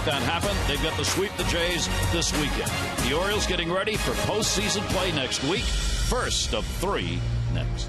that happen. They've got to sweep the Jays this weekend. The Orioles getting ready for postseason play next week. First of 3 next.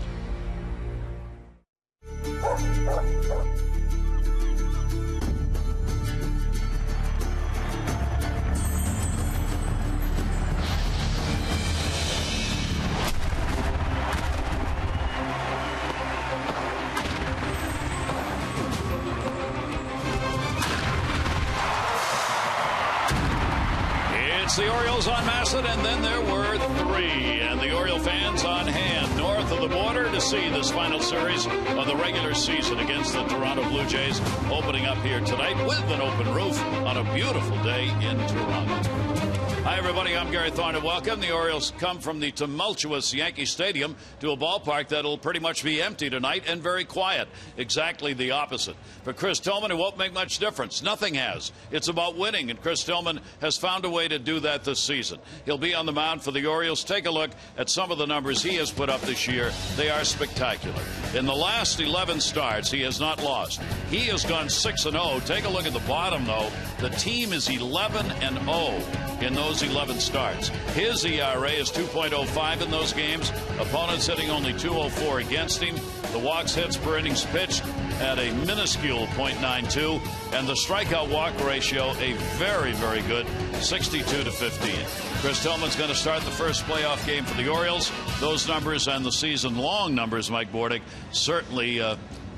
It's the Orioles on Massett, and then there were 3. And the Oriole fans on hand north of the border to see this final series of the regular season against the Toronto Blue Jays, opening up here tonight with an open roof on a beautiful day in Toronto. Hi, everybody. I'm Gary Thorne, and welcome. The Orioles come from the tumultuous Yankee Stadium to a ballpark that'll pretty much be empty tonight and very quiet. Exactly the opposite. For Chris Tillman, it won't make much difference. Nothing has. It's about winning, and Chris Tillman has found a way to do that this season. He'll be on the mound for the Orioles. Take a look at some of the numbers he has put up this year. They are spectacular. In the last 11 starts, he has not lost. He has gone 6-0. Take a look at the bottom, though. The team is 11-0 in those 11 starts. His ERA is 2.05 in those games. Opponents hitting only 204 against him. The walks hits per innings pitched at a minuscule .92, and the strikeout walk ratio a very, very good 62-15. Chris Tillman's going to start the first playoff game for the Orioles. Those numbers and the season-long numbers, Mike Bordick, certainly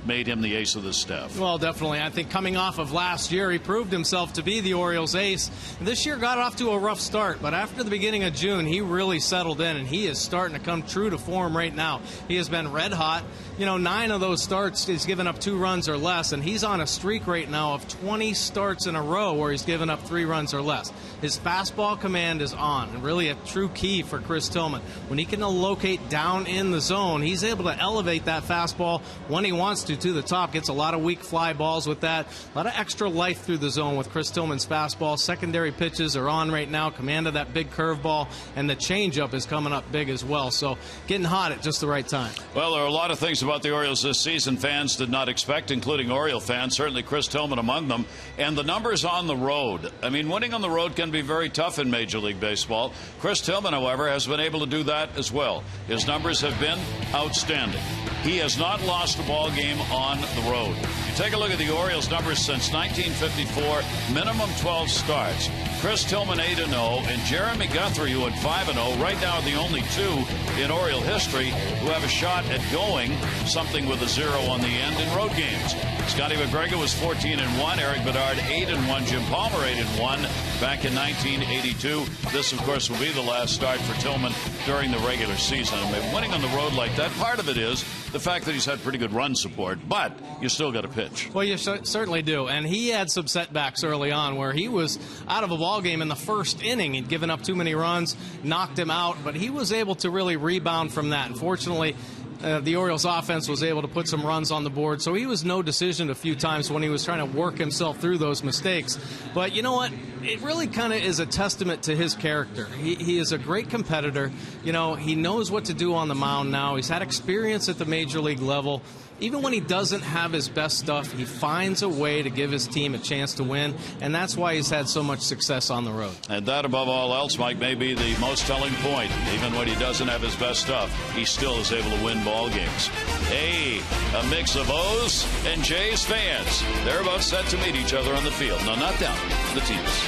made him the ace of the staff. Well, definitely. I think coming off of last year, he proved himself to be the Orioles' ace. This year got off to a rough start, but after the beginning of June, he really settled in, and he is starting to come true to form right now. He has been red hot. 9 of those starts he's given up 2 runs or less, and he's on a streak right now of 20 starts in a row where he's given up 3 runs or less. His fastball command is on, and really a true key for Chris Tillman. When he can locate down in the zone, he's able to elevate that fastball when he wants to the top. Gets a lot of weak fly balls with that. A lot of extra life through the zone with Chris Tillman's fastball. Secondary pitches are on right now. Command of that big curveball, and the changeup is coming up big as well. So getting hot at just the right time. Well, there are a lot of things about the Orioles this season fans did not expect, including Oriole fans, certainly Chris Tillman among them. And the numbers on the road. I mean, winning on the road can be very tough in Major League Baseball. Chris Tillman, however, has been able to do that as well. His numbers have been outstanding. He has not lost a ball game on the road. You take a look at the Orioles' numbers since 1954, minimum 12 starts. Chris Tillman 8-0, and Jeremy Guthrie, who went 5-0, right now the only 2 in Oriole history who have a shot at going something with a 0 on the end in road games. Scotty McGregor was 14-1, Eric Bedard 8-1, Jim Palmer 8-1 back in 1982. This, of course, will be the last start for Tillman during the regular season. I mean, winning on the road like that, part of it is the fact that he's had pretty good run support, but you still got to pitch. Well, you certainly do. And he had some setbacks early on where he was out of a ball game in the first inning. He'd given up too many runs, knocked him out, but he was able to really rebound from that. Unfortunately, the Orioles offense was able to put some runs on the board, so he was no decision a few times when he was trying to work himself through those mistakes. But you know what? It really kind of is a testament to his character. He is a great competitor. He knows what to do on the mound now. He's had experience at the major league level. Even when he doesn't have his best stuff, he finds a way to give his team a chance to win, and that's why he's had so much success on the road. And that, above all else, Mike, may be the most telling point. Even when he doesn't have his best stuff, he still is able to win ball games. Hey, a mix of O's and J's fans. They're about set to meet each other on the field. No, not down. The teams.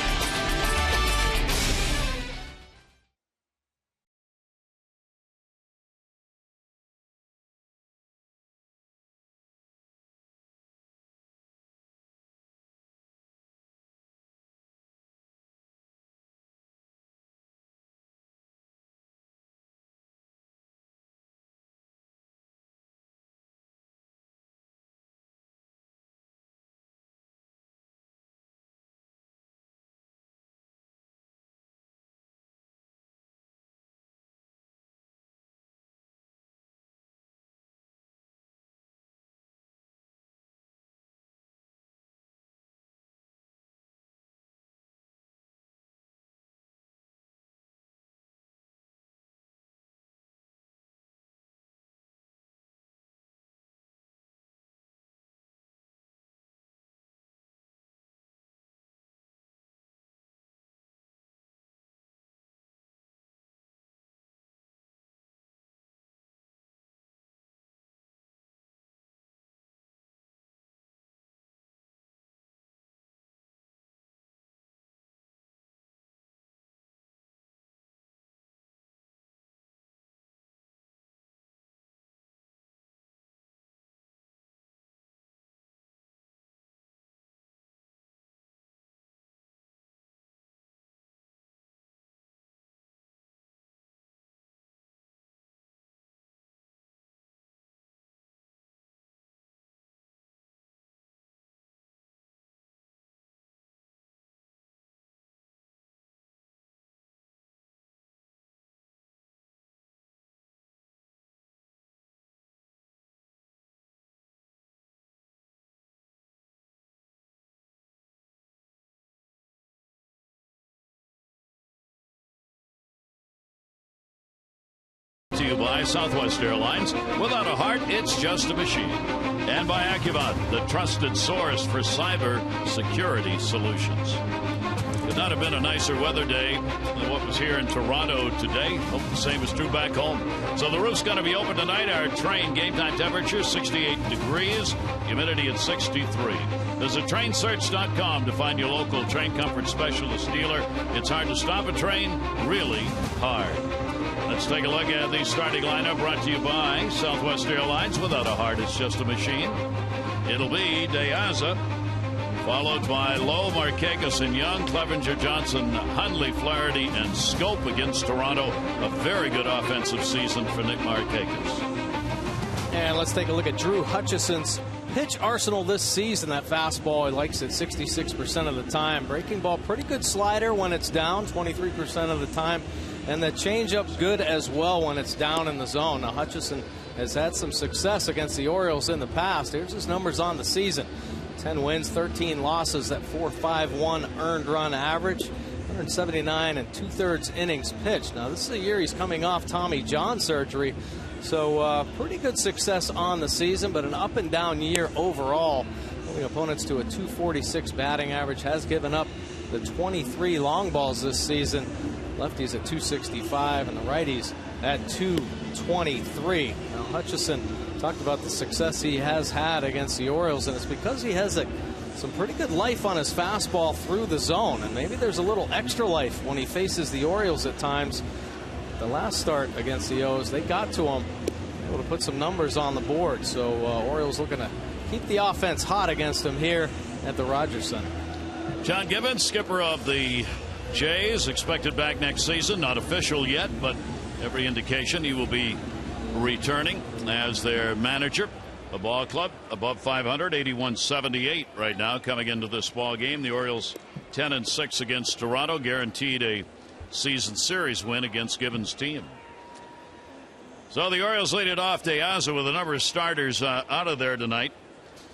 to you by Southwest Airlines. Without a heart, it's just a machine. And by Accuvant, the trusted source for cyber security solutions. Could not have been a nicer weather day than what was here in Toronto today. Hope the same is true back home. So the roof's going to be open tonight. Our train game time temperature 68 degrees, humidity at 63. Visit trainsearch.com to find your local train comfort specialist dealer. It's hard to stop a train, really hard. Let's take a look at the starting lineup brought to you by Southwest Airlines. Without a heart, it's just a machine. It'll be De Aza, followed by Lowe, Markakis, and Young, Clevenger, Johnson, Hundley, Flaherty, and Scope against Toronto. A very good offensive season for Nick Markakis. And let's take a look at Drew Hutcherson's pitch arsenal this season. That fastball, he likes it 66% of the time. Breaking ball, pretty good slider when it's down, 23% of the time. And the changeup good as well when it's down in the zone. Now, Hutcherson has had some success against the Orioles in the past. Here's his numbers on the season. 10 wins, 13 losses, that .451 earned run average, 179 and 2/3 innings pitched. Now, this is a year he's coming off Tommy John surgery, so pretty good success on the season, but an up and down year overall. Holding opponents to a .246 batting average, has given up the 23 long balls this season. Lefties at .265 and the righties at .223. Now, Hutcherson talked about the success he has had against the Orioles, and it's because he has some pretty good life on his fastball through the zone, and maybe there's a little extra life when he faces the Orioles at times. The last start against the O's, they got to him, able to put some numbers on the board. So Orioles looking to keep the offense hot against him here at the Rogers Center. John Gibbons, skipper of the Jays, expected back next season. Not official yet, but every indication he will be returning as their manager. A ball club above 500, 81-78 right now coming into this ball game. The Orioles 10-6 against Toronto, guaranteed a season series win against Gibbons' team. So the Orioles lead it off. De Aza with a number of starters out of there tonight.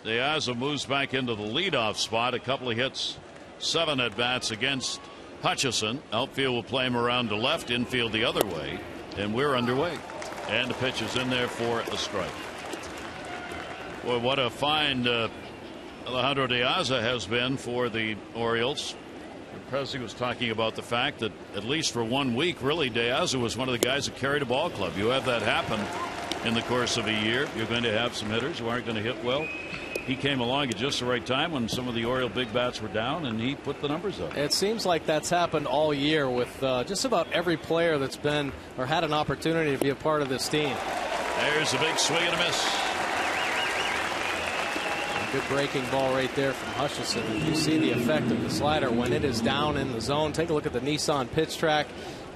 De Aza moves back into the leadoff spot. A couple of hits, 7 at bats against Hutcherson. Outfield will play him around to left, infield the other way, and we're underway. And the pitch is in there for a strike. Boy, what a find Alejandro De Aza has been for the Orioles. Presley was talking about the fact that at least for 1 week, really, De Aza was one of the guys that carried a ball club. You have that happen in the course of a year. You're going to have some hitters who aren't going to hit well. He came along at just the right time when some of the Oriole big bats were down, and he put the numbers up. It seems like that's happened all year with just about every player that's been or had an opportunity to be a part of this team. There's a big swing and a miss. A good breaking ball right there from Hutcherson. You see the effect of the slider when it is down in the zone. Take a look at the Nissan pitch track.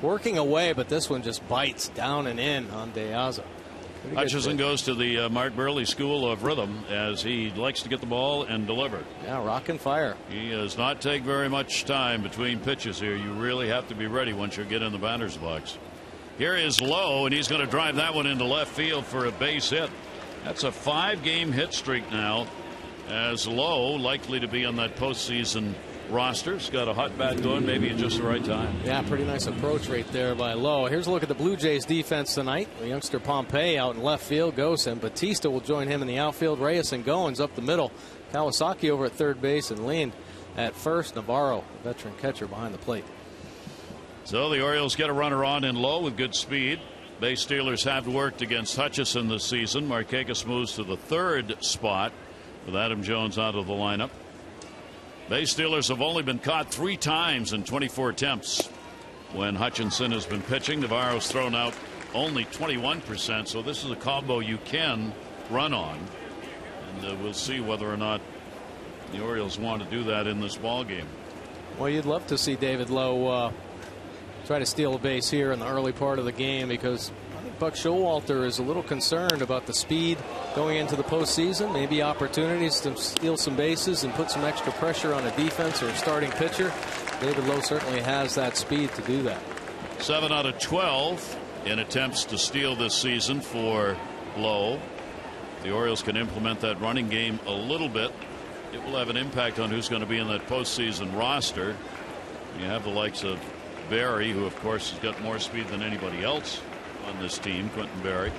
Working away, but this one just bites down and in on De Aza. Hutcherson goes to the Mark Burley School of Rhythm, as he likes to get the ball and deliver. Yeah, rock and fire. He does not take very much time between pitches here. You really have to be ready once you get in the batter's box. Here is Lowe, and he's going to drive that one into left field for a base hit. That's a 5-game hit streak now, as Lowe likely to be on that postseason roster. He's got a hot bat going, maybe at just the right time. Yeah, pretty nice approach right there by Lowe. Here's a look at the Blue Jays defense tonight. The youngster Pompey out in left field goes, and Batista will join him in the outfield. Reyes and Goins up the middle. Kawasaki over at third base, and Lean at first. Navarro, veteran catcher, behind the plate. So the Orioles get a runner on in Lowe with good speed. Base stealers have worked against Hutcherson this season. Markakis moves to the third spot with Adam Jones out of the lineup. Base stealers have only been caught 3 times in 24 attempts when Hutcherson has been pitching. Navarro's thrown out only 21%, so this is a combo you can run on, and we'll see whether or not the Orioles want to do that in this ball game. Well, you'd love to see David Lowe try to steal a base here in the early part of the game, because I think Buck Showalter is a little concerned about the speed going into the postseason. Maybe opportunities to steal some bases and put some extra pressure on a defense or a starting pitcher. David Lowe certainly has that speed to do that. 7 out of 12 in attempts to steal this season for Lowe. The Orioles can implement that running game a little bit. It will have an impact on who's going to be in that postseason roster. You have the likes of Barry, who of course has got more speed than anybody else on this team, Quentin Berry.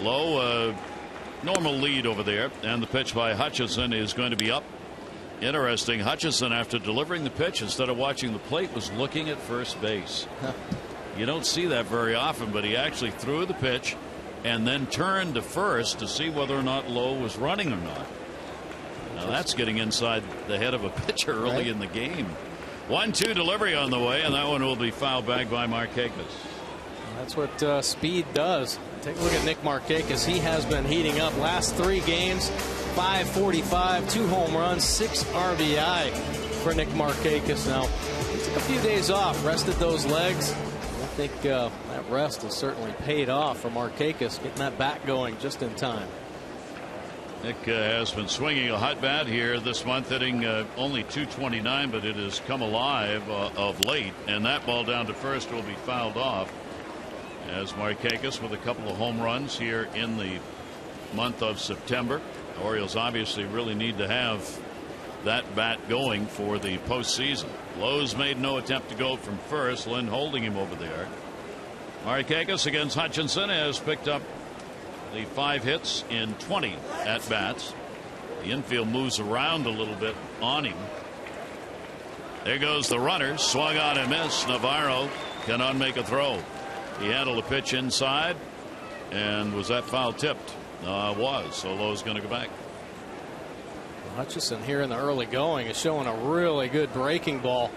Low, normal lead over there, and the pitch by Hutcherson is going to be up. Interesting, Hutcherson, after delivering the pitch, instead of watching the plate, was looking at first base. You don't see that very often, but he actually threw the pitch and then turned to first to see whether or not Lowe was running or not. Now that's getting inside the head of a pitcher early in the game. 1-2 delivery on the way, and that one will be fouled back by Markakis. That's what speed does. Take a look at Nick Markakis. He has been heating up. Last 3 games, 545, 2 home runs, 6 RBI for Nick Markakis. Now, he took a few days off, rested those legs. I think that rest has certainly paid off for Markakis, getting that bat going just in time. Nick has been swinging a hot bat here this month, hitting only .229, but it has come alive of late, and that ball down to first will be fouled off, as Markakis with a couple of home runs here in the month of September. The Orioles obviously really need to have that bat going for the postseason. Lowe's made no attempt to go from first. Lynn holding him over there. Markakis against Hutcherson has picked up the 5 hits in 20 at bats. The infield moves around a little bit on him. There goes the runner, swung on and missed. Navarro cannot make a throw. He handled a pitch inside, and was that foul tipped? Was. So Lowe's going to go back. Hutcherson here in the early going is showing a really good breaking ball.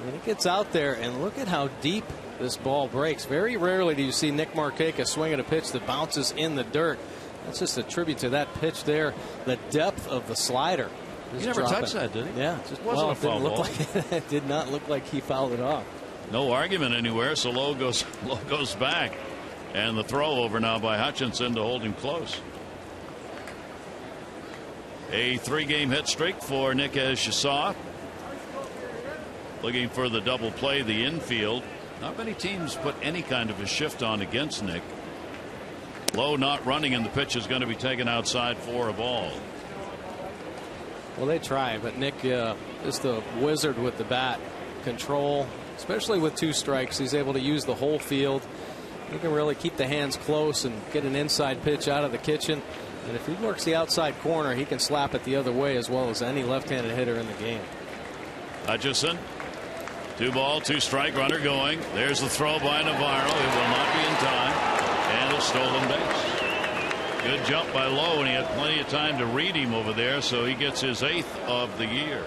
When he gets out there, and look at how deep this ball breaks. Very rarely do you see Nick Markakis swing at a pitch that bounces in the dirt. That's just a tribute to that pitch there. The depth of the slider. He never touched that, did he? Yeah. It wasn't a foul ball. It did not look like he fouled it off. No argument anywhere, so Lowe goes back. And the throw over now by Hutcherson to hold him close. A 3-game hit streak for Nick, as you saw. Looking for the double play, the infield. Not many teams put any kind of a shift on against Nick. Lowe not running, and the pitch is going to be taken outside for a ball. Well, they try, but Nick is the wizard with the bat. Control, especially with 2 strikes. He's able to use the whole field. He can really keep the hands close and get an inside pitch out of the kitchen. And if he works the outside corner, he can slap it the other way as well as any left-handed hitter in the game. Hutcherson, 2 ball, 2 strike, runner going. There's the throw by Navarro. It will not be in time. And a stolen base. Good jump by Lowe, and he had plenty of time to read him over there, so he gets his 8th of the year.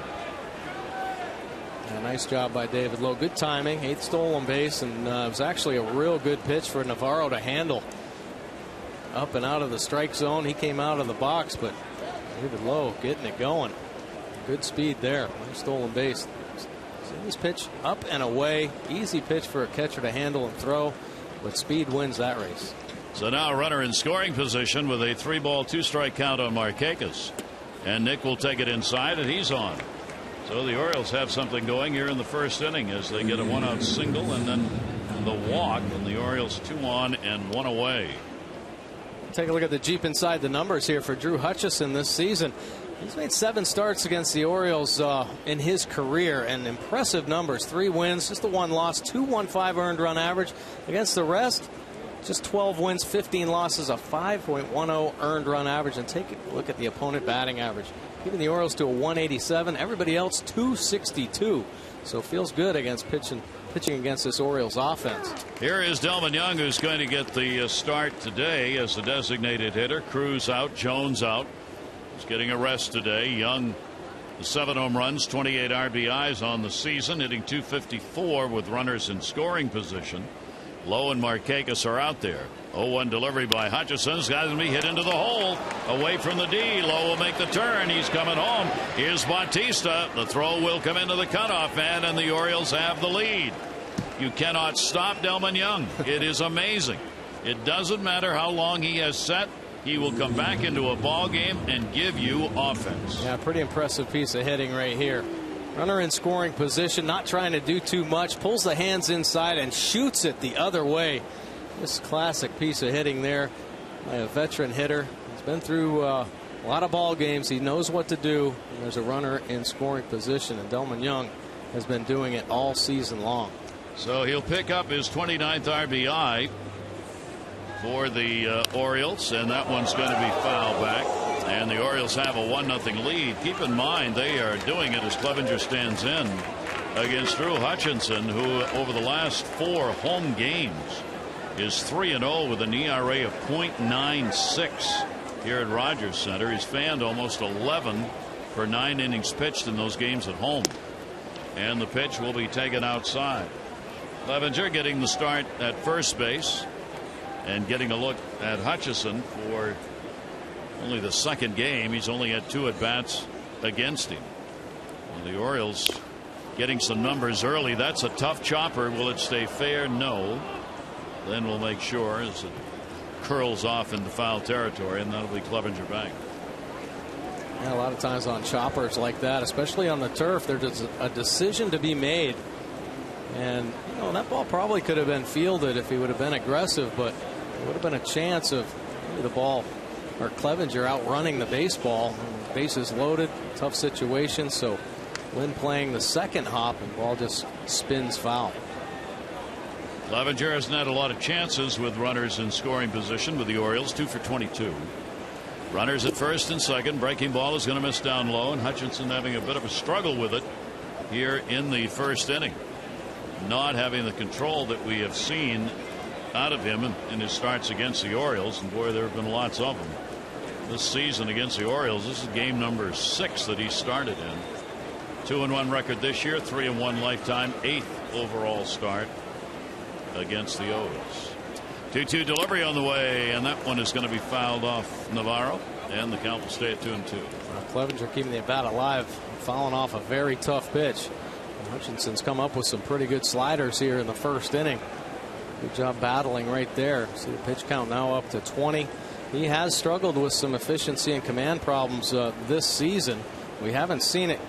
Yeah, nice job by David Lowe. Good timing, 8th stolen base, and it was actually a real good pitch for Navarro to handle. Up and out of the strike zone. He came out of the box, but David Lowe getting it going. Good speed there. Nice stolen base. See this pitch up and away. Easy pitch for a catcher to handle and throw, but speed wins that race. So now a runner in scoring position with a 3-ball, 2-strike count on Markakis. And Nick will take it inside, and he's on. So the Orioles have something going here in the first inning as they get a 1-out single and then the walk, and the Orioles 2 on and 1 away. Take a look at the Jeep inside the numbers here for Drew Hutcherson this season. He's made 7 starts against the Orioles in his career, and impressive numbers. 3 wins, just the 1 loss, 2.15 earned run average. Against the rest, just 12 wins, 15 losses, a 5.10 earned run average. And take a look at the opponent batting average. Giving the Orioles to a 187, everybody else 262. So feels good against pitching against this Orioles offense. Here is Delman Young, who's going to get the start today as the designated hitter. Cruz out, Jones out. He's getting a rest today. Young, 7 home runs, 28 RBIs on the season, hitting .254 with runners in scoring position. Lowe and Markakis are out there. 0-1 delivery by Hutcherson's got to be hit into the hole, away from the D. Lowe will make the turn. He's coming home. Here's Bautista. The throw will come into the cutoff man, and the Orioles have the lead. You cannot stop Delman Young. It is amazing. It doesn't matter how long he has set. He will come back into a ball game and give you offense. Yeah, pretty impressive piece of hitting right here. Runner in scoring position, not trying to do too much, pulls the hands inside and shoots it the other way. This classic piece of hitting there by a veteran hitter. He's been through a lot of ball games. He knows what to do. And there's a runner in scoring position, and Delman Young has been doing it all season long. So he'll pick up his 29th RBI for the Orioles, and that one's going to be fouled back. And the Orioles have a 1-0 lead. Keep in mind they are doing it as Clevenger stands in against Drew Hutcherson, who over the last 4 home games is 3-0 with an ERA of .96 here at Rogers Center. He's fanned almost 11 for 9 innings pitched in those games at home. And the pitch will be taken outside. Clevenger getting the start at first base and getting a look at Hutcherson for only the second game. He's only had 2 at-bats against him. Well, the Orioles getting some numbers early. That's a tough chopper. Will it stay fair? No. Then we'll make sure as it curls off into foul territory, and that'll be Clevenger back. Yeah, a lot of times on choppers like that, especially on the turf, there's a decision to be made. And you know, that ball probably could have been fielded if he would have been aggressive, but there would have been a chance of maybe the ball or Clevenger outrunning the baseball. Bases loaded, tough situation. So Lynn playing the second hop, and ball just spins foul. Clevenger hasn't had a lot of chances with runners in scoring position with the Orioles. 2 for 22. Runners at first and second. Breaking ball is going to miss down low, and Hutcherson having a bit of a struggle with it here in the first inning. Not having the control that we have seen out of him in his starts against the Orioles, and boy, there have been lots of them this season against the Orioles. This is game number 6 that he started in. 2-1 record this year, 3-1 lifetime, 8th overall start against the O's. 2-2 delivery on the way, and that one is going to be fouled off Navarro, and the count will stay at 2-2. Clevenger keeping the bat alive, fouling off a very tough pitch. Hutcherson's come up with some pretty good sliders here in the first inning. Good job battling right there. See the pitch count now up to 20. He has struggled with some efficiency and command problems this season. We haven't seen it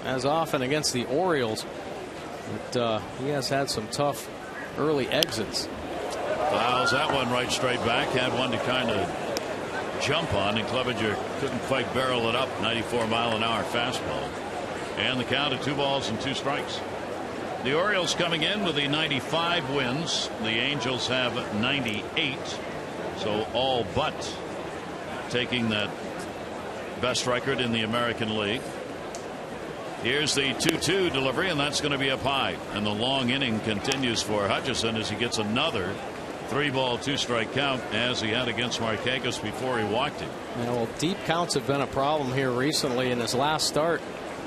as often against the Orioles, but he has had some tough early exits. Fouls that one right straight back. Had one to kind of jump on, and Clevenger couldn't quite barrel it up. 94-mile-an-hour fastball. And the count of 2 balls and 2 strikes. The Orioles coming in with the 95 wins. The Angels have 98. So all but taking that best record in the American League. Here's the 2-2 delivery, and that's going to be up high. And the long inning continues for Hutcherson as he gets another 3-ball 2-strike count as he had against Markakis before he walked him. Yeah, well, deep counts have been a problem here recently. In his last start,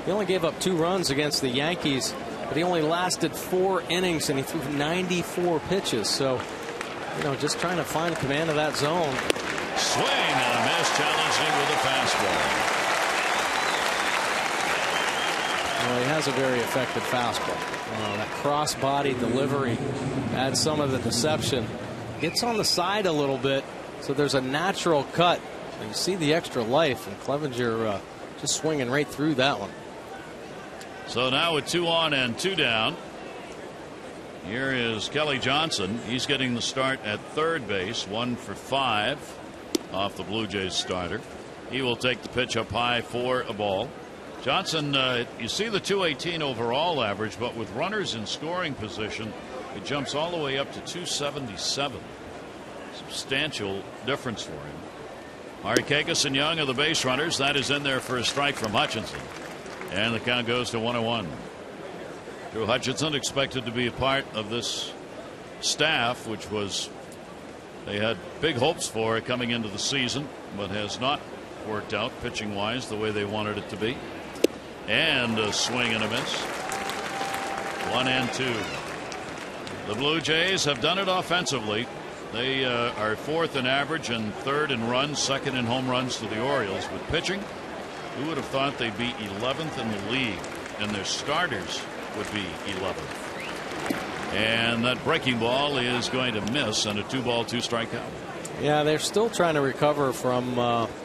he only gave up 2 runs against the Yankees, but he only lasted 4 innings and he threw 94 pitches. So, you know, just trying to find command of that zone. Swing and a miss, challenging with a fastball. Well, he has a very effective fastball. That cross-body delivery adds some of the deception. Gets on the side a little bit, so there's a natural cut. And you see the extra life, and Clevenger just swinging right through that one. So now with 2 on and 2 down, here is Kelly Johnson. He's getting the start at third base. 1 for 5 off the Blue Jays starter. He will take the pitch up high for a ball. Johnson, you see the 218 overall average, but with runners in scoring position, it jumps all the way up to 277. Substantial difference for him. Markakis and Young are the base runners. That is in there for a strike from Hutcherson. And the count goes to 1-1. Drew Hutcherson expected to be a part of this staff, which was they had big hopes for coming into the season, but has not worked out pitching wise the way they wanted it to be. And a swing and a miss. 1-2. The Blue Jays have done it offensively. They are 4th in average and 3rd in runs, 2nd in home runs to the Orioles. With pitching, who would have thought they'd be 11th in the league, and their starters would be 11th. And that breaking ball is going to miss, and a 2-ball 2-strike count. Yeah, they're still trying to recover from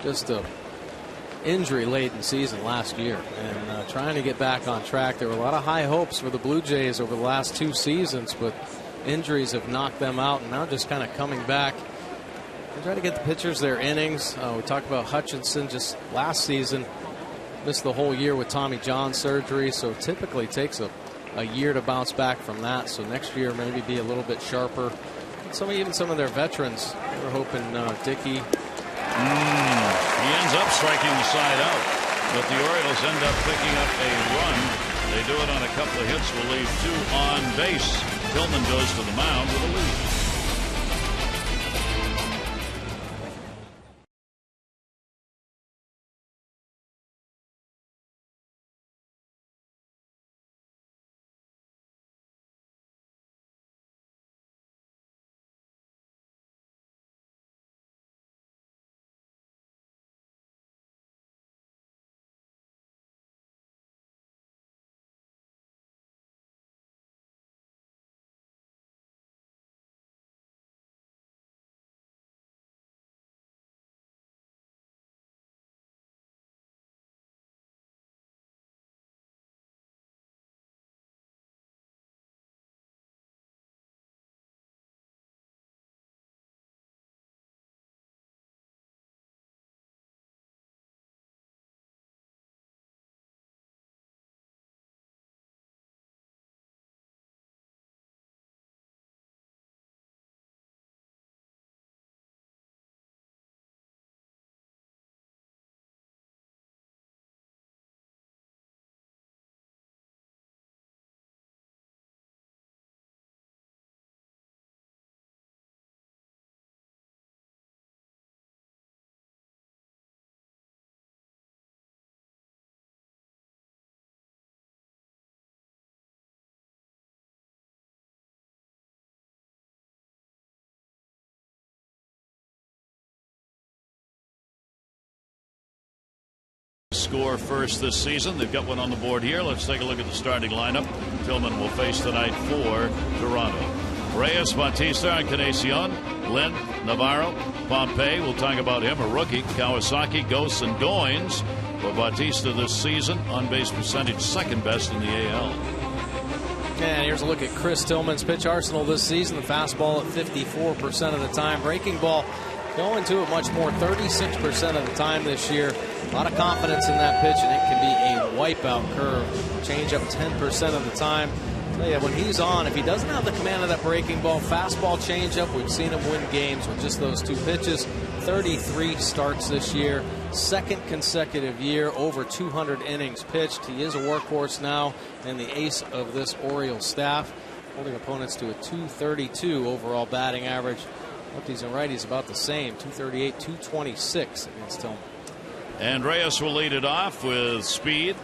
just a injury late in the season last year, and trying to get back on track. There were a lot of high hopes for the Blue Jays over the last 2 seasons, but injuries have knocked them out, and now just kind of coming back. They try to get the pitchers their innings. We talked about Hutcherson just last season, missed the whole year with Tommy John surgery, so typically takes a year to bounce back from that. So next year maybe be a little bit sharper Even some of their veterans. They were hoping Dickey. He ends up striking the side out, but the Orioles end up picking up a run. They do it on a couple of hits, will leave 2 on base. Tillman goes to the mound with a lead. Score first this season. They've got one on the board here. Let's take a look at the starting lineup. Tillman will face tonight for Toronto. Reyes, Bautista, Encarnacion, Lynn, Navarro, Pompey. We'll talk about him, a rookie. Kawasaki, Ghosts, and Goins. For Bautista this season, on-base percentage second best in the AL. And here's a look at Chris Tillman's pitch arsenal this season. The fastball at 54% of the time. Breaking ball going to it much more, 36% of the time this year. A lot of confidence in that pitch, and it can be a wipeout curve. Change up 10% of the time. I'll tell you, when he's on, if he doesn't have the command of that breaking ball, fastball changeup, we've seen him win games with just those 2 pitches. 33 starts this year, second consecutive year, over 200 innings pitched. He is a workhorse now and the ace of this Orioles staff, holding opponents to a .232 overall batting average. Lefties and righties about the same, 238, 226 against Tillman. And Reyes will lead it off with speed,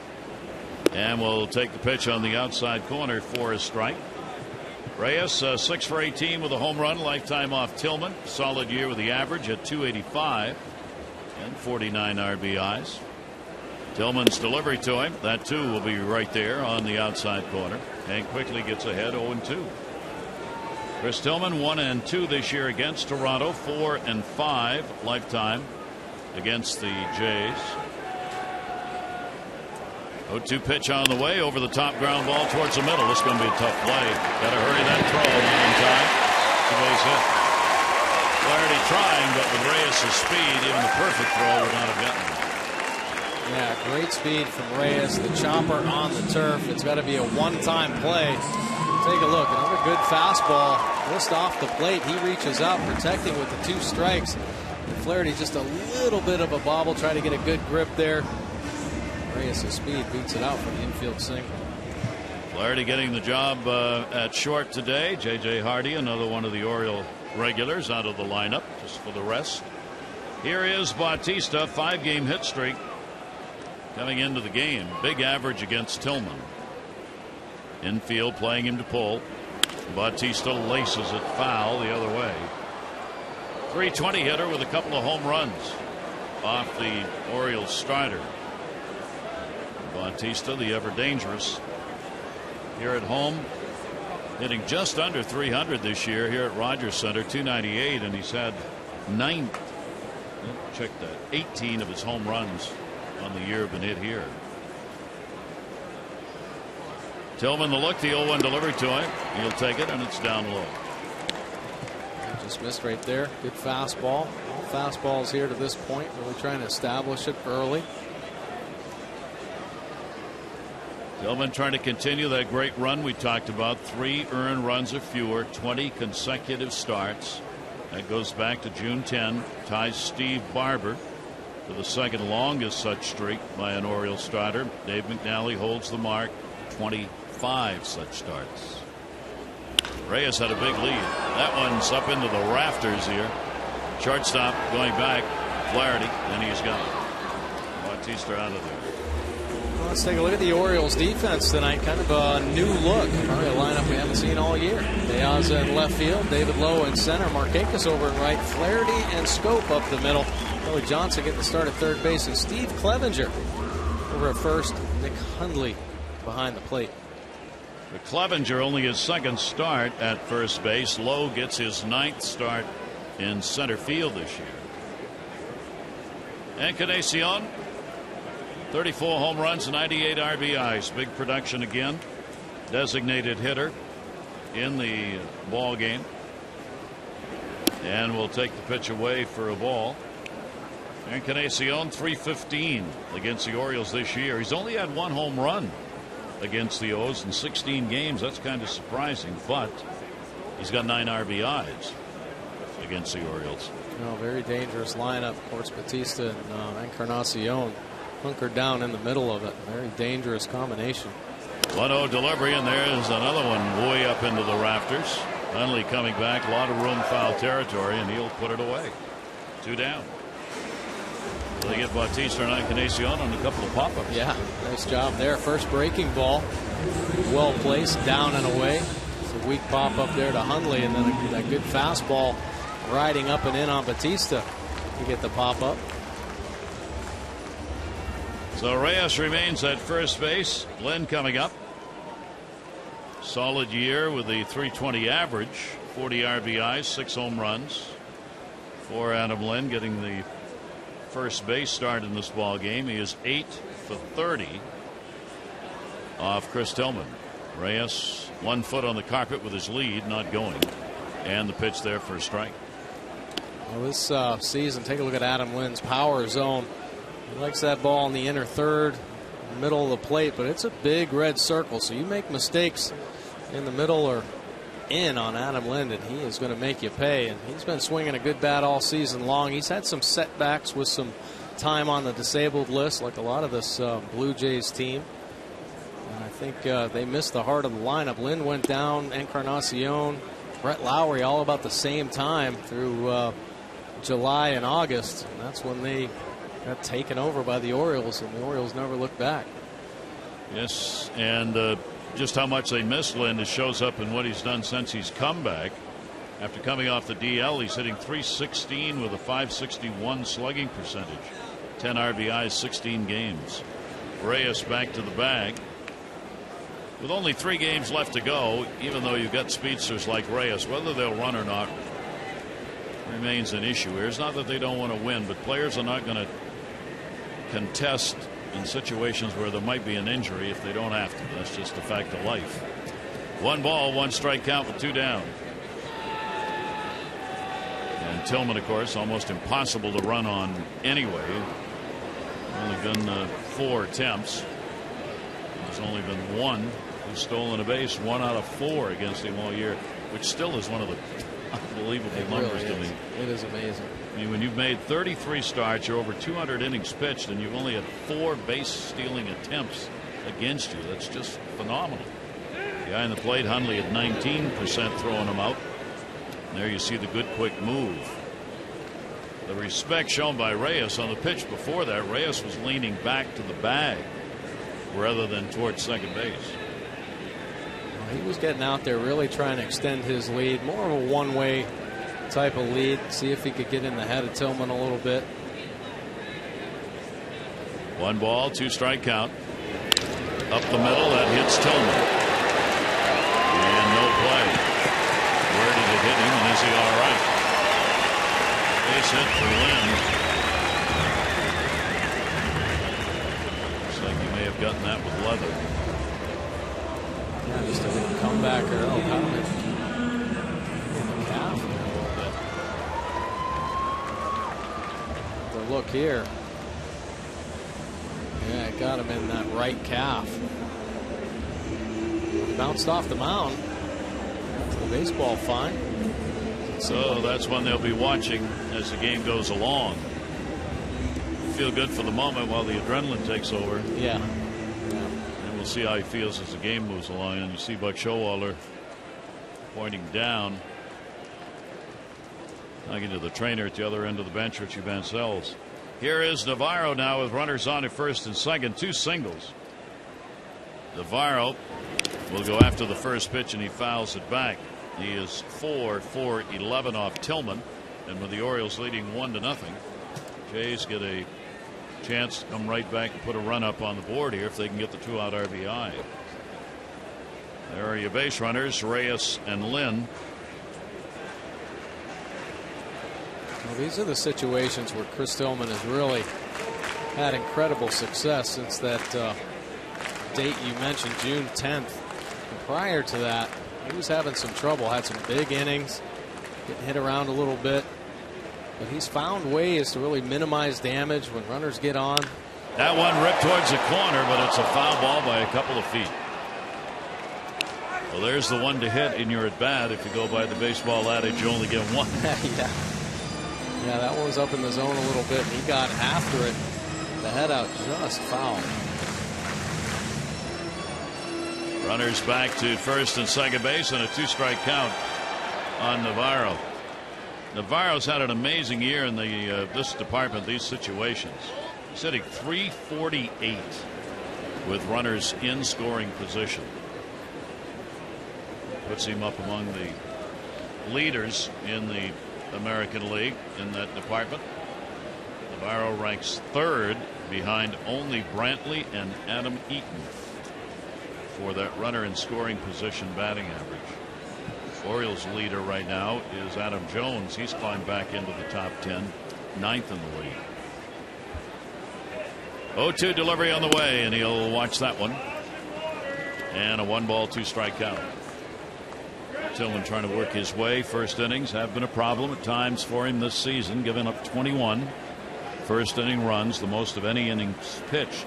and will take the pitch on the outside corner for a strike. Reyes 6 for 18 with a home run, lifetime off Tillman. Solid year with the average at 285 and 49 RBIs. Tillman's delivery to him, that too will be right there on the outside corner, and quickly gets ahead 0-2. Chris Tillman 1-2 this year against Toronto, 4-5 lifetime against the Jays. 0-2 pitch on the way, over the top, ground ball towards the middle. This is going to be a tough play. Got to hurry that throw in time. The base hit. Flaherty trying, but with Reyes' speed, even the perfect throw would not have gotten him. Yeah, great speed from Reyes. The chopper on the turf. It's got to be a one-time play. Take a look. Another good fastball just off the plate. He reaches out, protecting with the 2 strikes. And Flaherty just a little bit of a bobble, trying to get a good grip there. Reyes' speed beats it out for the infield single. Flaherty getting the job at short today. J.J. Hardy, another one of the Oriole regulars, out of the lineup just for the rest. Here is Bautista, 5-game hit streak coming into the game. Big average against Tillman. Infield playing him to pull. Bautista laces it foul the other way. .320 hitter with a couple of home runs off the Orioles starter. Bautista, the ever dangerous, here at home, hitting just under 300 this year here at Rogers Center, 298, and he's had 18 of his home runs on the year have been hit here. Tillman the look, the 0-1 delivery to him. He'll take it, and it's down low. Just missed right there. Good fastball. All fastballs here to this point, really trying to establish it early. Tillman trying to continue that great run we talked about. 3 earned runs or fewer, 20 consecutive starts. That goes back to June 10. Ties Steve Barber for the second longest such streak by an Orioles starter. Dave McNally holds the mark, 25 such starts. Reyes had a big lead. That one's up into the rafters here. Shortstop going back. Flaherty, and he's gone. Bautista out of there. Well, let's take a look at the Orioles defense tonight. Kind of a new look. Probably a lineup we haven't seen all year. Deaza in left field, David Lowe in center, Markakis over in right, Flaherty and Scope up the middle. Billy Johnson getting the start at third base, and Steve Clevenger over at first. Nick Hundley behind the plate. But Clevenger only his second start at first base. Lowe gets his 9th start in center field this year. Encarnacion, 34 home runs, 98 RBIs. Big production again. Designated hitter in the ball game. And will take the pitch away for a ball. Encarnacion, 315 against the Orioles this year. He's only had 1 home run against the O's in 16 games. That's kind of surprising, but he's got 9 RBIs against the Orioles. No, very dangerous lineup. Of course, Bautista and Encarnacion hunkered down in the middle of it. Very dangerous combination. 1-0 delivery, and there's another one way up into the rafters. Hundley coming back, a lot of room, foul territory, and he'll put it away. 2 down. They get Bautista and Encarnacion on a couple of pop-ups. Yeah, nice job there. First breaking ball, well placed, down and away. It's a weak pop-up there to Hundley, and then that good fastball riding up and in on Bautista to get the pop-up. So Reyes remains at first base. Lynn coming up. Solid year with the .320 average, 40 RBIs, 6 home runs for Adam Lynn, getting the first base start in this ball game. He is 8 for 30 off Chris Tillman. Reyes 1 foot on the carpet with his lead, not going, and the pitch there for a strike. Well, this season, take a look at Adam Lynn's power zone. He likes that ball in the inner third, middle of the plate, but it's a big red circle, so you make mistakes in the middle or in on Adam Lynn, and he is going to make you pay. And he's been swinging a good bat all season long. He's had some setbacks with some time on the disabled list, like a lot of this Blue Jays team. And I think they missed the heart of the lineup. Lynn went down, Encarnacion, Brett Lowry, all about the same time through July and August. And that's when they got taken over by the Orioles, and the Orioles never looked back. Yes, and just how much they missed Lynn, it shows up in what he's done since he's come back. After coming off the DL, he's hitting .316 with a .561 slugging percentage. 10 RBIs, 16 games. Reyes back to the bag. With only 3 games left to go, even though you've got speedsters like Reyes, whether they'll run or not remains an issue here. It's not that they don't want to win, but players are not going to contest in situations where there might be an injury if they don't have to. That's just a fact of life. 1 ball, 1 strike count with 2 down. And Tillman, of course, almost impossible to run on anyway. Only been 4 attempts. There's only been 1 who's stolen a base, 1 out of 4 against him all year, which still is one of the unbelievable numbers to me. It is amazing. I mean, when you've made 33 starts, you're over 200 innings pitched, and you've only had 4 base stealing attempts against you. That's just phenomenal. Behind the plate, Hundley at 19% throwing him out. And there you see the good quick move. The respect shown by Reyes on the pitch before that. Reyes was leaning back to the bag rather than towards second base. Well, he was getting out there really trying to extend his lead. More of a one-way type of lead. See if he could get in the head of Tillman a little bit. 1 ball, 2 strike count. Up the middle, that hits Tillman. And no play. Where did it hit him, and is he all right? Base hit for Lynn. Looks like he may have gotten that with leather. Yeah, just a comeback or kind of in the calf. The look here. Yeah, it got him in that right calf. bounced off the mound. The baseball fine. So that's one they'll be watching as the game goes along. Feel good for the moment while the adrenaline takes over. Yeah. And we'll see how he feels as the game moves along. And you see Buck Showalter pointing down, talking to the trainer at the other end of the bench, Richie Bancells. Here is Navarro now with runners on at first and second, 2 singles. Navarro will go after the first pitch and he fouls it back. He is 4 for 11 off Tillman, and with the Orioles leading 1-0, Jays get a chance to come right back and put a run up on the board here if they can get the 2-out RBI. There are your base runners, Reyes and Lynn. Well, these are the situations where Chris Tillman has really had incredible success since that date you mentioned, June 10th. And prior to that, he was having some trouble, had some big innings, getting hit around a little bit. But he's found ways to really minimize damage when runners get on. That one ripped towards the corner, but it's a foul ball by a couple of feet. Well, there's the one to hit in your at bat. If you go by the baseball adage, you only get one. Yeah, that one was up in the zone a little bit. He got after it. The head out just foul. Runners back to first and second base and a 2-strike count on Navarro. Navarro's had an amazing year in the this department, these situations. He's hitting .348 with runners in scoring position. Puts him up among the leaders in the American League in that department. Navarro ranks 3rd behind only Brantley and Adam Eaton for that runner in scoring position batting average. Orioles leader right now is Adam Jones. He's climbed back into the top 10, 9th in the league. 0-2 delivery on the way, and he'll watch that one. And a 1-ball 2-strike count. Tillman trying to work his way. First innings have been a problem at times for him this season, giving up 21 first inning runs, the most of any innings pitched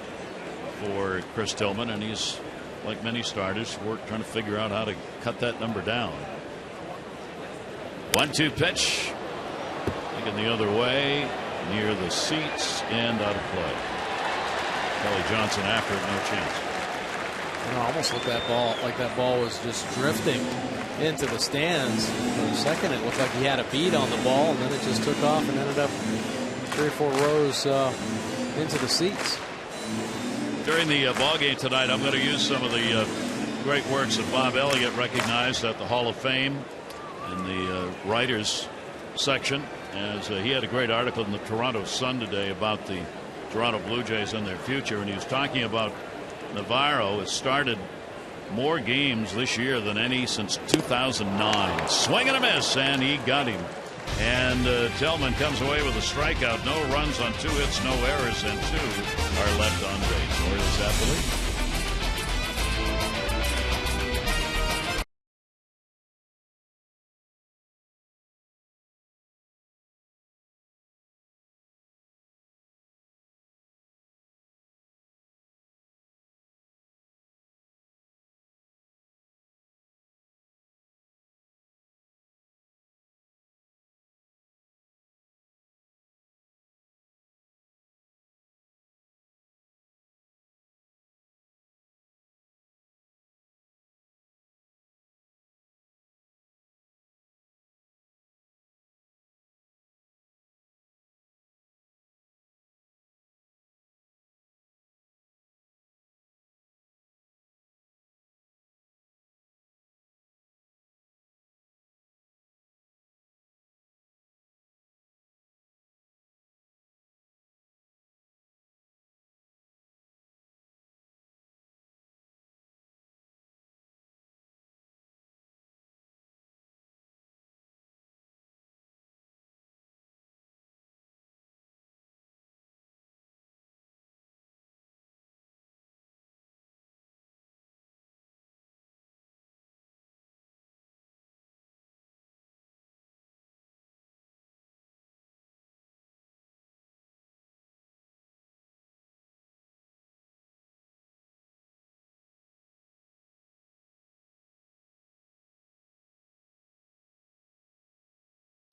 for Chris Tillman, and he's, like many starters, trying to figure out how to cut that number down. 1-2 pitch, taken the other way, near the seats and out of play. Kelly Johnson after it, no chance. It almost looked like that ball was just drifting into the stands. For a second, it looked like he had a beat on the ball, and then it just took off and ended up 3 or 4 rows into the seats. During the ball game tonight, I'm going to use some of the great works that Bob Elliott recognized at the Hall of Fame in the writers section, as he had a great article in the Toronto Sun today about the Toronto Blue Jays and their future, and he was talking about Navarro has started more games this year than any since 2009. Swing and a miss, and he got him. And Tillman comes away with a strikeout. No runs on 2 hits, no errors, and 2 are left on base. Orioles have the lead.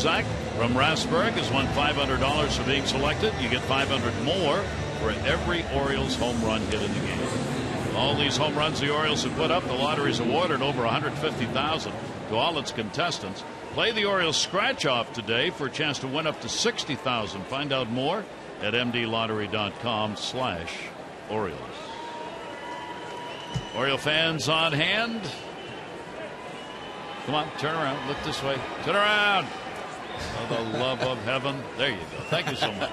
Zach from Rasburg has won $500 for being selected. You get $500 more for every Orioles home run hit in the game. All these home runs the Orioles have put up, the lottery's awarded over $150,000 to all its contestants. Play the Orioles scratch off today for a chance to win up to $60,000. Find out more at mdlottery.com/Orioles. Oriole fans on hand. Come on, turn around. Look this way. Turn around. For the love of heaven. There you go. Thank you so much.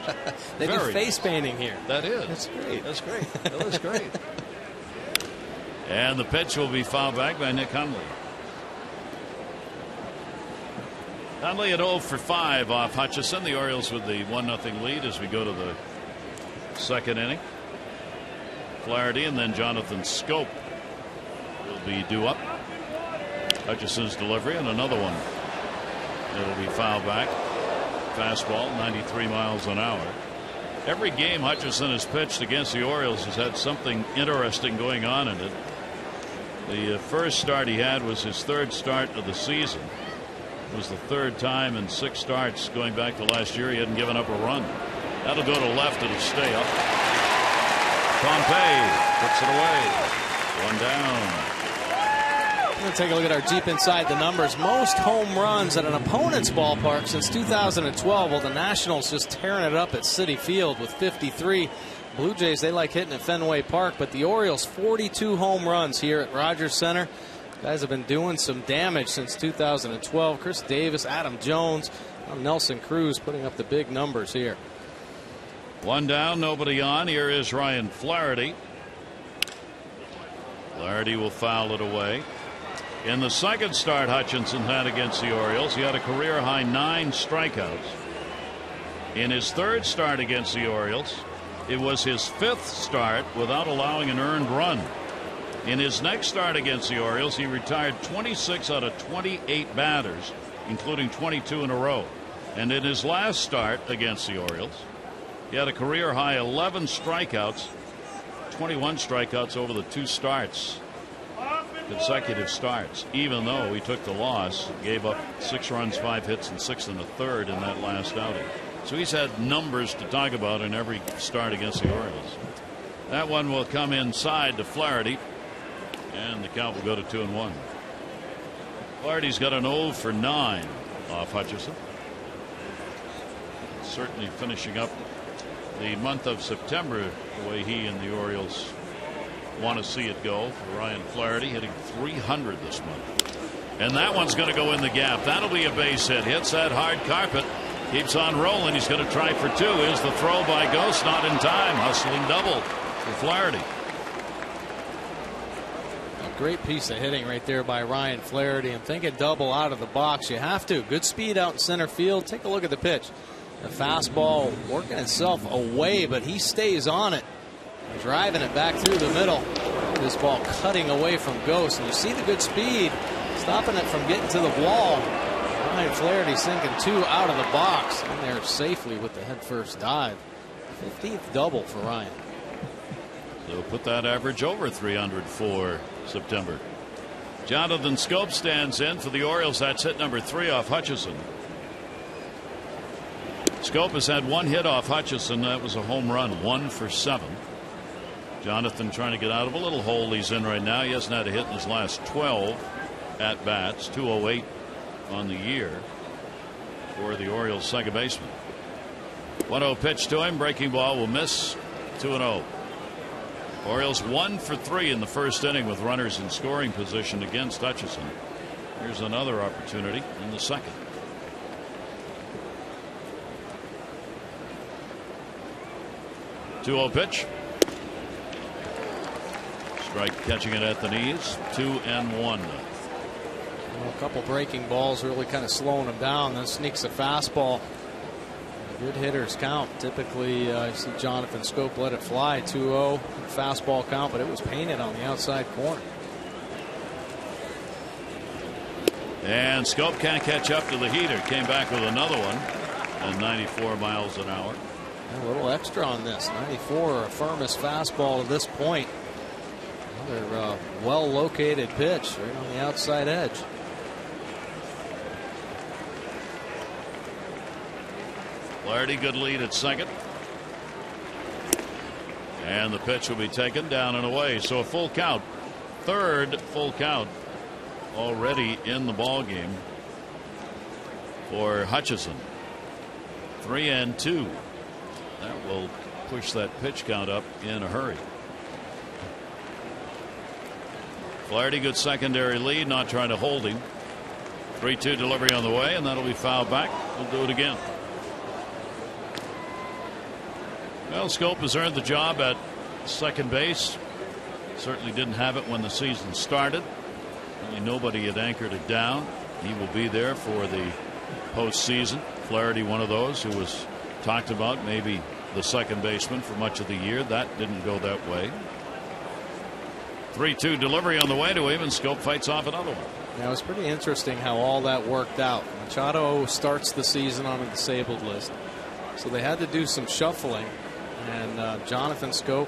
They do face painting here. That is. That's great. That's great. That looks great. And the pitch will be fouled back by Nick Hundley. Hundley at 0 for 5 off Hutcherson. The Orioles with the 1-0 lead as we go to the second inning. Flaherty and then Jonathan Scope will be due up. Hutcherson's delivery and another one. It'll be fouled back. Fastball, 93 miles an hour. Every game Hutcherson has pitched against the Orioles has had something interesting going on in it. The first start he had was his third start of the season. It was the third time in 6 starts going back to last year he hadn't given up a run. That'll go to left. It'll stay up. Pompey puts it away. 1 down. We're going to take a look at our deep inside the numbers. Most home runs at an opponent's ballpark since 2012. Well, the Nationals just tearing it up at Citi Field with 53. Blue Jays, they like hitting at Fenway Park, but the Orioles 42 home runs here at Rogers Center. Guys have been doing some damage since 2012. Chris Davis, Adam Jones, Nelson Cruz putting up the big numbers here. 1 down, nobody on. Here is Ryan Flaherty. Flaherty will foul it away. In the second start Hutchinson had against the Orioles, he had a career high 9 strikeouts. In his third start against the Orioles, it was his 5th start without allowing an earned run. In his next start against the Orioles, he retired 26 out of 28 batters, including 22 in a row. And in his last start against the Orioles, he had a career high 11 strikeouts, 21 strikeouts over the 2 starts. Consecutive starts, even though he took the loss, gave up 6 runs, 5 hits, and 6 1/3 in that last outing. So he's had numbers to talk about in every start against the Orioles. That one will come inside to Flaherty, and the count will go to 2-1. Flaherty's got an 0 for 9 off Hutcherson. Certainly finishing up the month of September the way he and the Orioles want to see it go for Ryan Flaherty, hitting .300 this month. And that one's going to go in the gap. That'll be a base hit. Hits that hard carpet. Keeps on rolling. He's going to try for 2. Here's the throw by Ghost. Not in time. Hustling double for Flaherty. A great piece of hitting right there by Ryan Flaherty. I'm thinking double out of the box. You have to. Good speed out in center field. Take a look at the pitch. The fastball working itself away, but he stays on it. Driving it back through the middle. This ball cutting away from Ghost. And you see the good speed stopping it from getting to the wall. Ryan Flaherty sinking 2 out of the box. In there safely with the headfirst dive. 15th double for Ryan. So put that average over 300 for September. Jonathan Scope stands in for the Orioles. That's hit number 3 off Hutcherson. Scope has had 1 hit off Hutcherson. That was a home run. 1 for 7. Jonathan trying to get out of a little hole he's in right now. He hasn't had a hit in his last 12 at bats. 208 on the year for the Orioles second baseman. 1-0 pitch to him. Breaking ball will miss. 2-0. Orioles 1 for 3 in the first inning with runners in scoring position against Hutcherson. Here's another opportunity in the second. Two-0 pitch. Strike catching it at the knees. 2-1. A couple breaking balls really kind of slowing him down. Then sneaks a fastball. Good hitters count. Typically, you see Jonathan Scope let it fly. 2-0 fastball count, but it was painted on the outside corner. And Scope can't catch up to the heater. Came back with another one at 94 miles an hour. A little extra on this. 94, a firmest fastball to this point. Another well-located pitch right on the outside edge. Flaherty, good lead at second. And the pitch will be taken down and away. So a full count. Third full count already in the ball game for Hutcherson. 3-2. That will push that pitch count up in a hurry. Flaherty, good secondary lead, not trying to hold him. 3-2 delivery on the way, and that'll be fouled back. We'll do it again. Well, Schoop has earned the job at second base. Certainly didn't have it when the season started. Really nobody had anchored it down. He will be there for the postseason. Flaherty, one of those who was talked about, maybe the second baseman for much of the year. That didn't go that way. 3-2 delivery on the way to him, and Schoop fights off another one. Yeah, it was pretty interesting how all that worked out. Machado starts the season on a disabled list, so they had to do some shuffling, and Jonathan Schoop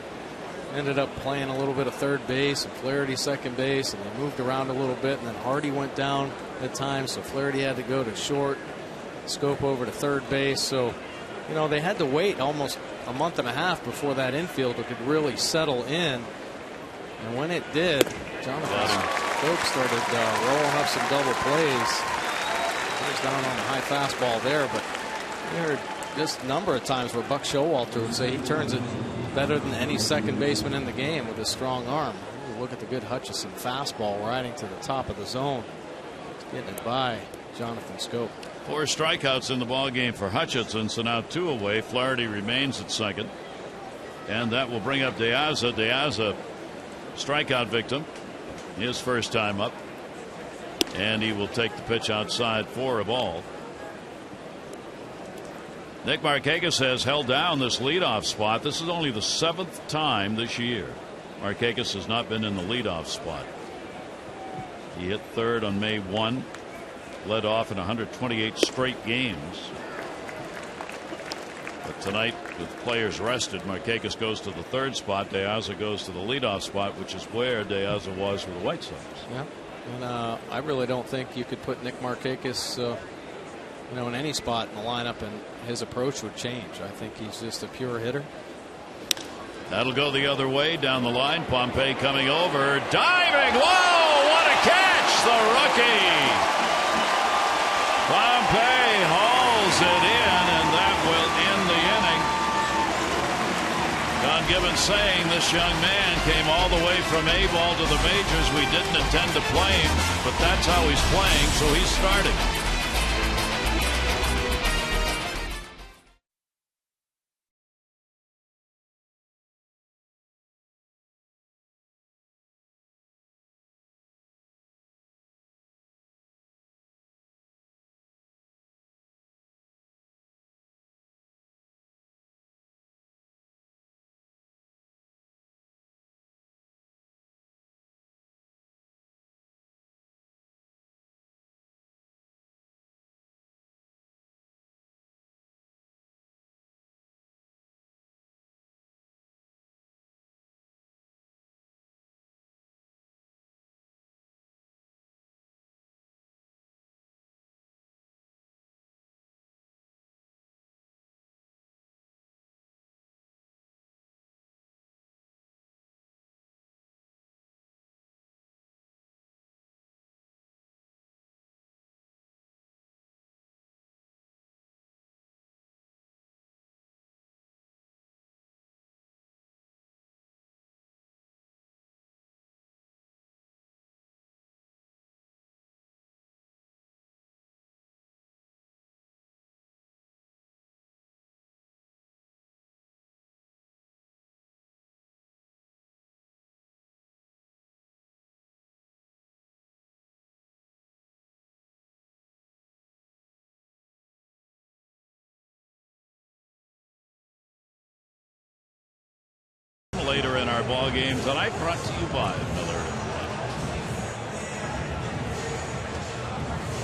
ended up playing a little bit of third base and Flaherty second base, and they moved around a little bit, and then Hardy went down at times, so Flaherty had to go to short, Schoop over to third base. So you know, they had to wait almost a month and a half before that infielder could really settle in. And when it did, Jonathan Schoop started rolling up some double plays. He was down on the high fastball there, but there are just a number of times where Buck Showalter would say he turns it better than any second baseman in the game with his strong arm. You look at the good Hutcherson fastball riding to the top of the zone, getting it by Jonathan Schoop. 4 strikeouts in the ball game for Hutcherson, so now 2 away. Flaherty remains at second, and that will bring up De Aza. De Aza, strikeout victim, his first time up, and he will take the pitch outside for a ball. Nick Markakis has held down this leadoff spot. This is only the 7th time this year Markakis has not been in the leadoff spot. He hit third on May 1. Led off in 128 straight games. But tonight, with players rested, Markakis goes to the third spot. De Aza goes to the leadoff spot, which is where De Aza was with the White Sox. Yeah, and I really don't think you could put Nick Markakis, in any spot in the lineup, and his approach would change. I think he's just a pure hitter. That'll go the other way down the line. Pompey coming over, diving. Whoa! What a catch! The rookie. Pompey hauls it in, and that will end the inning. Don Gibbons saying this young man came all the way from A-ball to the majors. We didn't intend to play him, but that's how he's playing, so he's starting. Later in our ball game tonight, brought to you by Miller.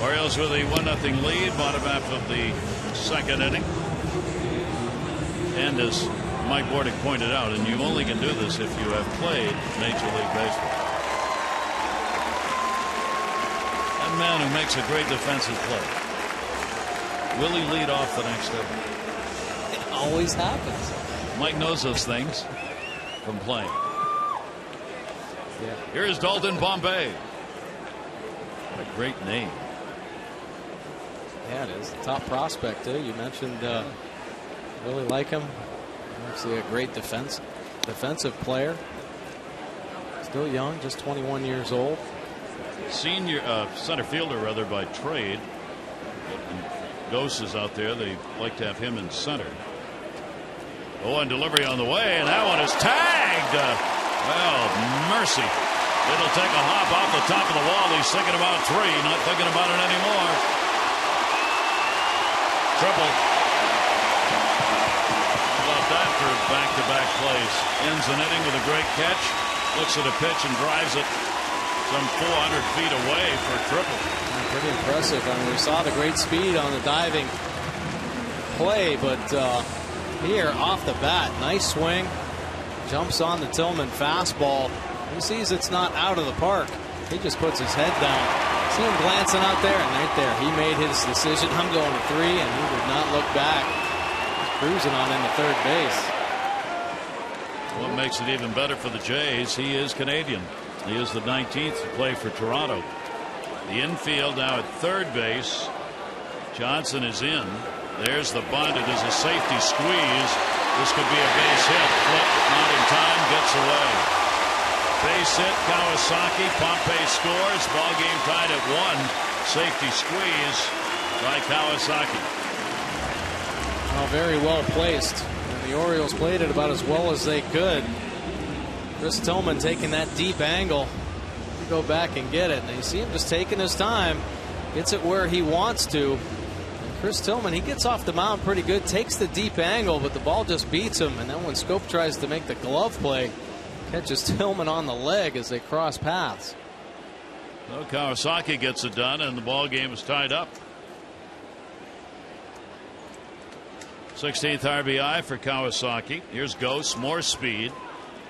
Orioles with a 1-0 lead, bottom half of the second inning. And as Mike Bordick pointed out, and you only can do this if you have played Major League Baseball. That man who makes a great defensive play. Will he lead off the next inning? always happens. Mike knows those things from playing. Yeah. Here's Dalton Pompey. What a great name. Yeah, it is. Top prospect, too. You mentioned really like him. Obviously a great defensive player. Still young, just 21 years old. Senior center fielder, rather, by trade. Ghost is out there. They like to have him in center. Oh, and delivery on the way, and that one is tagged. Well, mercy. It'll take a hop off the top of the wall. He's thinking about 3, not thinking about it anymore. Triple. How about that for back-to-back plays? Ends an inning with a great catch. Looks at a pitch and drives it some 400 feet away for a triple. Pretty impressive. I mean, we saw the great speed on the diving play, but here off the bat, nice swing. Jumps on the Tillman fastball. He sees it's not out of the park. He just puts his head down. See him glancing out there, and right there, he made his decision. I'm going to 3, and he did not look back. He's cruising on into third base. What makes it even better for the Jays, he is Canadian. He is the 19th to play for Toronto. The infield now at third base. Johnson is in. There's the bunt. It is a safety squeeze. This could be a base hit. Flip, not in time, gets away. Base hit, Kawasaki. Pompey scores. Ball game tied at 1. Safety squeeze by Kawasaki. Oh, very well placed. And the Orioles played it about as well as they could. Chris Tillman taking that deep angle. Go back and get it. And you see him just taking his time. Gets it where he wants to. And Chris Tillman, he gets off the mound pretty good. Takes the deep angle, but the ball just beats him. And then when Scope tries to make the glove play, catches Tillman on the leg as they cross paths. Well, Kawasaki gets it done, and the ball game is tied up. 16th RBI for Kawasaki. Here's Ghost, more speed.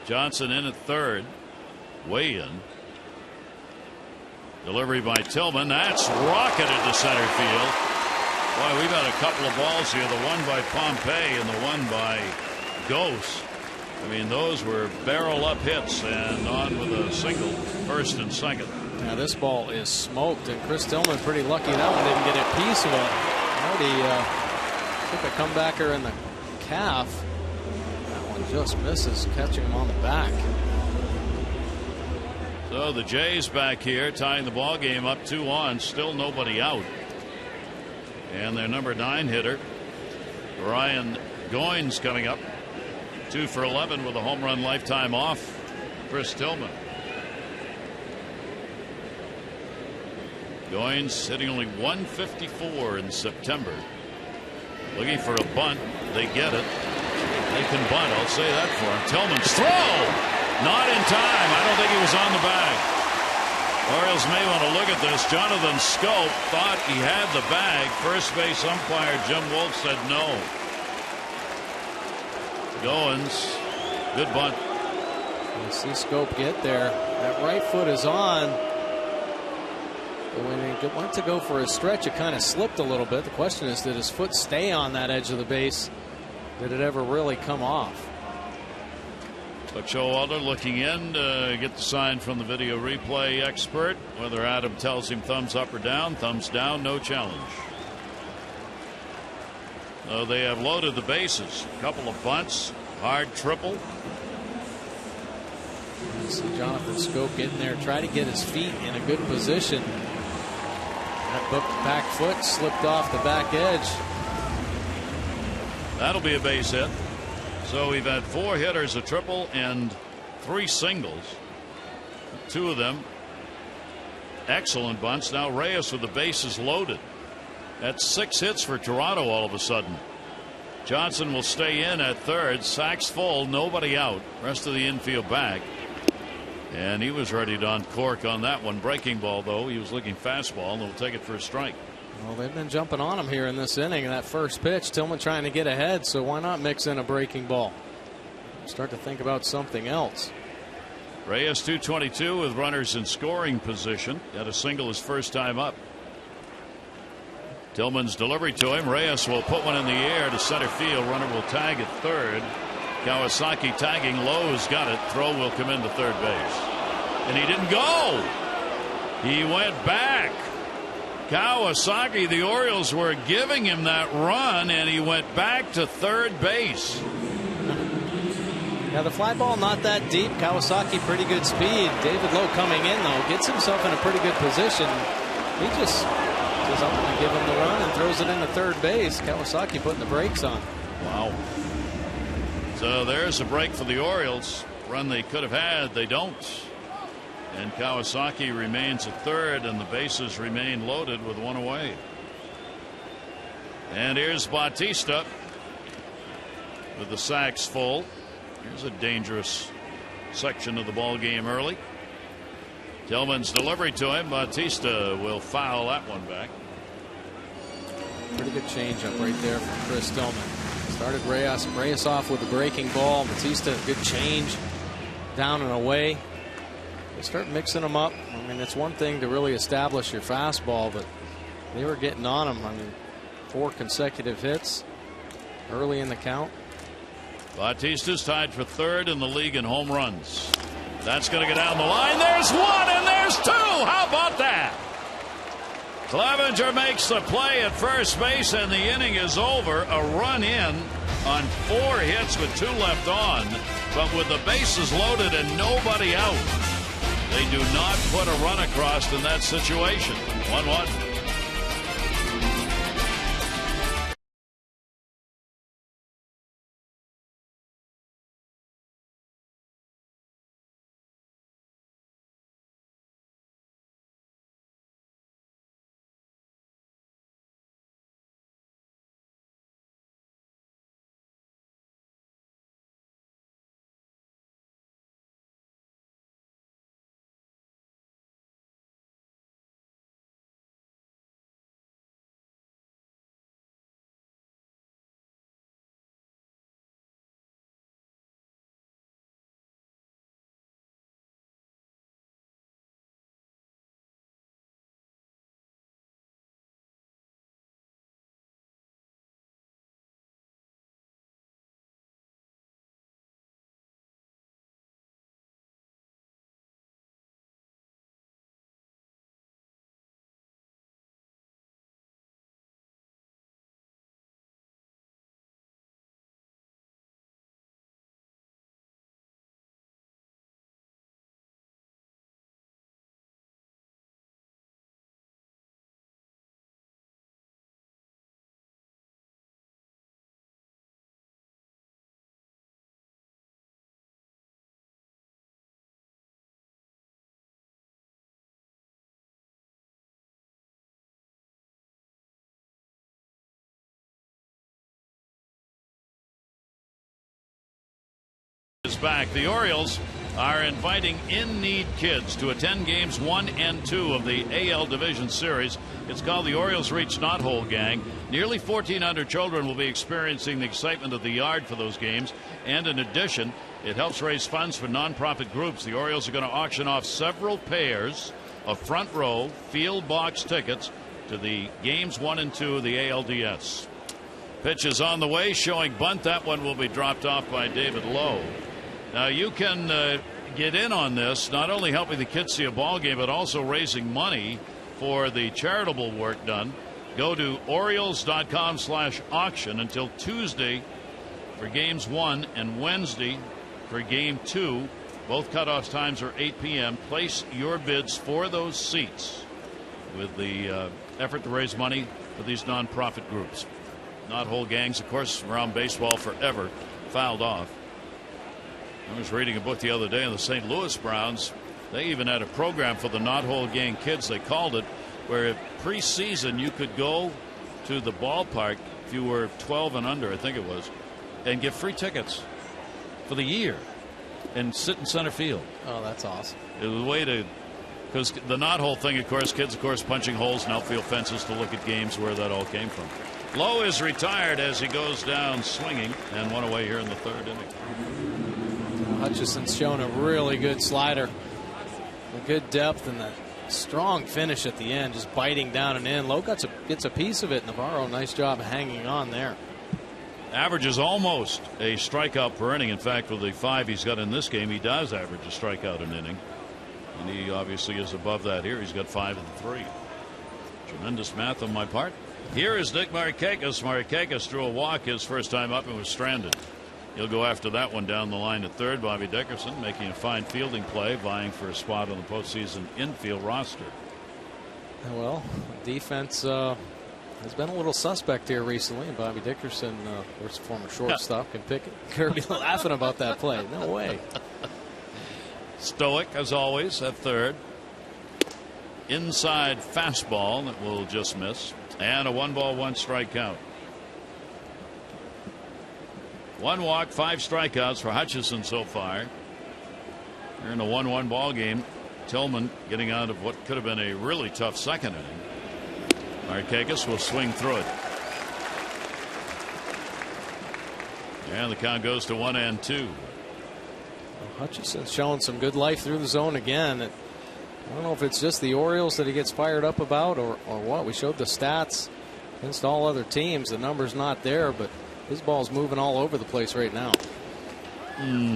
Johnson in at third. Way in. Delivery by Tillman. That's rocketed to center field. Boy, we've had a couple of balls here. The one by Pompey and the one by Ghost. I mean, those were barrel up hits, and on with a single, first and second. Now this ball is smoked, and Chris Tillman pretty lucky that one didn't get a piece of it. Already took a comebacker in the calf. That one just misses, catching him on the back. So the Jays back here tying the ball game up 2-on, still nobody out. And their number 9 hitter, Ryan Goins, coming up. 2 for 11 with a home run lifetime off. Chris Tillman. Goins hitting only 154 in September. Looking for a bunt. They get it. They can bunt. I'll say that for him. Tillman's throw. Not in time. I don't think he was on the bag. Orioles may want to look at this. Jonathan Scope thought he had the bag. First base umpire Jim Wolf said no. Goins, good bunt. You see Scope get there. That right foot is on. But when he went to go for a stretch, it kind of slipped a little bit. The question is, did his foot stay on that edge of the base? Did it ever really come off? But Showalter looking in to get the sign from the video replay expert. Whether Adam tells him thumbs up or down. Thumbs down, no challenge. So they have loaded the bases. A couple of bunts, hard triple. You see Jonathan Scope getting there, try to get his feet in a good position. That back foot slipped off the back edge. That'll be a base hit. So we've had 4 hitters, a triple, and 3 singles. 2 of them excellent bunts. Now Reyes with the bases loaded. That's 6 hits for Toronto all of a sudden. Johnson will stay in at third. Sacks full, nobody out. Rest of the infield back. And he was ready to uncork on that one. Breaking ball, though. He was looking fastball, and they'll take it for a strike. Well, they've been jumping on him here in this inning. That first pitch, Tillman trying to get ahead, so why not mix in a breaking ball? Start to think about something else. Reyes 222 with runners in scoring position. Got a single his first time up. Tillman's delivery to him. Reyes will put one in the air to center field. Runner will tag at third. Kawasaki tagging. Lowe's got it. Throw will come into third base. And he didn't go. He went back. Kawasaki, the Orioles were giving him that run, and he went back to third base. Now the fly ball not that deep. Kawasaki pretty good speed. David Lowe coming in though gets himself in a pretty good position. He just says I'm going to give him the run and throws it into third base. Kawasaki putting the brakes on. Wow. So there's a break for the Orioles. Run they could have had, they don't. And Kawasaki remains at third, and the bases remain loaded with one away. And here's Bautista with the sacks full. Here's a dangerous section of the ball game early. Tillman's delivery to him. Bautista will foul that one back. Pretty good changeup right there from Chris Tillman. Started Reyes off with the breaking ball. Bautista, good change down and away. They start mixing them up. I mean, it's one thing to really establish your fastball, but they were getting on him. I mean, 4 consecutive hits early in the count. Bautista's tied for third in the league in home runs. That's going to get down the line. There's one and there's two. How about that? Clevenger makes the play at first base, and the inning is over. A run in on 4 hits with 2 left on, but with the bases loaded and nobody out. They do not put a run across in that situation. 1-1. Is back. The Orioles are inviting in-need kids to attend games 1 and 2 of the AL Division Series. It's called the Orioles Reach Knothole Gang. Nearly 1,400 children will be experiencing the excitement of the yard for those games, and in addition, it helps raise funds for nonprofit groups. The Orioles are going to auction off several pairs of front row field box tickets to the games 1 and 2 of the ALDS. Pitch is on the way, showing bunt. That one will be dropped off by David Lowe. Now you can get in on this, not only helping the kids see a ball game, but also raising money for the charitable work done. Go to Orioles.com/auction until Tuesday for games 1 and Wednesday for game 2. Both cutoff times are 8 p.m. Place your bids for those seats with the effort to raise money for these nonprofit groups. Knothole gangs, of course, around baseball forever, fouled off. I was reading a book the other day on the St. Louis Browns. They even had a program for the Knothole Gang kids, they called it, where preseason you could go to the ballpark if you were 12 and under, I think it was, and get free tickets for the year and sit in center field. Oh, that's awesome. It was a way to, because the knothole thing, of course, kids, of course, punching holes in outfield fences to look at games, where that all came from. Lowe is retired as he goes down swinging, and one away here in the 3rd inning. Hutcherson's shown a really good slider, a good depth, and the Strong finish at the end, just biting down and in. Lowe gets a piece of it. Navarro, nice job hanging on there. Averages almost a strikeout per inning. In fact, with the 5 he's got in this game, he does average a strikeout an inning. And he obviously is above that here. He's got 5 and 3. Tremendous math on my part. Here is Nick Markakis. Markakis drew a walk his first time up and was stranded. He'll go after that one down the line at third. Bobby Dickerson making a fine fielding play, vying for a spot on the postseason infield roster. Well, defense has been a little suspect here recently. Bobby Dickerson, of course, former shortstop, can pick it. Kirby laughing about that play. No way. Stoic, as always, at third. Inside fastball that will just miss. And a 1-ball, 1-strike count. 1 walk, 5 strikeouts for Hutcherson so far. We're in a 1-1 ball game. Tillman getting out of what could have been a really tough second inning. Markakis will swing through it. And the count goes to 1-2. Well, Hutcherson's showing some good life through the zone again. I don't know if it's just the Orioles that he gets fired up about or what. We showed the stats against all other teams. The number's not there, but his ball's moving all over the place right now.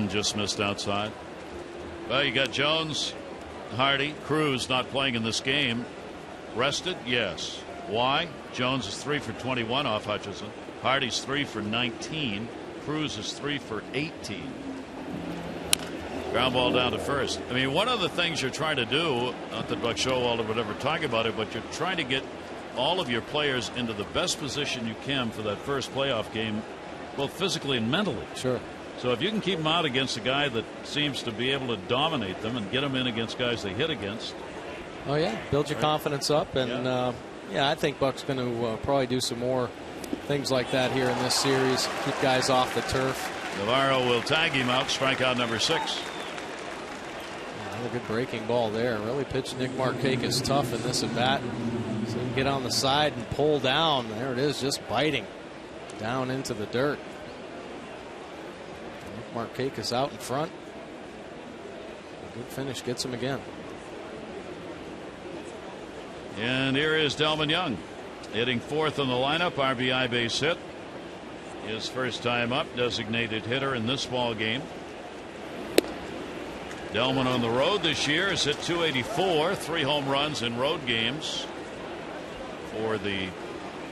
Just missed outside. Well, you got Jones, Hardy, Cruz not playing in this game. Rested? Yes. Why? Jones is 3 for 21 off Hutcherson. Hardy's 3 for 19. Cruz is 3 for 18. Ground ball down to first. I mean, one of the things you're trying to do, not that Buck Showalter would ever talk about it, but you're trying to get all of your players into the best position you can for that first playoff game, both physically and mentally. Sure. So if you can keep them out against a guy that seems to be able to dominate them and get them in against guys they hit against. Oh, yeah. Build your confidence up. And, yeah, I think Buck's going to probably do some more things like that here in this series. Keep guys off the turf. Navarro will tag him out. Strikeout number 6. Another good breaking ball there. Really pitched Nick Markakis tough in this at bat. So he can get on the side and pull down. There it is, just biting down into the dirt. Nick Markakis out in front. A good finish gets him again. And here is Delman Young hitting 4th in the lineup. RBI base hit. His first time up, designated hitter in this ball game. Delman on the road this year has hit .284, 3 home runs in road games for the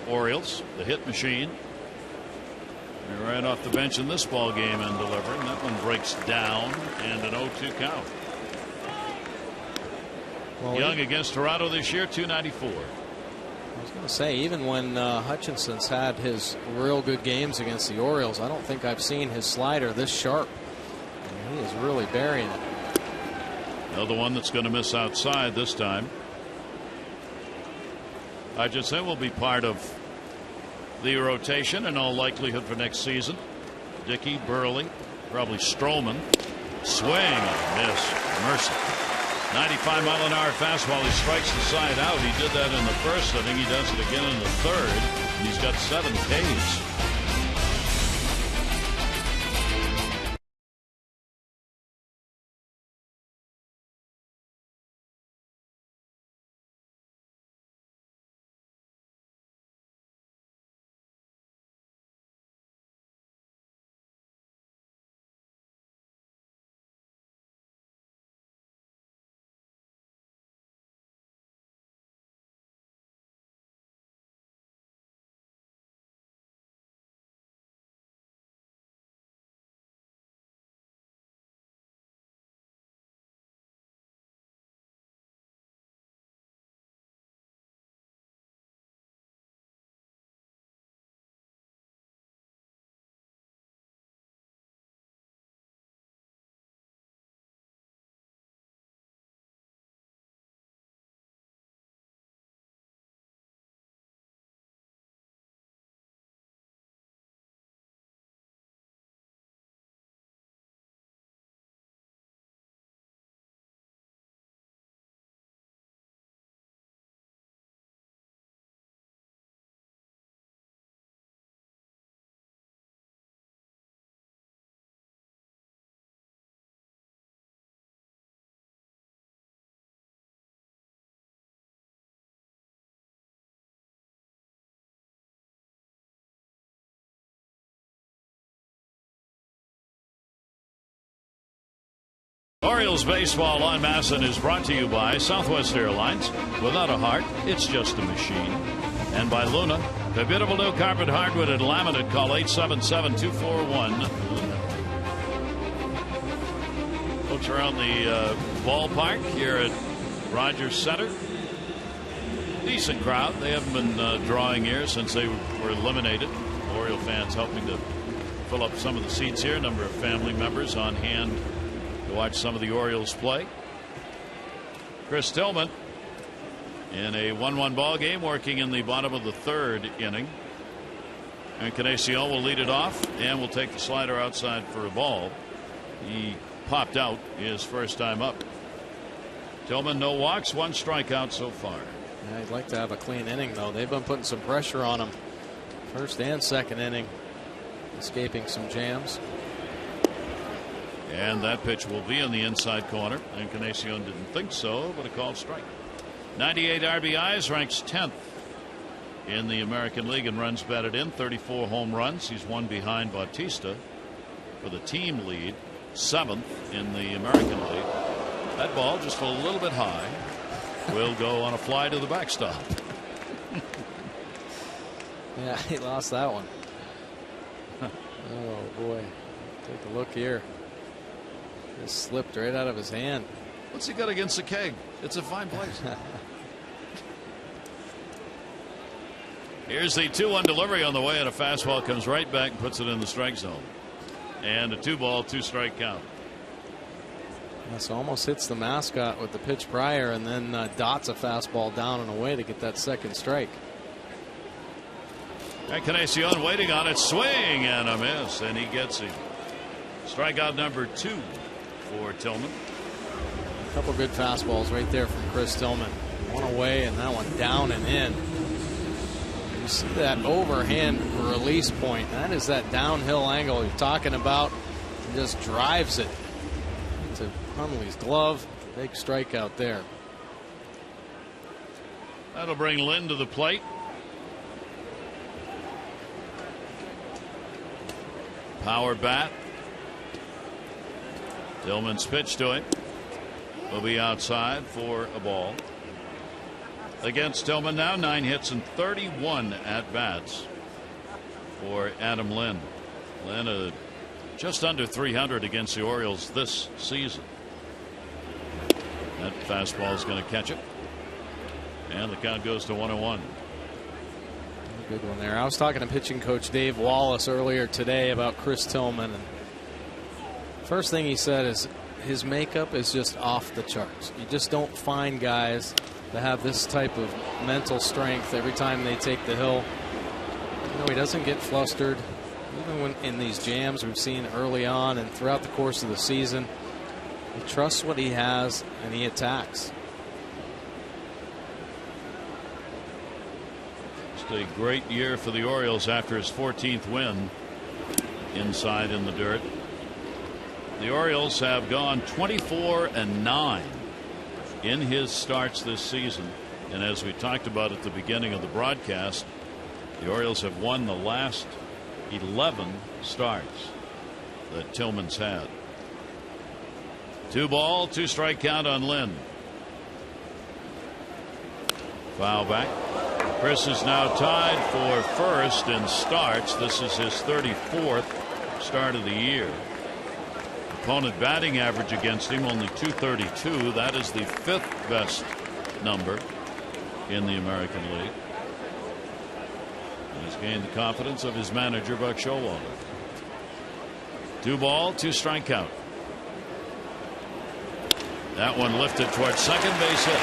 Orioles, the hit machine. And right off the bench in this ball game and delivering. That one breaks down and an 0-2 count. Well, Young against Toronto this year, .294. I was going to say, even when Hutchinson's had his real good games against the Orioles, I don't think I've seen his slider this sharp. I mean, he is really burying it. Another one that's going to miss outside this time. Hutcherson will be part of the rotation in all likelihood for next season. Dickey, Burley, probably Strowman. Swing and miss. Mercy. 95-mile-an-hour fastball. He strikes the side out. He did that in the first inning. He does it again in the third. And he's got 7 Ks. Orioles baseball on Masson is brought to you by Southwest Airlines. Without a heart, it's just a machine. And by Luna, the beautiful new carpet, hardwood, and laminate. Call 877-241. Folks around the ballpark here at Rogers Center. Decent crowd. They haven't been drawing here since they were eliminated. Oriole fans helping to fill up some of the seats here. A number of family members on hand to watch some of the Orioles play. Chris Tillman in a 1-1 ball game, working in the bottom of the third inning. Encarnacion will lead it off and will take the slider outside for a ball. He popped out his first time up. Tillman, no walks, 1 strikeout so far. Yeah, I'd like to have a clean inning, though. They've been putting some pressure on him. First and second inning, escaping some jams. And that pitch will be in the inside corner. Encarnacion didn't think so, but a called strike. 98 RBIs, ranks 10th in the American League in runs batted in. 34 home runs. He's one behind Bautista for the team lead. 7th in the American League. That ball just a little bit high. Will go on a fly to the backstop. Yeah, he lost that one. Oh boy, take a look here. Just slipped right out of his hand. What's he got against the keg? It's a fine place. Here's the 2-1 delivery on the way, and a fastball comes right back and puts it in the strike zone. And a 2-ball, 2-strike count. So almost hits the mascot with the pitch prior, and then dots a fastball down and away to get that second strike. Encarnacion waiting on it, swing and a miss, and he gets him. Strikeout number 2 for Tillman. A couple good fastballs right there from Chris Tillman. One away and that one down and in. You see that overhand release point. That is that downhill angle you're talking about. He just drives it to Hundley's glove. Big strikeout there. That'll bring Lynn to the plate. Power bat. Tillman's pitch to him will be outside for a ball. Against Tillman now, 9 hits and 31 at bats for Adam Lynn. Lynn just under 300 against the Orioles this season. That fastball is going to catch it, and the count goes to 1-1. Good one there. I was talking to pitching coach Dave Wallace earlier today about Chris Tillman, and first thing he said is his makeup is just off the charts. You just don't find guys that have this type of mental strength every time they take the hill. You know, he doesn't get flustered. Even when in these jams we've seen early on and throughout the course of the season, he trusts what he has and he attacks. Just a great year for the Orioles after his 14th win inside in the dirt. The Orioles have gone 24-9 in his starts this season, and as we talked about at the beginning of the broadcast, the Orioles have won the last 11 starts that Tillman's had. 2-ball, 2-strike count on Lynn. Foul back. Chris is now tied for first in starts. This is his 34th start of the year. Opponent batting average against him only .232. That is the 5th best number in the American League. And he's gained the confidence of his manager, Buck Showalter. 2-ball, 2-strike count. That one lifted towards second, base hit.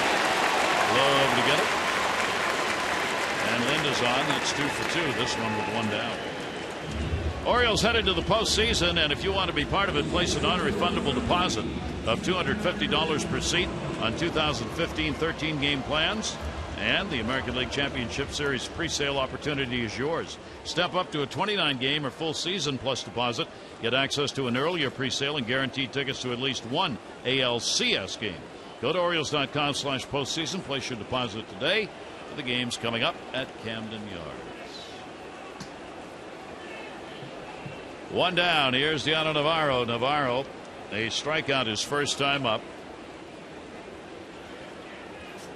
Low over to get it. And Linda's on. That's 2 for 2. This one with 1 down. Orioles headed to the postseason, and if you want to be part of it, place a non-refundable deposit of $250 per seat on 2015 13-game plans, and the American League Championship Series pre-sale opportunity is yours. Step up to a 29-game or full season plus deposit. Get access to an earlier pre-sale and guaranteed tickets to at least one ALCS game. Go to Orioles.com/postseason. Place your deposit today for the games coming up at Camden Yards. 1 down. Here's Deanna Navarro. Navarro A strikeout his first time up.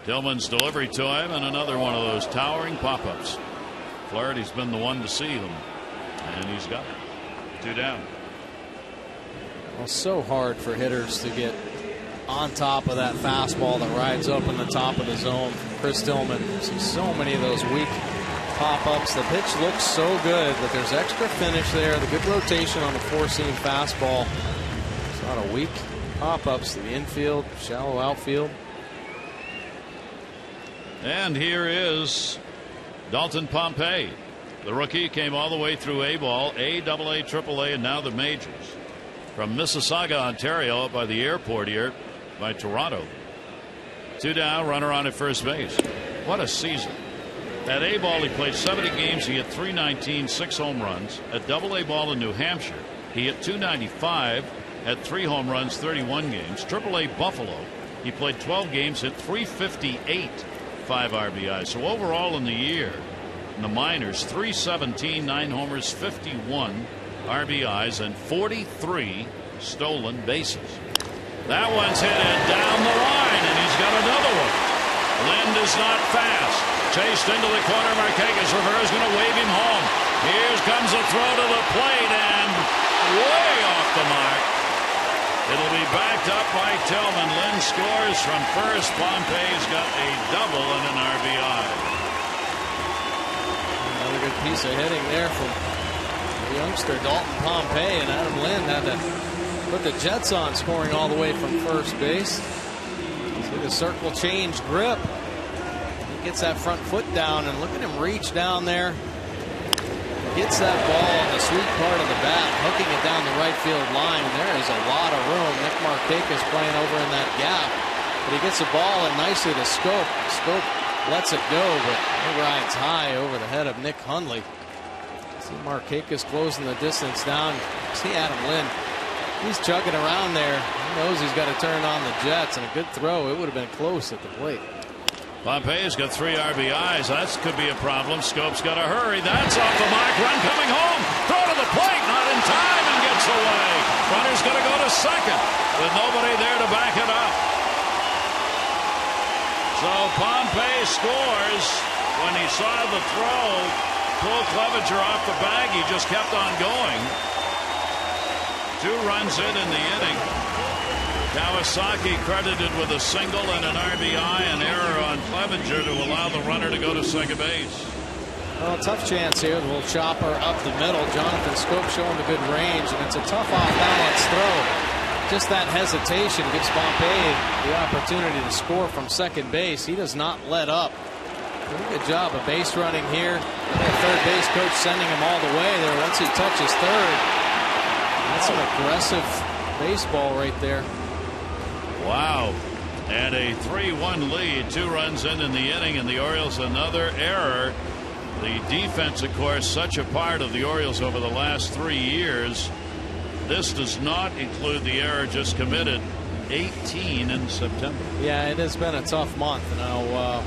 Tillman's delivery to him, and another one of those towering pop-ups. Flaherty's been the one to see them, and he's got it. 2 down. Well, so hard for hitters to get on top of that fastball that rides up in the top of the zone. Chris Tillman, see so many of those weak pop-ups. The pitch looks so good, but there's extra finish there. The good rotation on the four-seam fastball. There's a lot of weak pop-ups to the infield, shallow outfield. And here is Dalton Pompey. The rookie came all the way through A-ball, A, AA, AAA, and now the majors. From Mississauga, Ontario, up by the airport here by Toronto. 2 down, runner on at first base. What a season. At A-ball, he played 70 games. He hit .319, 6 home runs. At AA ball in New Hampshire, he hit .295, had 3 home runs, 31 games. AAA Buffalo, he played 12 games, hit .358, 5 RBIs. So overall in the year, in the minors, .317, 9 homers, 51 RBIs, and 43 stolen bases. That one's hit down the line, and he's got another one. Lind is not fast. Chased into the corner. Marquez Rivera's going to wave him home. Here comes a throw to the plate, and way off the mark. It'll be backed up by Tillman. Lind scores from first. Pompey's got a double and an RBI. Another good piece of hitting there from the youngster Dalton Pompey, and Adam Lind had to put the Jets on, scoring all the way from first base. See the circle change grip. He gets that front foot down, and look at him reach down there. Gets that ball on the sweet part of the bat, hooking it down the right field line. There is a lot of room. Nick Markakis playing over in that gap, but he gets the ball in nicely to Scope. Scope lets it go, but it rides high over the head of Nick Hundley. See Markakis closing the distance down. See Adam Lind. He's chugging around there. He knows he's got to turn on the Jets, and a good throw. It would have been close at the plate. Pompey's got 3 RBIs. That could be a problem. Scope's got to hurry. That's off the mark. Run coming home. Throw to the plate. Not in time, and gets away. Runner's going to go to second with nobody there to back it up. So Pompey scores when he saw the throw. Pull Clevenger off the bag. He just kept on going. 2 runs in the inning. Kawasaki credited with a single and an RBI, an error on Clevenger to allow the runner to go to second base. Well, tough chance here. A little chopper up the middle. Jonathan Scope showing the good range, and it's a tough off-balance throw. Just that hesitation gives Pompey the opportunity to score from second base. He does not let up. Pretty good job of base running here. The third base coach sending him all the way there once he touches third. That's an aggressive baseball right there. Wow. And a 3-1 lead, 2 runs in the inning, and the Orioles another error. The defense, of course, such a part of the Orioles over the last 3 years. This does not include the error just committed, 18 in September. Yeah, it has been a tough month. Now,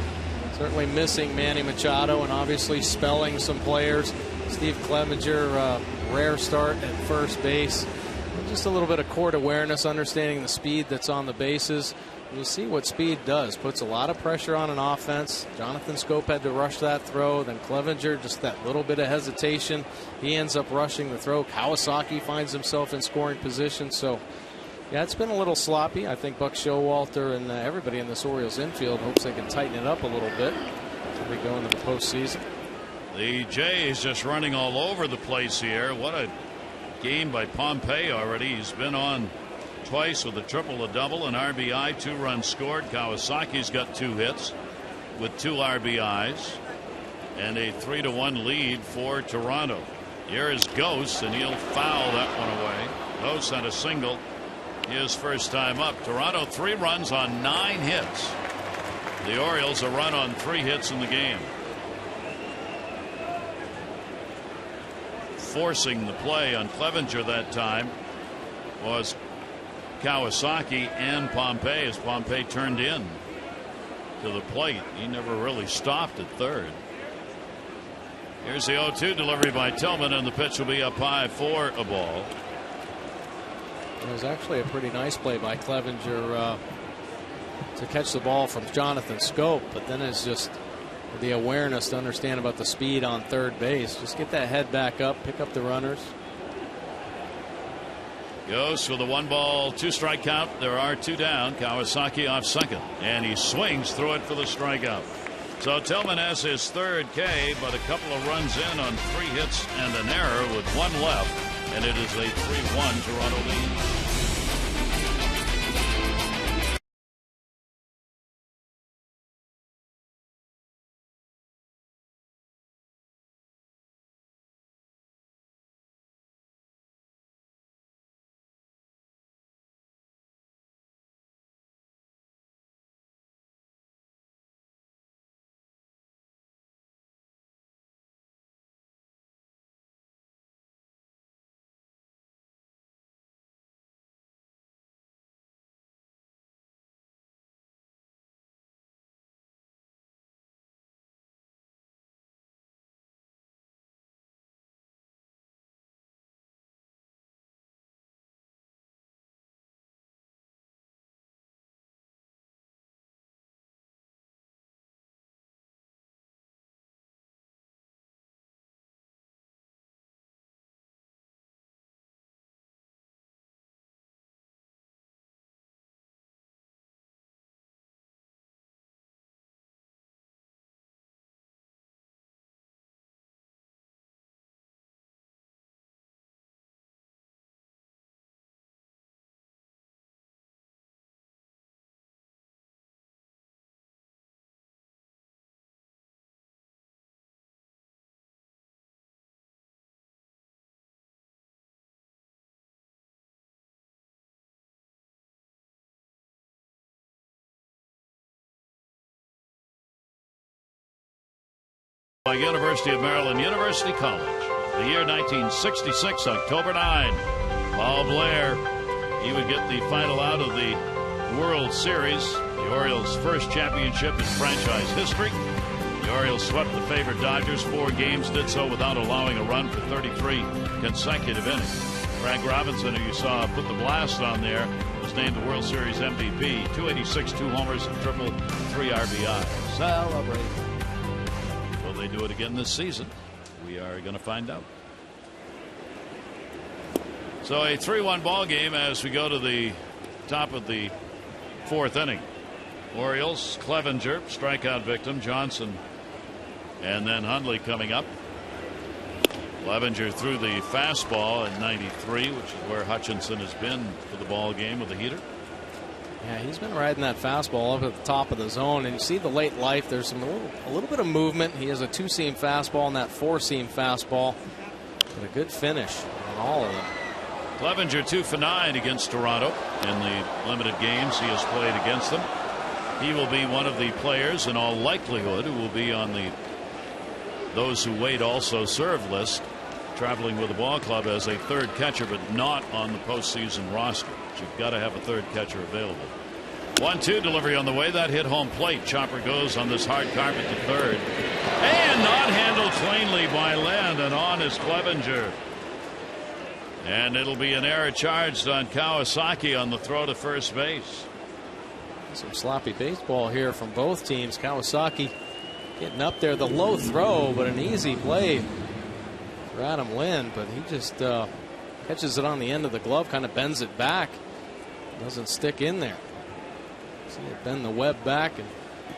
certainly missing Manny Machado and obviously spelling some players. Steve Clevenger, rare start at first base. Just a little bit of court awareness, understanding the speed that's on the bases. We'll see what speed does. Puts a lot of pressure on an offense. Jonathan Scope had to rush that throw. Then Clevenger, just that little bit of hesitation. He ends up rushing the throw. Kawasaki finds himself in scoring position. So, yeah, it's been a little sloppy. I think Buck Showalter and everybody in this Orioles infield hopes they can tighten it up a little bit as we go into the postseason. The Jays just running all over the place here. What a game by Pompey already. He's been on twice with a triple, a double, an RBI, 2 runs scored. Kawasaki's got 2 hits with 2 RBIs and a 3-1 lead for Toronto. Here is Ghost, and he'll foul that one away. Ghost had a single his first time up. Toronto 3 runs on 9 hits. The Orioles a run on 3 hits in the game. Forcing the play on Clevenger that time was Kawasaki and Pompey, as Pompey turned in to the plate. He never really stopped at third. Here's the 0-2 delivery by Tillman, and the pitch will be up high for a ball. It was actually a pretty nice play by Clevenger to catch the ball from Jonathan Scope, but then it's just the awareness to understand about the speed on third base. Just get that head back up, pick up the runners. Goes with a 1-ball, 2-strike count. There are 2 down. Kawasaki off second, and he swings through it for the strikeout. So Tillman has his third K, but a couple of runs in on 3 hits and an error with 1 left, and it is a 3-1 Toronto lead. By University of Maryland University College, the year 1966, October 9. Paul Blair, he would get the final out of the World Series, the Orioles' first championship in franchise history. The Orioles swept the favored Dodgers 4 games, did so without allowing a run for 33 consecutive innings. Frank Robinson, who you saw put the blast on there, was named the World Series MVP. 286, 2 homers, and triple, 3 RBI. Celebrate. They do it again this season. We are going to find out. So a 3-1 ball game as we go to the top of the 4th inning. Orioles, Clevenger, strikeout victim, Johnson, and then Hundley coming up. Clevenger threw the fastball at 93, which is where Hutcherson has been for the ball game with the heater. Yeah, he's been riding that fastball up at the top of the zone, and you see the late life. There's a little bit of movement. He has a 2-seam fastball and that 4-seam fastball, but a good finish on all of them. Clevenger 2 for 9 against Toronto in the limited games he has played against them. He will be one of the players in all likelihood who will be on the those who wait also serve list, traveling with the ball club as a third catcher, but not on the postseason roster. You've got to have a third catcher available. 1-2 delivery on the way. That hit home plate. Chopper goes on this hard carpet to third. And not handled cleanly by Land, and on is Clevenger. And it'll be an error charged on Kawasaki on the throw to first base. Some sloppy baseball here from both teams. Kawasaki getting up there. The low throw, but an easy play for Adam Lind, but he just catches it on the end of the glove, kind of bends it back. Doesn't stick in there. See it bend the web back and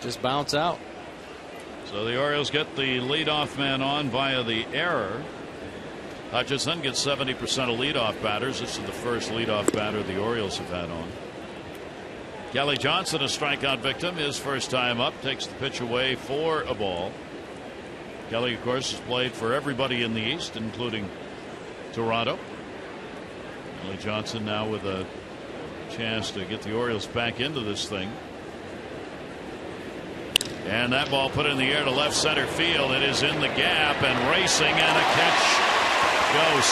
just bounce out. So the Orioles get the leadoff man on via the error. Hutcherson gets 70% of leadoff batters. This is the first leadoff batter the Orioles have had on. Kelly Johnson, a strikeout victim, his first time up, takes the pitch away for a ball. Kelly, of course, has played for everybody in the East, including Toronto. Kelly Johnson now with a chance to get the Orioles back into this thing. And that ball put in the air to left center field. It is in the gap and racing, and a catch goes.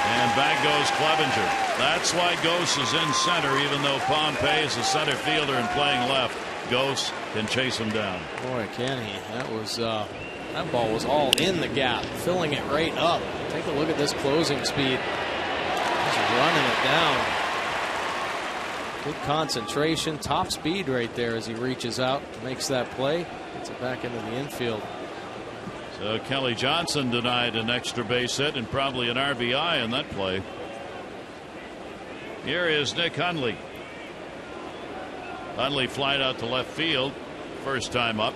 And back goes Clevenger. That's why Gose is in center, even though Pompey is a center fielder and playing left. Gose can chase him down. Boy, can he. That ball was all in the gap, filling it right up. Take a look at this closing speed. He's running it down. Good concentration, top speed right there as he reaches out, makes that play, gets it back into the infield. So Kelly Johnson denied an extra base hit and probably an RBI in that play. Here is Nick Hundley. Hundley flied out to left field, first time up.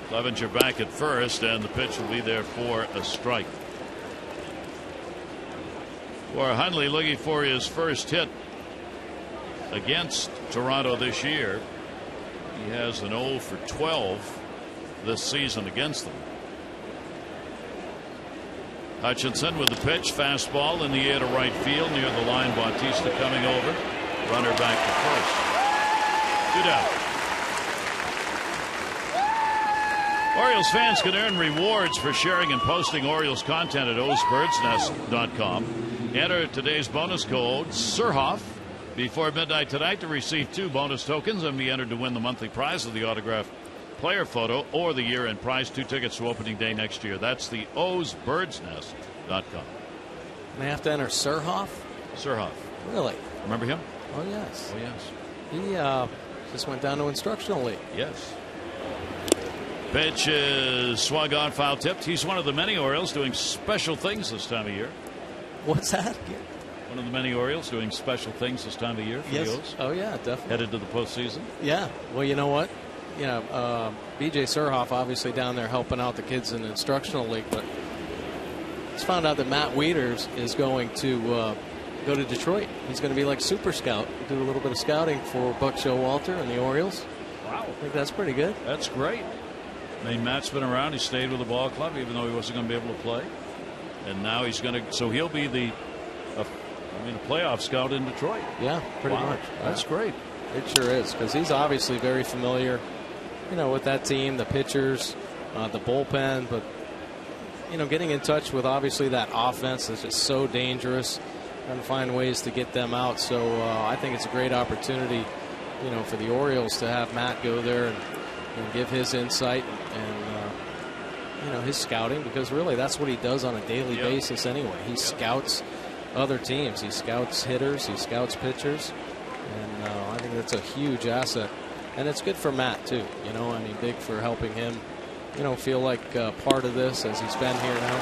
Clevenger back at first, and the pitch will be there for a strike. For Hundley, looking for his first hit against Toronto this year. He has an 0 for 12 this season against them. Hutcherson with the pitch, fastball in the air to right field near the line. Bautista coming over, runner back to first. 2 down. Orioles fans can earn rewards for sharing and posting Orioles content at owsbirdsnest.com. Enter today's bonus code SIRHOFF before midnight tonight to receive 2 bonus tokens and be entered to win the monthly prize of the autographed player photo or the year-end prize, 2 tickets to opening day next year. That's the owsbirdsnest.com. May have to enter Surhoff? Surhoff. Really? Remember him? Oh, yes. Oh, yes. He just went down to instructional league. Yes. Pitch is swung on, foul tipped. He's one of the many Orioles doing special things this time of year. What's that? One of the many Orioles doing special things this time of year for the O's. Oh, yeah, definitely. Headed to the postseason. Yeah. Well, you know what? B.J. Surhoff obviously down there helping out the kids in the instructional league, but it's found out that Matt Wieters is going to go to Detroit. He's going to be like super scout, do a little bit of scouting for Buck Showalter and the Orioles. Wow. I think that's pretty good. That's great. I mean, Matt's been around. He stayed with the ball club even though he wasn't going to be able to play. And now he's going to, so he'll be a playoff scout in Detroit. Yeah, pretty much. That's great. It sure is, because he's obviously very familiar, with that team, the pitchers, the bullpen, but, getting in touch with obviously that offense is just so dangerous, trying to find ways to get them out. So I think it's a great opportunity, for the Orioles to have Matt go there and give his insight and his scouting, because really that's what he does on a daily basis anyway. He scouts other teams. He scouts hitters. He scouts pitchers. And I think that's a huge asset. And it's good for Matt, too. Big for helping him, feel like part of this as he's been here now.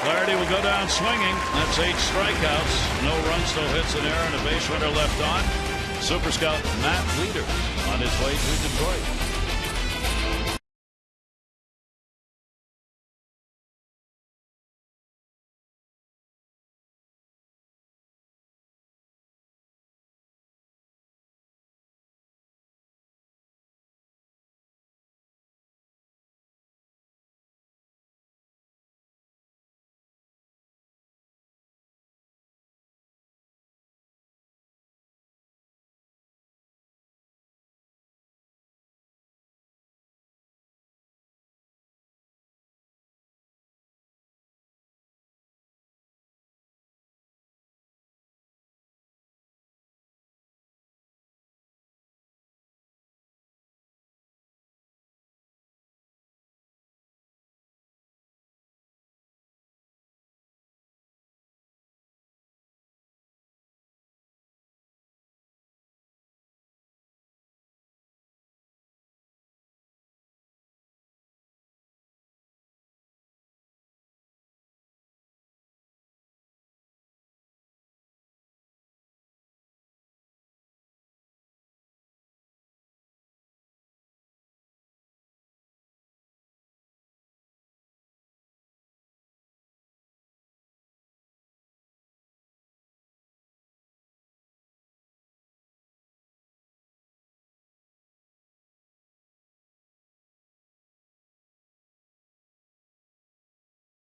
Flaherty will go down swinging. That's 8 strikeouts. No runs, no hits, an error, and a base runner left on. Super Scout Matt Wieters on his way to Detroit.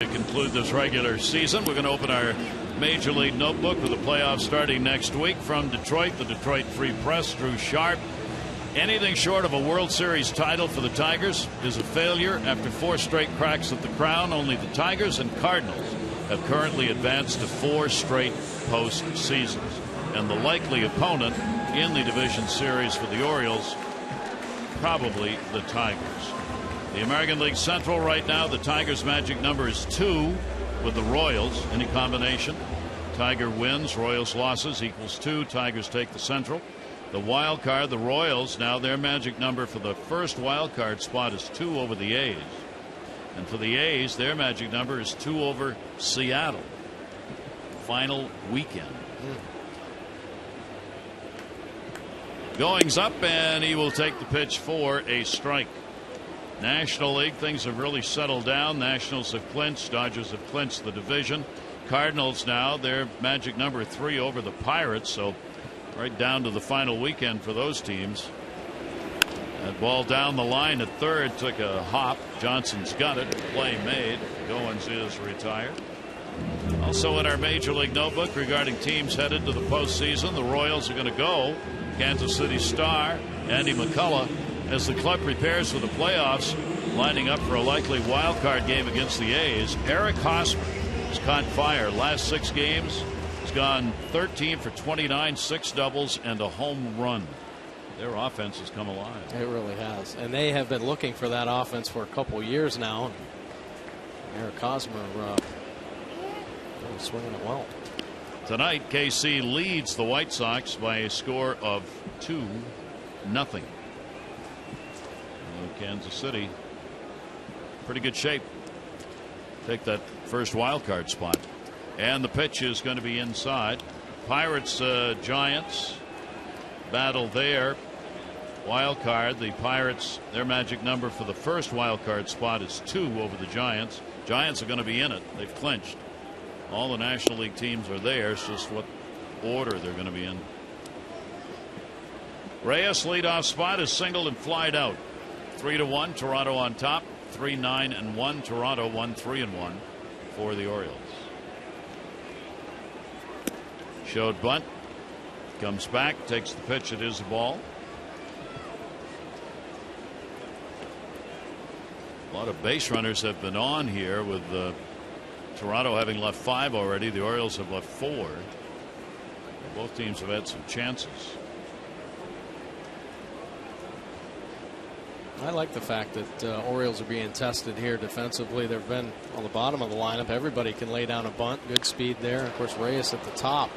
To conclude this regular season, we're going to open our Major League Notebook with the playoffs starting next week. From Detroit, the Detroit Free Press, Drew Sharp. Anything short of a World Series title for the Tigers is a failure. After 4 straight cracks at the crown, only the Tigers and Cardinals have currently advanced to 4 straight postseasons. And the likely opponent in the division series for the Orioles, probably the Tigers. The American League Central right now, the Tigers' magic number is 2 with the Royals. Any combination. Tiger wins, Royals losses equals 2. Tigers take the Central. The wild card, the Royals, now their magic number for the first wild card spot is 2 over the A's. And for the A's, their magic number is 2 over Seattle. Final weekend. Goings up, and he will take the pitch for a strike. National League, things have really settled down. Nationals have clinched. Dodgers have clinched the division. Cardinals now, their magic number 3 over the Pirates. So right down to the final weekend for those teams. That ball down the line at third took a hop. Johnson's got it. Play made. Goins is retired. Also in our Major League notebook regarding teams headed to the postseason, the Royals are going to go. Kansas City star Andy McCullough as the club prepares for the playoffs, lining up for a likely wild card game against the A's. Eric Hosmer has caught fire. Last 6 games, he's gone 13 for 29, 6 doubles, and a home run. Their offense has come alive. It really has. And they have been looking for that offense for a couple years now. Eric Hosmer really swinging it well. Tonight, KC leads the White Sox by a score of 2-0. Kansas City, pretty good shape. Take that first wild card spot. And the pitch is going to be inside. Pirates, Giants battle there. Wild card, the Pirates, their magic number for the first wild card spot is 2 over the Giants. Giants are going to be in it. They've clinched. All the National League teams are there. It's just what order they're going to be in. Reyes leadoff spot is singled and flied out. 3-1, Toronto on top. 3-9-1, Toronto 1-3-1 for the Orioles. Showed bunt, comes back, takes the pitch. It is a ball. A lot of base runners have been on here, with Toronto having left 5 already. The Orioles have left 4. Both teams have had some chances. I like the fact that Orioles are being tested here defensively. They've been on the bottom of the lineup. Everybody can lay down a bunt. Good speed there. Of course, Reyes at the top.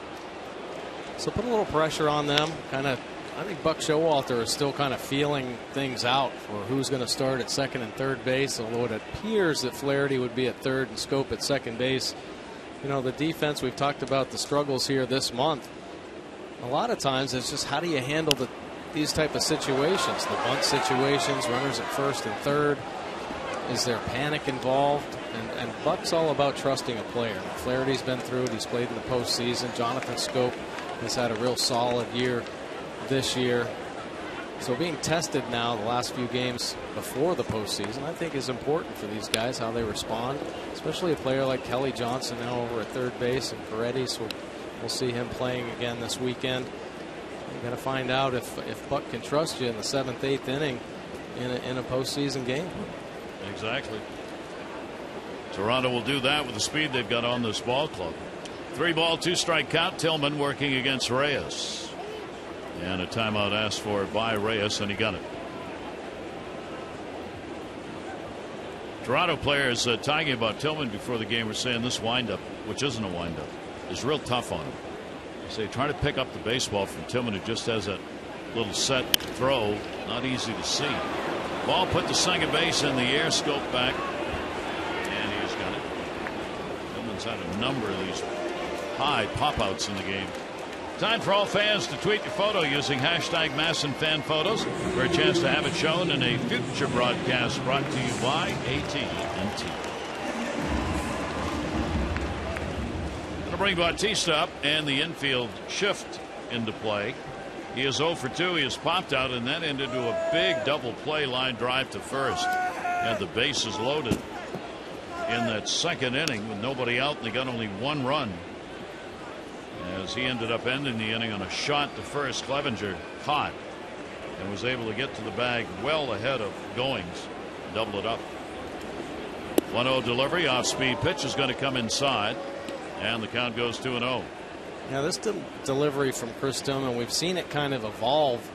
So put a little pressure on them. I think Buck Showalter is still kind of feeling things out for who's going to start at second and third base, although it appears that Flaherty would be at third and Scope at second base. You know, the defense, we've talked about the struggles here this month. A lot of times it's just how do you handle these type of situations, the bunt situations, runners at first and third. Is there panic involved? And Buck's all about trusting a player. Flaherty's been through it. He's played in the postseason. Jonathan Scope has had a real solid year this year. So being tested now the last few games before the postseason, I think is important for these guys, how they respond, especially a player like Kelly Johnson now over at third base, and Paredes, we'll see him playing again this weekend. You're going to find out if Buck can trust you in the 7th, 8th inning in a postseason game. Exactly. Toronto will do that with the speed they've got on this ball club. 3-ball, 2-strike count. Tillman working against Reyes. And a timeout asked for by Reyes, and he got it. Toronto players talking about Tillman before the game were saying this windup, which isn't a windup, is real tough on him. They say trying to pick up the baseball from Tillman, who just has that little set throw, not easy to see. Ball put to second base in the air, Scope back, and he's got it. Tillman's had a number of these high pop-outs in the game. Time for all fans to tweet your photo using hashtag #MASSonFanPhotos for a chance to have it shown in a future broadcast brought to you by AT&T. Going to bring Bautista up and the infield shift into play. He is 0 for 2. He has popped out, and that ended into a big double play line drive to first. And the bases loaded in that second inning with nobody out, and they got only 1 run. As he ended up ending the inning on a shot to first, Clevenger caught and was able to get to the bag well ahead of Goings, double it up. 1-0 delivery, off speed pitch is going to come inside, and the count goes 2-0. Now this delivery from Chris Tillman, we've seen it kind of evolve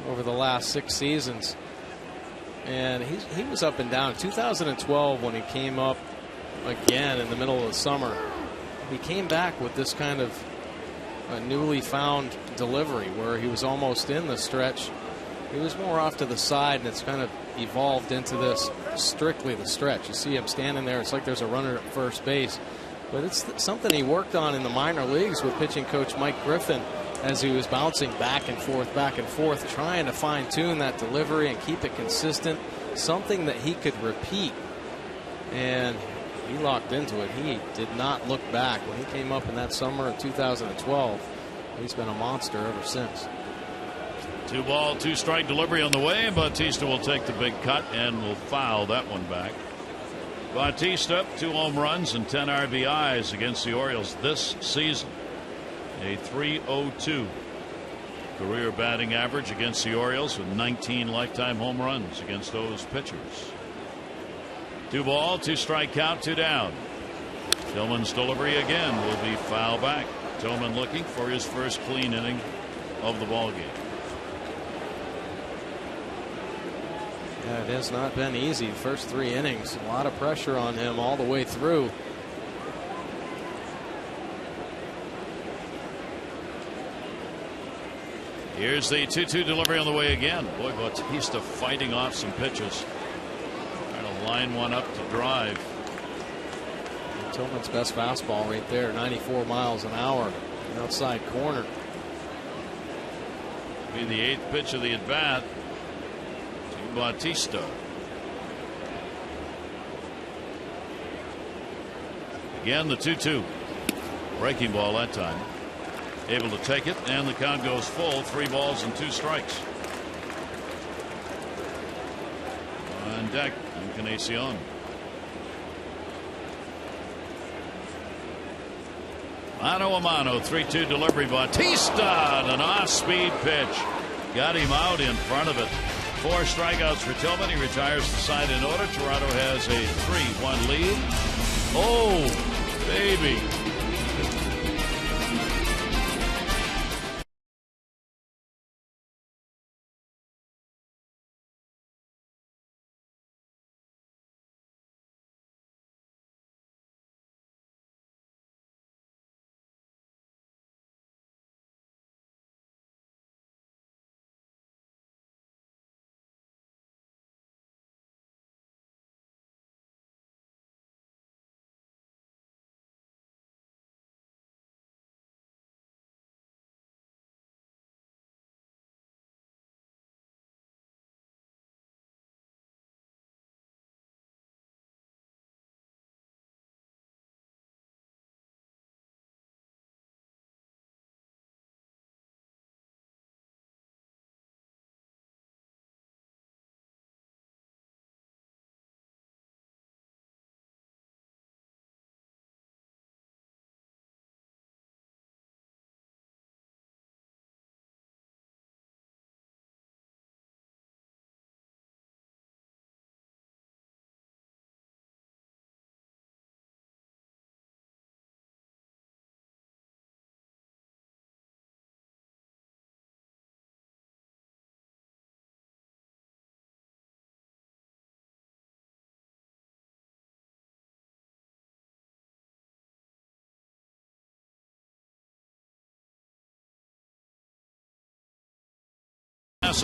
over the last 6 seasons, and he was up and down. 2012 when he came up again in the middle of the summer, he came back with this kind of a newly found delivery where he was almost in the stretch. He was more off to the side, and it's kind of evolved into this strictly the stretch. You see him standing there. It's like there's a runner at first base. But it's something he worked on in the minor leagues with pitching coach Mike Griffin as he was bouncing back and forth, trying to fine-tune that delivery and keep it consistent, something that he could repeat. And he locked into it. He did not look back. When he came up in that summer of 2012, he's been a monster ever since. 2-ball, 2-strike delivery on the way. Bautista will take the big cut and will foul that one back. Bautista, 2 home runs and 10 RBIs against the Orioles this season. A .302 career batting average against the Orioles with 19 lifetime home runs against those pitchers. 2-ball, 2-strike count, 2 down. Tillman's delivery again will be foul back. Tillman looking for his first clean inning of the ball game. Yeah, it has not been easy. First 3 innings, a lot of pressure on him all the way through. Here's the 2-2 delivery on the way again. Boy, Bautista fighting off some pitches. Trying to line one up to drive. Tillman's best fastball right there, 94 miles an hour, outside corner. Be the 8th pitch of the at-bat to Bautista. Again, the 2-2. Breaking ball that time. Able to take it, and the count goes full. 3 balls and 2 strikes. On deck, Encarnacion. Mano a mano, 3-2 delivery. Bautista, an off-speed pitch. Got him out in front of it. 4 strikeouts for Tillman. He retires the side in order. Toronto has a 3-1 lead. Oh, baby.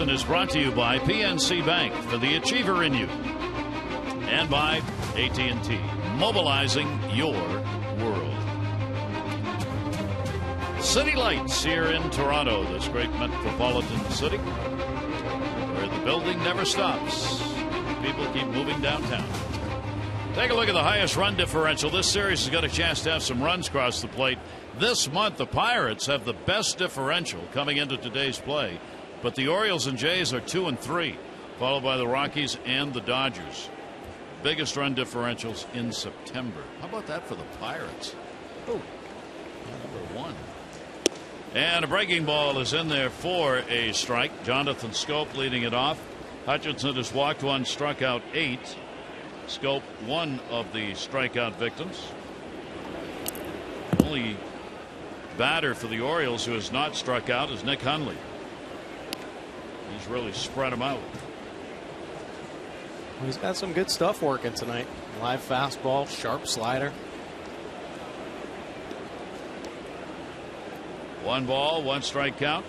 Is brought to you by PNC Bank for the achiever in you, and by AT&T, mobilizing your world. City lights here in Toronto, this great metropolitan city where the building never stops. People keep moving downtown. Take a look at the highest run differential. This series has got a chance to have some runs cross the plate. This month, the Pirates have the best differential coming into today's play. But the Orioles and Jays are 2 and 3, followed by the Rockies and the Dodgers. Biggest run differentials in September. How about that for the Pirates? Oh, number 1. And a breaking ball is in there for a strike. Jonathan Scope leading it off. Hutcherson has walked 1, struck out 8. Scope, one of the strikeout victims. Only batter for the Orioles who has not struck out is Nick Hundley. He's really spread them out. Well, he's got some good stuff working tonight. Live fastball, sharp slider. 1 ball, 1 strike count.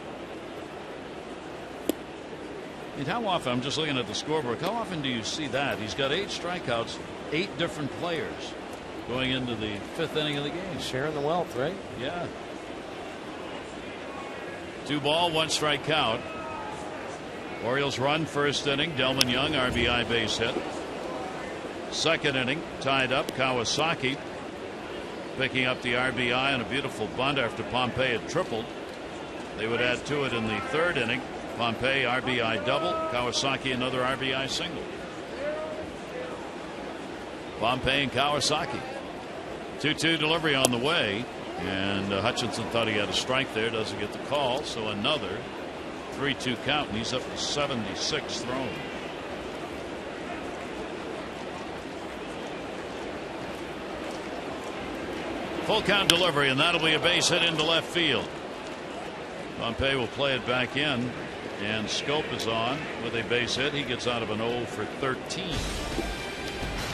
And how often, I'm just looking at the scoreboard, how often do you see that? He's got 8 strikeouts, 8 different players going into the 5th inning of the game. Sharing the wealth, right? Yeah. 2 ball, 1 strike count. Orioles run 1st inning. Delman Young, RBI base hit. 2nd inning, tied up. Kawasaki picking up the RBI on a beautiful bunt after Pompey had tripled. They would add to it in the 3rd inning. Pompey RBI double. Kawasaki another RBI single. Pompey and Kawasaki. 2-2 delivery on the way. And Hutcherson thought he had a strike there. Doesn't get the call. So another 3-2 count. And he's up to 76 thrown. Full count delivery. And that'll be a base hit into left field. Pompey will play it back in. And Scope is on with a base hit. He gets out of an 0 for 13.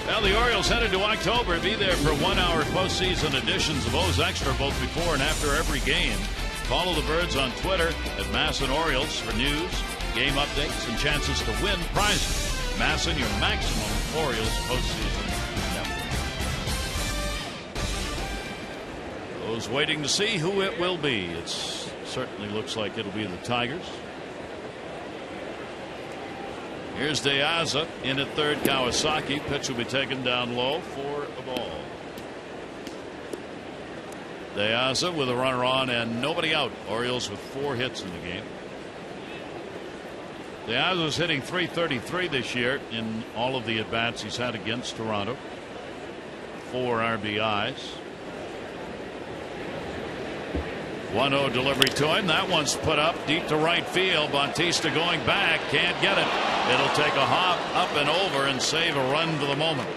Well, the Orioles headed to October. Be there for 1-hour postseason editions of O's Extra both before and after every game. Follow the Birds on Twitter at Masson Orioles for news, game updates, and chances to win prizes. Masson, your maximum Orioles postseason network. O's waiting to see who it will be. It certainly looks like it'll be the Tigers. Here's De Aza in at 3rd. Kawasaki. Pitch will be taken down low for a ball. De Aza with a runner on and nobody out. Orioles with 4 hits in the game. De Aza's hitting .333 this year in all of the at bats he's had against Toronto. 4 RBIs. 1-0 delivery to him. That one's put up deep to right field. Bautista going back. Can't get it. It'll take a hop up and over and save a run for the moment.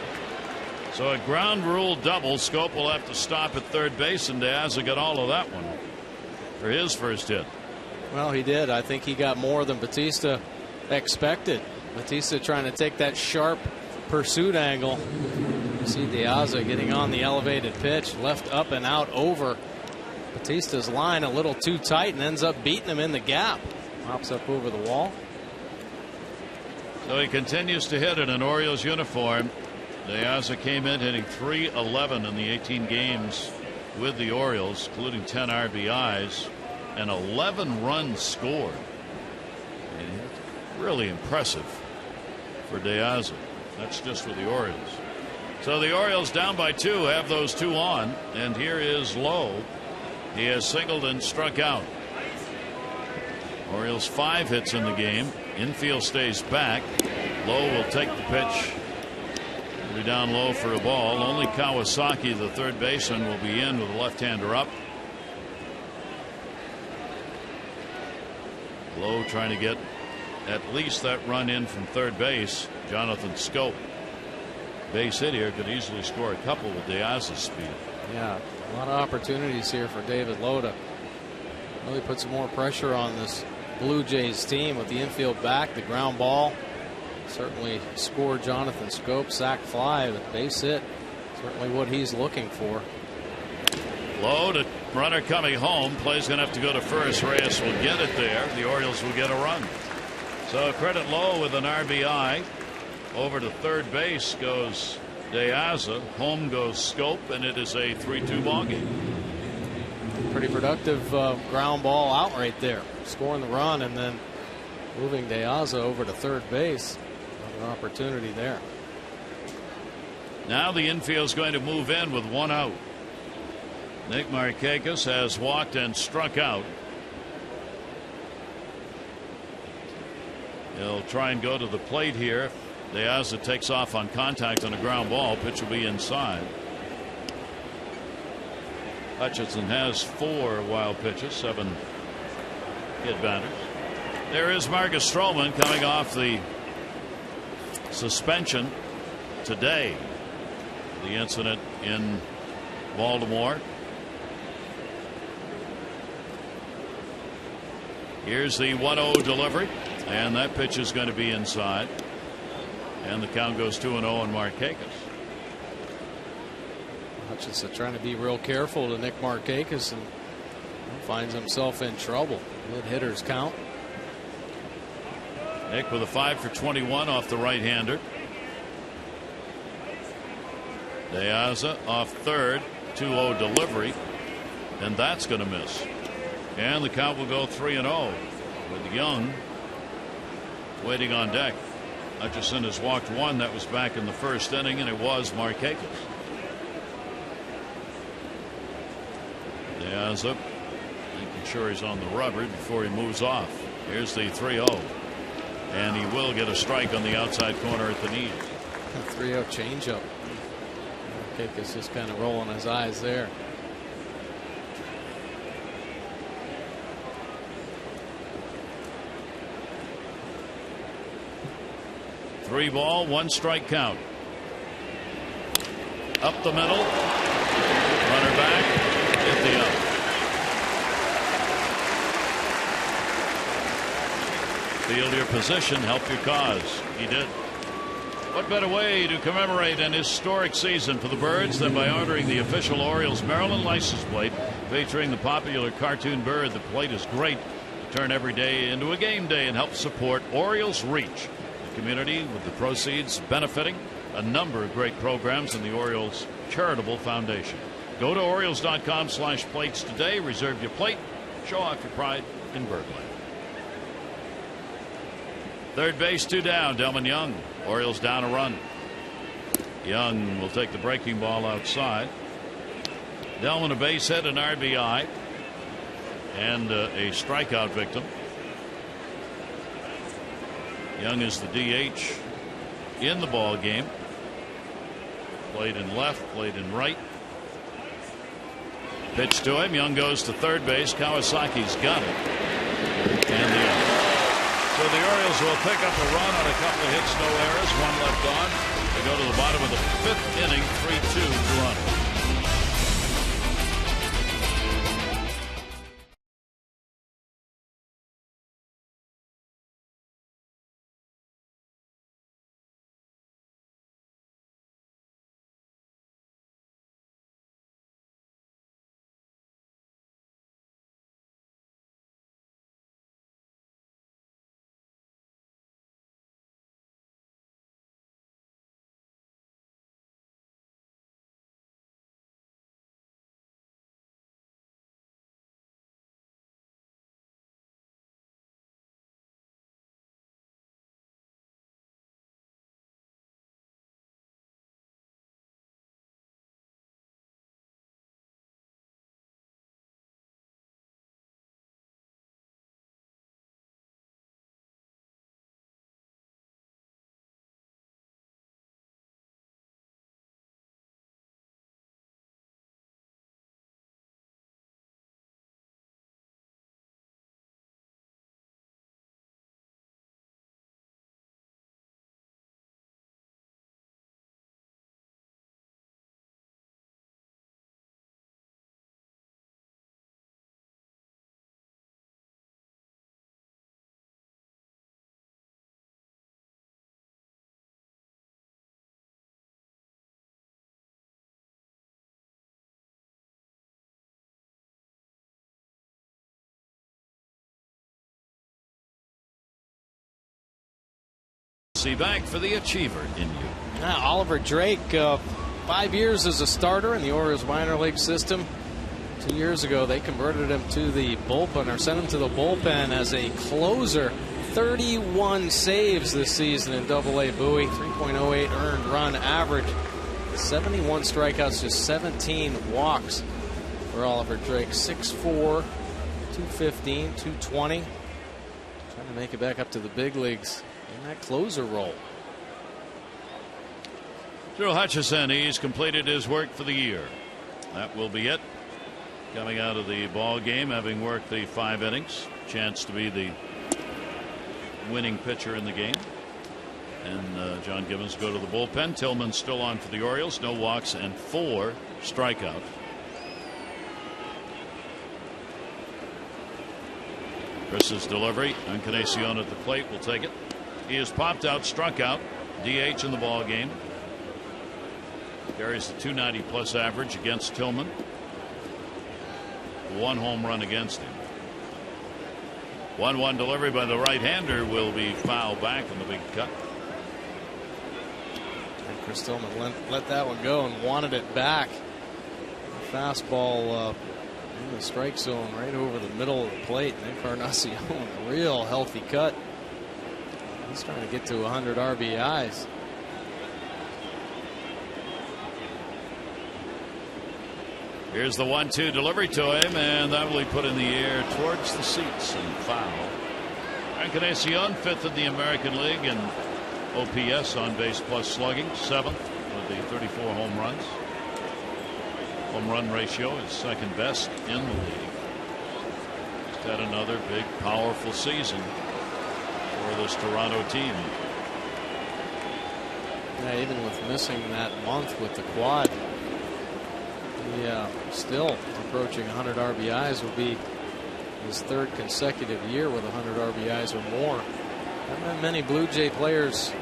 So a ground rule double. Scope will have to stop at 3rd base, and De Aza got all of that one for his first hit. Well, he did. I think he got more than Bautista expected. Bautista trying to take that sharp pursuit angle. You see De Aza getting on the elevated pitch, left up and out over Bautista's line a little too tight and ends up beating him in the gap. Hops up over the wall. So he continues to hit in an Orioles uniform. De Aza came in hitting .311 in the 18 games with the Orioles, including 10 RBIs and 11 runs scored. And really impressive for De Aza. That's just with the Orioles. So the Orioles down by 2 have those 2 on, and here is Lowe. He has singled and struck out. Orioles 5 hits in the game. Infield stays back. Lowe will take the pitch. He'll be down low for a ball. Only Kawasaki, the 3rd baseman, will be in with a left-hander up. Lowe trying to get at least that run in from 3rd base. Jonathan Scope. Base hit here, could easily score a couple with De Aza's speed. Yeah, a lot of opportunities here for David Lowe to really put some more pressure on this Blue Jays team with the infield back, the ground ball. Certainly scored Jonathan Scope, sac fly, but base hit. Certainly what he's looking for. Lowe to runner coming home. Play's going to have to go to first. Reyes will get it there. The Orioles will get a run. So credit Lowe with an RBI. Over to 3rd base goes De Aza. Home goes Scope, and it is a 3-2 ball game. Pretty productive ground ball out right there. Scoring the run and then moving De Aza over to 3rd base. Another opportunity there. Now the infield's going to move in with 1 out. Nick Markakis has walked and struck out. He'll try and go to the plate here. De Aza takes off on contact on a ground ball. Pitch will be inside. Hutcherson has 4 wild pitches, 7 hit batters. There is Marcus Strowman coming off the suspension today. The incident in Baltimore. Here's the 1-0 delivery, and that pitch is going to be inside. And the count goes 2-0 on Markakis. Hutcherson trying to be real careful to Nick Markakis and Finds himself in trouble. Good hitters count. Nick with a 5 for 21 off the right-hander. De Aza off third, 2-0 delivery, and that's going to miss. And the count will go 3-0 with Young waiting on deck. Hutcherson has walked one. That was back in the first inning, and it was Markakis. De Aza making sure he's on the rubber before he moves off. Here's the 3-0. And he will get a strike on the outside corner at the knees. A 3-0 changeup. Markakis just kind of rolling his eyes there. Three ball, 1 strike count. Up the middle. Runner back. Hit the up. Field your position, help your cause. He did. What better way to commemorate an historic season for the Birds than by ordering the official Orioles Maryland license plate featuring the popular cartoon bird. The plate is great to turn every day into a game day and help support Orioles Reach, the community, with the proceeds benefiting a number of great programs in the Orioles Charitable Foundation. Go to Orioles.com/plates today. Reserve your plate. Show off your pride in Birdland. Third base, 2 down. Delman Young. Orioles down a run. Young will take the breaking ball outside. Delman a base hit, an RBI, and a strikeout victim. Young is the DH in the ball game. Played in left, played in right. Pitch to him. Young goes to third base. Kawasaki's got it. And the out. So the Orioles will pick up a run on a couple of hits, no errors, 1 left on. They go to the bottom of the 5th inning, 3-2 Toronto. See back for the achiever in you. Now, Oliver Drake, 5 years as a starter in the Orioles minor league system. 2 years ago, they converted him to the bullpen, or sent him to the bullpen as a closer. 31 saves this season in Double-A Bowie, 3.08 earned run average, 71 strikeouts, just 17 walks for Oliver Drake. 6'4", 215, 220. Trying to make it back up to the big leagues in that closer role. Drew Hutcherson, he's completed his work for the year. That will be it. Coming out of the ball game, having worked the 5 innings, chance to be the winning pitcher in the game. And John Gibbons go to the bullpen. Tillman still on for the Orioles. No walks and 4 strikeouts. Chris's delivery. Encarnacion at the plate will take it. He is popped out, struck out. DH in the ball game. Carries the 290 plus average against Tillman. 1 home run against him. 1-1 delivery by the right-hander will be fouled back in the big cut. And Chris Tillman let that one go and wanted it back. Fastball in the strike zone right over the middle of the plate. And Encarnacion, a real healthy cut. He's trying to get to 100 RBIs. Here's the 1-2 delivery to him, and that will be put in the air towards the seats and foul. Encarnacion, 5th in the American League in OPS, on base plus slugging, 7th with the 34 home runs. Home run ratio is 2nd best in the league. Just had another big, powerful season for this Toronto team. Yeah, even with missing that month with the quad, still approaching 100 RBIs will be his 3rd consecutive year with 100 RBIs or more. Not that many Blue Jay players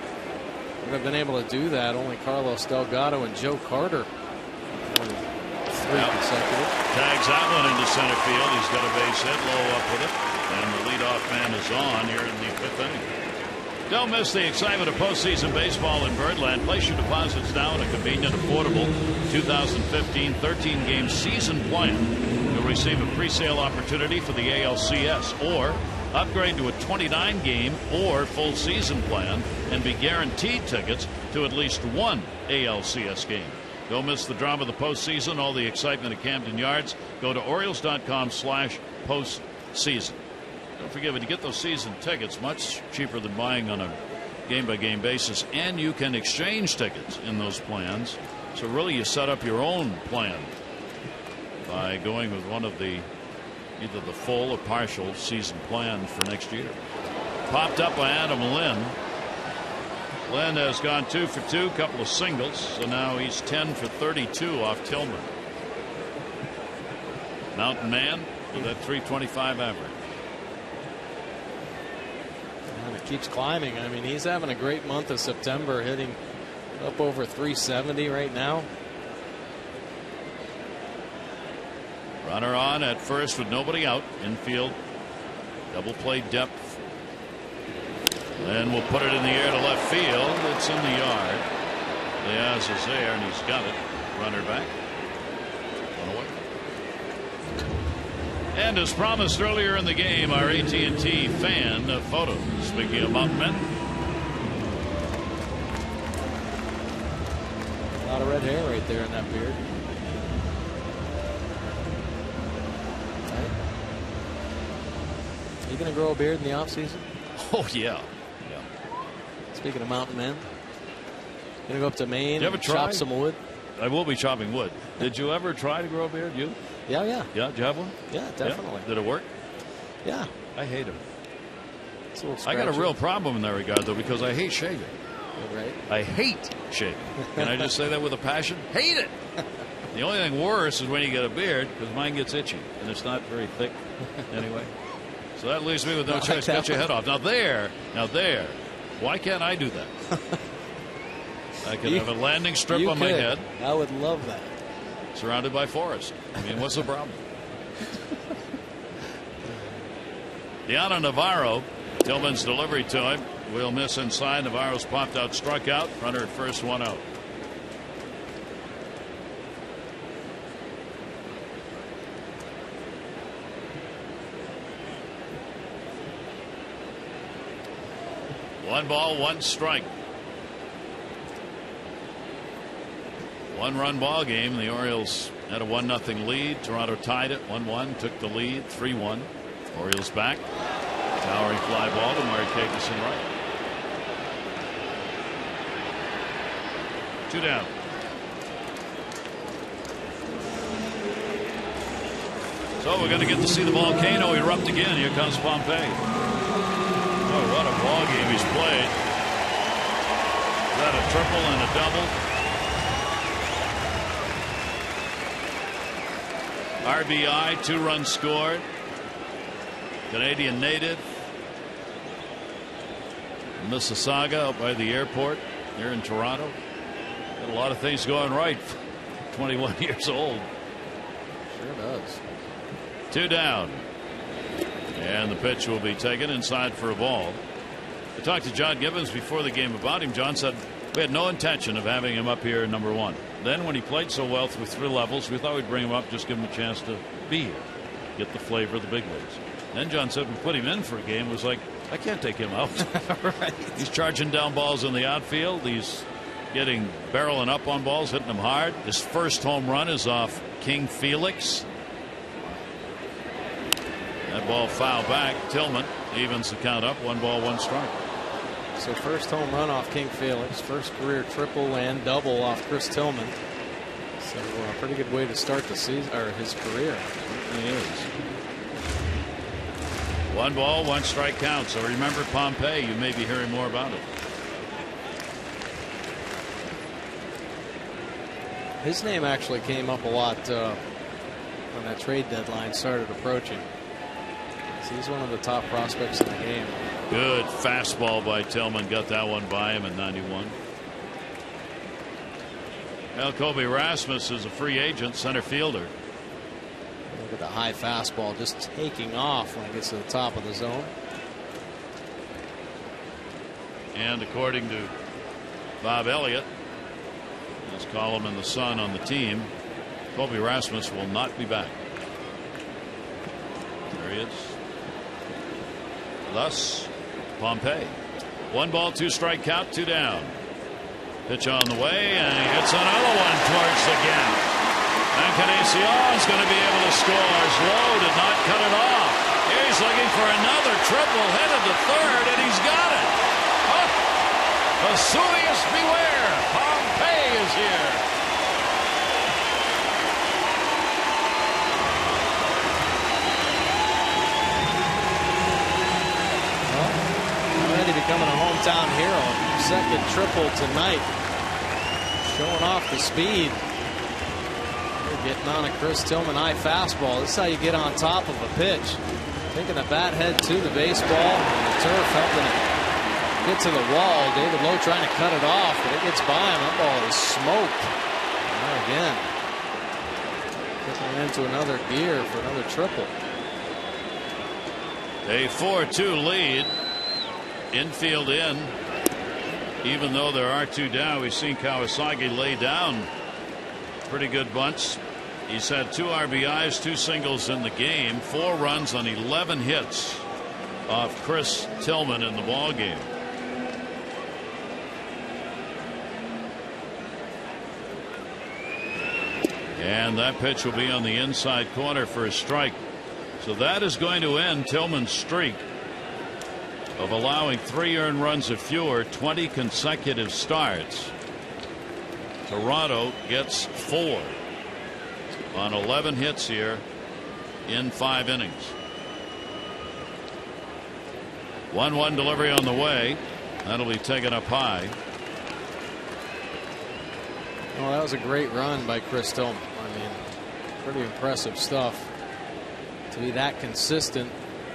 have been able to do that. Only Carlos Delgado and Joe Carter. 3 consecutive. Tags that one into center field. He's got a base hit, low up with it, and the leadoff man is on here in the 5th inning. Don't miss the excitement of postseason baseball in Birdland. Place your deposits now in a convenient, affordable 2015 13-game season plan. You'll receive a pre-sale opportunity for the ALCS, or upgrade to a 29-game or full season plan and be guaranteed tickets to at least one ALCS game. Don't miss the drama of the postseason, all the excitement at Camden Yards. Go to Orioles.com/postseason. Don't forget, when you get those season tickets, much cheaper than buying on a game-by-game basis, and you can exchange tickets in those plans. So really, you set up your own plan by going with one of the either the full or partial season plan for next year. Popped up by Adam Lynn. Lynn has gone 2 for 2, couple of singles, so now he's 10 for 32 off Tillman. Mountain Man with that 325 average. And it keeps climbing. I mean, he's having a great month of September, hitting up over 370 right now. Runner on at first with nobody out. Infield double play depth. Then we'll put it in the air to left field. It's in the yard. Diaz is there, and he's got it. Runner back. One away. And as promised earlier in the game, our AT&T fan photo. Speaking of mountain men. A lot of red hair right there in that beard. Right. You gonna grow a beard in the off season? Oh yeah. Speaking of mountain men, gonna go up to Maine and chop some wood. I will be chopping wood. Did you ever try to grow a beard? You? Yeah. Yeah. Did you have one? Yeah, definitely. Yeah? Did it work? Yeah. I hate them. I got a real problem in that regard, though, because I hate shaving. Right. I hate shaving. Can I just say that with a passion? Hate it. The only thing worse is when you get a beard, because mine gets itchy, and it's not very thick anyway. So that leaves me with no choice. Cut your head off. Now there. Why can't I do that? I could have a landing strip on my head. I would love that. Surrounded by forest. I mean, what's the problem? Deanna Navarro, Tillman's delivery to him. Will miss inside. Navarro's popped out, struck out. Runner at first, 1 out. One ball, 1 strike. 1-run ball game. The Orioles had a 1-0 lead. Toronto tied it 1-1. Took the lead 3-1. Orioles back. Towering fly ball to Markakis in right. 2 down. So we're going to get to see the volcano erupt again. Here comes Pompey. Oh, what a ball game he's played. Is that a triple and a double? RBI, 2 runs scored. Canadian native. Mississauga out by the airport here in Toronto. Got a lot of things going right. 21 years old. Sure does. 2 down. And the pitch will be taken inside for a ball. I talked to John Gibbons before the game about him. John said we had no intention of having him up here number 1. Then when he played so well through 3 levels, we thought we'd bring him up, just give him a chance to be here, get the flavor of the big leagues. Then John said we put him in for a game. It was like, I can't take him out. Right. He's charging down balls in the outfield. He's barreling up on balls, hitting them hard. His first home run is off King Felix. That ball foul back. Tillman evens the count up. 1 ball, 1 strike. So first home run off King Felix, first career triple and double off Chris Tillman. So a pretty good way to start the season, or his career. It is. 1 ball, 1 strike count. So remember Pompey. You may be hearing more about it. His name actually came up a lot when that trade deadline started approaching. He's one of the top prospects in the game. Good fastball by Tillman. Got that one by him in 91. Well, Kobe Rasmus is a free agent center fielder. Look at the high fastball just taking off when it gets to the top of the zone. And according to Bob Elliott, his column in the Sun on the team, Kobe Rasmus will not be back. There he is. Thus, Pompey. 1 ball, 2 strike count, 2 down. Pitch on the way, and he hits another one towards the gap. Encarnacion is going to be able to score as Lowe did not cut it off. He's looking for another triple, headed to third, and he's got it. Vesuvius beware. Pompey is here. Already becoming a hometown hero. Second triple tonight. Showing off the speed. They're getting on a Chris Tillman high fastball. This is how you get on top of a pitch. Taking the bat head to the baseball. And the turf helping it get to the wall. David Lowe trying to cut it off, but it gets by him. That ball is smoked. Now again, kicking into another gear for another triple. A 4-2 lead. Infield in. Even though there are 2 down, we've seen Kawasaki lay down pretty good bunts. He's had 2 RBIs, 2 singles in the game, 4 runs on 11 hits off Chris Tillman in the ball game. And that pitch will be on the inside corner for a strike. So that is going to end Tillman's streak of allowing 3 earned runs or fewer, 20 consecutive starts. Toronto gets 4 on 11 hits here in 5 innings. 1-1 delivery on the way. That'll be taken up high. Well, that was a great run by Chris Tillman. I mean, pretty impressive stuff to be that consistent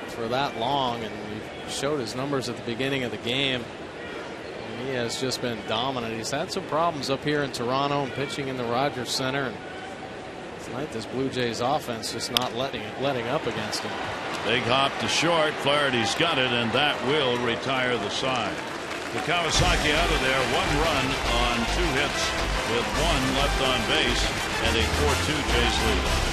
for that long, and he showed his numbers at the beginning of the game. And he has just been dominant. He's had some problems up here in Toronto and pitching in the Rogers Center, and tonight this Blue Jays offense just not letting up against him. Big hop to short. Flaherty's got it, and that will retire the side. With Kawasaki out of there, 1 run on 2 hits with 1 left on base, and a 4-2 Jays lead.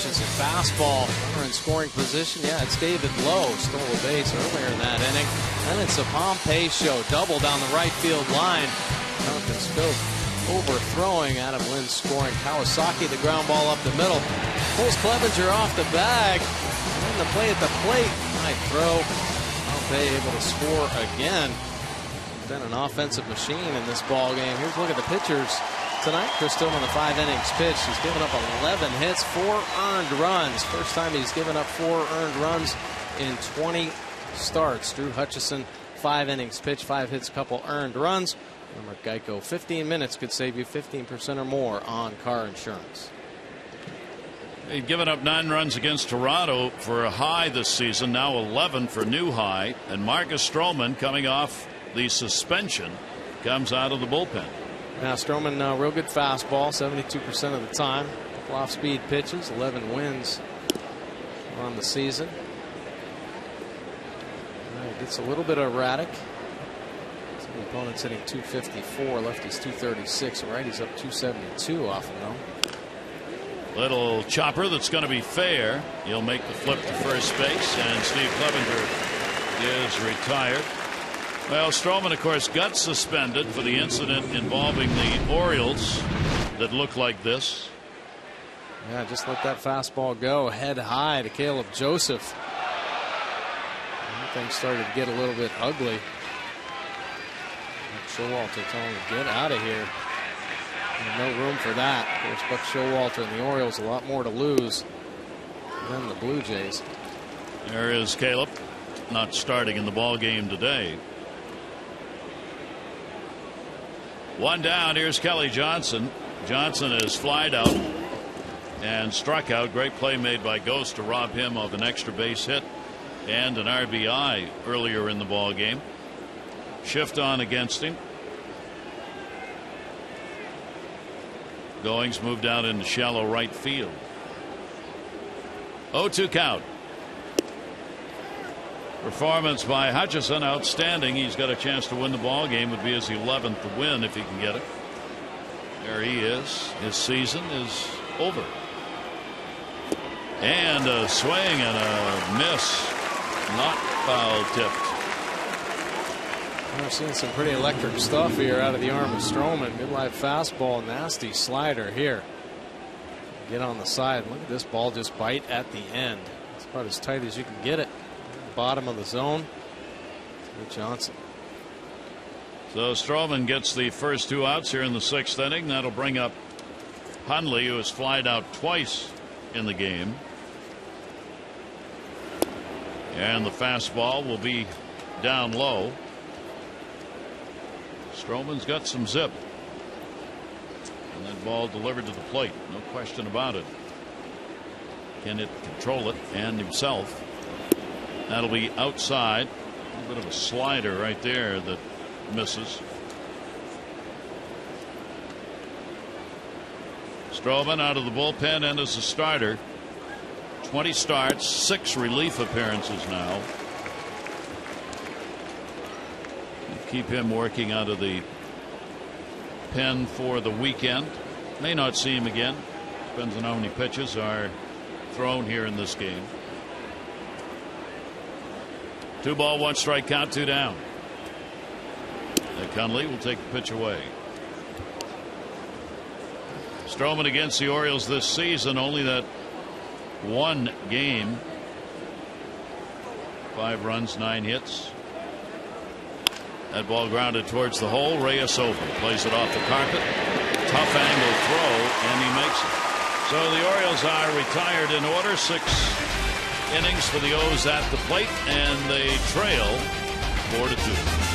Hutcherson fastball, runner in scoring position. Yeah, it's David Lowe, stole a base earlier in that inning. Then it's a Pompey show, double down the right field line. Duncan Scope overthrowing. Adam Lynn scoring. Kawasaki, the ground ball up the middle, pulls Clevenger off the bag. And then the play at the plate. High throw. Pompey able to score again. Been an offensive machine in this ball game. Here's a look at the pitchers tonight. Chris Tillman, the 5 innings pitched. He's given up 11 hits, 4 earned runs. First time he's given up 4 earned runs in 20 starts. Drew Hutcherson, 5 innings pitched, 5 hits, a couple earned runs. Remember, Geico, 15 minutes could save you 15% or more on car insurance. They've given up 9 runs against Toronto for a high this season, now 11 for new high. And Marcus Strowman, coming off the suspension, comes out of the bullpen. Now Strowman, real good fastball, 72% of the time. Couple off-speed pitches, 11 wins on the season. He gets a little bit erratic. The opponent's hitting 254, lefty's 236, righty's up 272 off him though. Little chopper that's going to be fair. He'll make the flip to first base, and Steve Clevenger is retired. Well, Strowman, of course, got suspended for the incident involving the Orioles that looked like this. Yeah, just let that fastball go head high to Caleb Joseph. Things started to get a little bit ugly. Showalter telling him to get out of here. No room for that. Of course, Buck Showalter and the Orioles a lot more to lose than the Blue Jays. There is Caleb, not starting in the ball game today. 1 down. Here's Kelly Johnson. Johnson is flied out and struck out. Great play made by Ghost to rob him of an extra base hit and an RBI earlier in the ball game. Shift on against him. Goings moved out into shallow right field. 0-2 count. Performance by Hutcherson outstanding. He's got a chance to win the ball game. Would be his 11th win if he can get it. There he is. His season is over. And a swing and a miss. Not foul tipped. We're seeing some pretty electric stuff here out of the arm of Strowman. Good live fastball, nasty slider here. Get on the side. Look at this ball just bite at the end. It's about as tight as you can get it. Bottom of the zone. Good Johnson. So Strowman gets the first 2 outs here in the 6th inning. That'll bring up Hundley, who has flied out twice in the game. And the fastball will be down low. Strowman's got some zip. And that ball delivered to the plate. No question about it. Can it control it and himself? That'll be outside. A little bit of a slider right there that misses. Strowman out of the bullpen and as a starter. 20 starts, 6 relief appearances now. Keep him working out of the pen for the weekend. May not see him again. Depends on how many pitches are thrown here in this game. 2 ball, 1 strike count, 2 down. Hundley will take the pitch away. Strowman against the Orioles this season, only that 1 game. 5 runs, 9 hits. That ball grounded towards the hole. Reyes over. Plays it off the carpet. Tough angle throw, and he makes it. So the Orioles are retired in order. 6 innings for the O's at the plate, and they trail 4-2.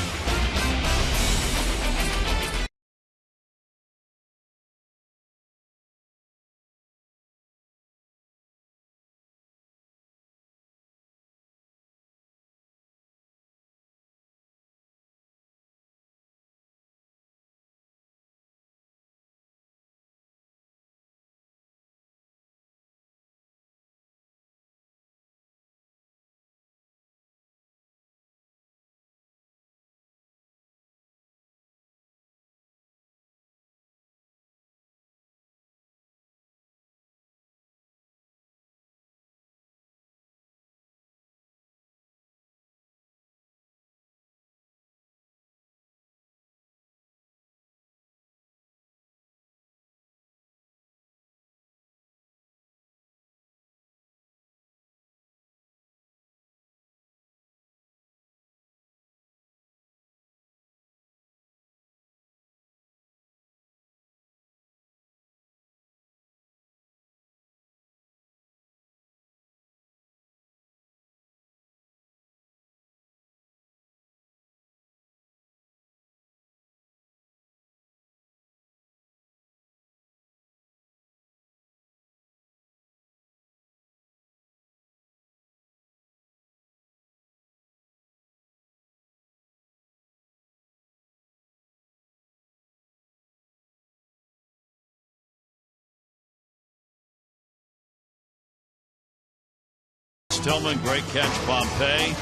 Tillman, great catch, Pompey.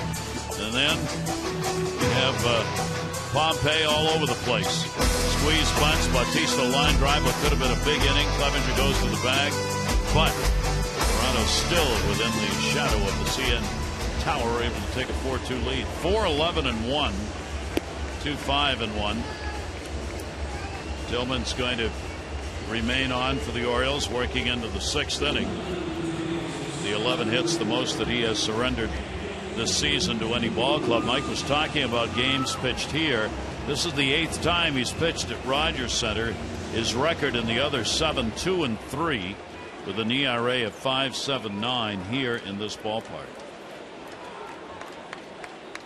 And then we have Pompey all over the place. Squeeze bunts, Bautista line drive, what could have been a big inning. Clevenger goes to the bag, but Toronto still within the shadow of the CN Tower, able to take a 4-2 lead. 4-11-1, 2-5-1. Tillman's going to remain on for the Orioles, working into the 6th inning. The 11 hits, the most that he has surrendered this season to any ball club. Mike was talking about games pitched here. This is the 8th time he's pitched at Rogers Center. His record in the other 7, 2-3, with an ERA of 5.79 here in this ballpark.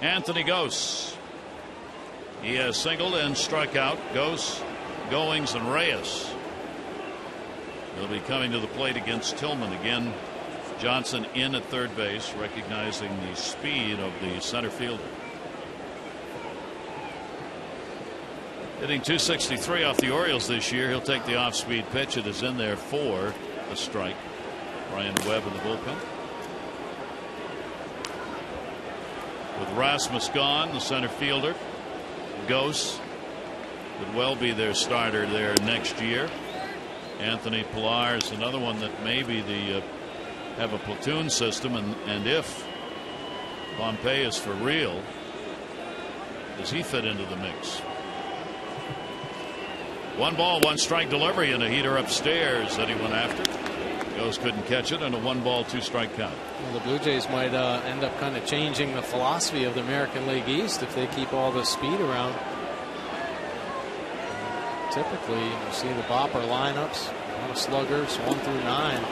Anthony Gose. He has singled and struck out. Gose, Goings, and Reyes. He'll be coming to the plate against Tillman again. Johnson in at third base, recognizing the speed of the center fielder. Hitting .263 off the Orioles this year. He'll take the off-speed pitch. It is in there for a strike. Brian Webb in the bullpen. With Rasmus gone, the center fielder, Gose, could well be their starter there next year. Anthony Pillar is another one that maybe have a platoon system, and if Pompey is for real, does he fit into the mix? 1 ball, 1 strike delivery, and a heater upstairs that he went after. Gose couldn't catch it, and a 1 ball, 2 strike count. Well, the Blue Jays might end up kind of changing the philosophy of the American League East if they keep all the speed around. Typically, you see the bopper lineups, a lot of sluggers, 1 through 9.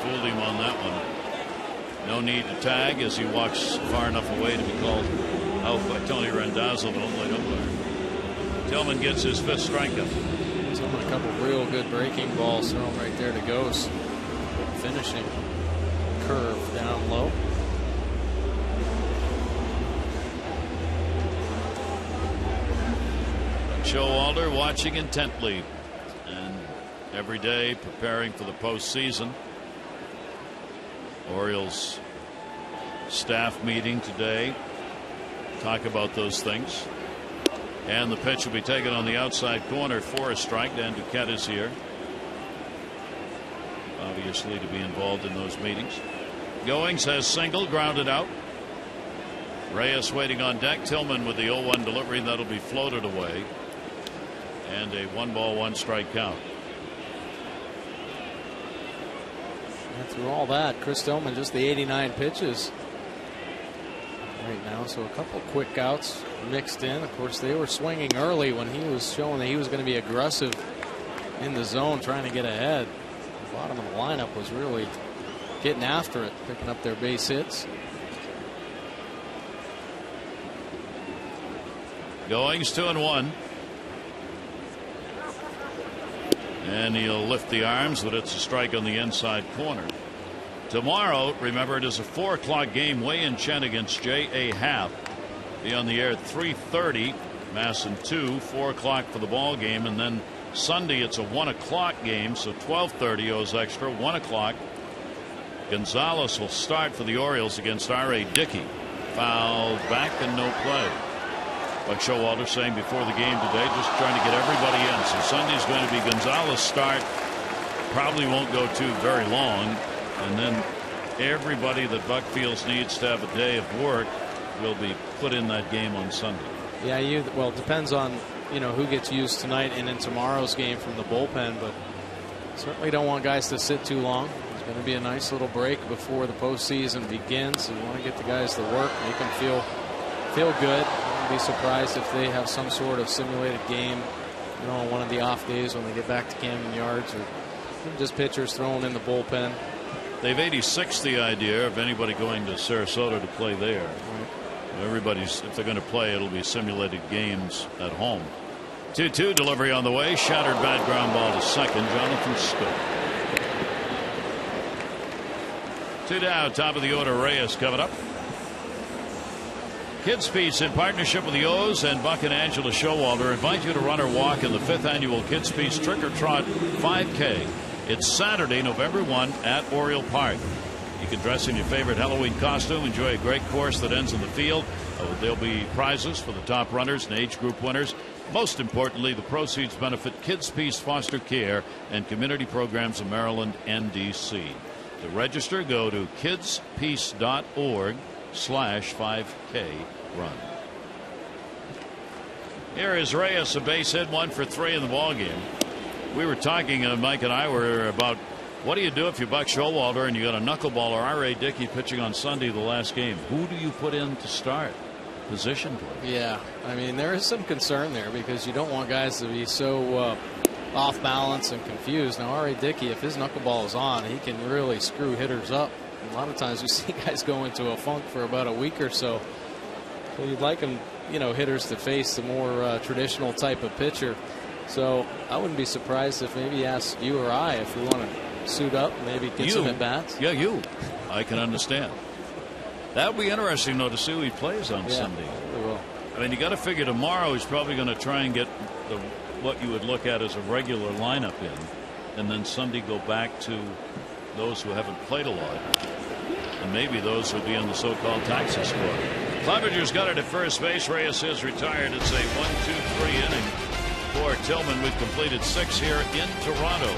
Fooled him on that one. No need to tag as he walks far enough away to be called out by Tony Randazzo, the home plate umpire. Tillman gets his 5th strikeout. A couple real good breaking balls thrown right there to Gose. Finishing curve down low. Showalter watching intently, and every day preparing for the postseason. Orioles staff meeting today. Talk about those things. And the pitch will be taken on the outside corner for a strike. Dan Duquette is here, obviously, to be involved in those meetings. Goings has singled, grounded out. Reyes waiting on deck. Tillman with the 0-1 delivery. That'll be floated away. And a 1 ball, 1 strike count. And through all that, Chris Tillman, just the 89 pitches right now. So a couple quick outs mixed in. Of course, they were swinging early when he was showing that he was going to be aggressive in the zone, trying to get ahead. The bottom of the lineup was really getting after it, picking up their base hits. Goings 2-1. And he'll lift the arms, but it's a strike on the inside corner. Tomorrow, remember, it is a 4 o'clock game. Wei-Yin Chen against J.A. Happ. Be on the air at 3:30. Masson 2, 4 o'clock for the ball game, and then Sunday it's a 1 o'clock game, so 12:30 owes extra. 1 o'clock. Gonzalez will start for the Orioles against R.A. Dickey. Fouled back and no play. Like Showalter saying before the game today, just trying to get everybody in. So Sunday's going to be Gonzalez start. Probably won't go too very long. And then everybody that Buck feels needs to have a day of work will be put in that game on Sunday. Yeah, well, it depends on, who gets used tonight and in tomorrow's game from the bullpen, but certainly don't want guys to sit too long. There's going to be a nice little break before the postseason begins. So you want to get the guys to work, make them feel good. I'd be surprised if they have some sort of simulated game, on one of the off days when they get back to Camden Yards, or just pitchers thrown in the bullpen. They've 86 the idea of anybody going to Sarasota to play there. Right. Everybody's, if they're going to play, it'll be simulated games at home. 2-2 delivery on the way. Shattered bad ground ball to second. Jonathan Schoop. 2 down. Top of the order. Reyes coming up. Kids Peace, in partnership with the O's and Buck and Angela Showalter, invite you to run or walk in the 5th annual Kids Peace Trick or Trot 5K. It's Saturday, November 1 at Oriole Park. You can dress in your favorite Halloween costume, enjoy a great course that ends in the field. There'll be prizes for the top runners and age group winners. Most importantly, the proceeds benefit Kids Peace Foster Care and community programs in Maryland and D.C. To register, go to kidspeace.org/5K run. Here is Reyes, a base hit, 1 for 3 in the ballgame. We were talking, Mike and I were about what do you do if you buck Showalter and you got a knuckleballer R.A. Dickey pitching on Sunday, the last game? Who do you put in to start? Position play. Yeah, I mean, there is some concern there because you don't want guys to be so off balance and confused. Now, R.A. Dickey, if his knuckleball is on, he can really screw hitters up. A lot of times we see guys go into a funk for about a week or so. So you'd like them, hitters to face the more traditional type of pitcher. So I wouldn't be surprised if maybe he asks you or I if we want to suit up, maybe get some at bats. Yeah, you. I can understand. That would be interesting, though, to see who he plays on Sunday. Will. I mean, you got to figure tomorrow he's probably going to try and get what you would look at as a regular lineup in, and then Sunday go back to those who haven't played a lot, and maybe those who will be in the so-called taxi squad. Clevenger's got it at first base. Reyes is retired. It's a 1-2-3 inning for Tillman. We've completed 6 here in Toronto. 4-2.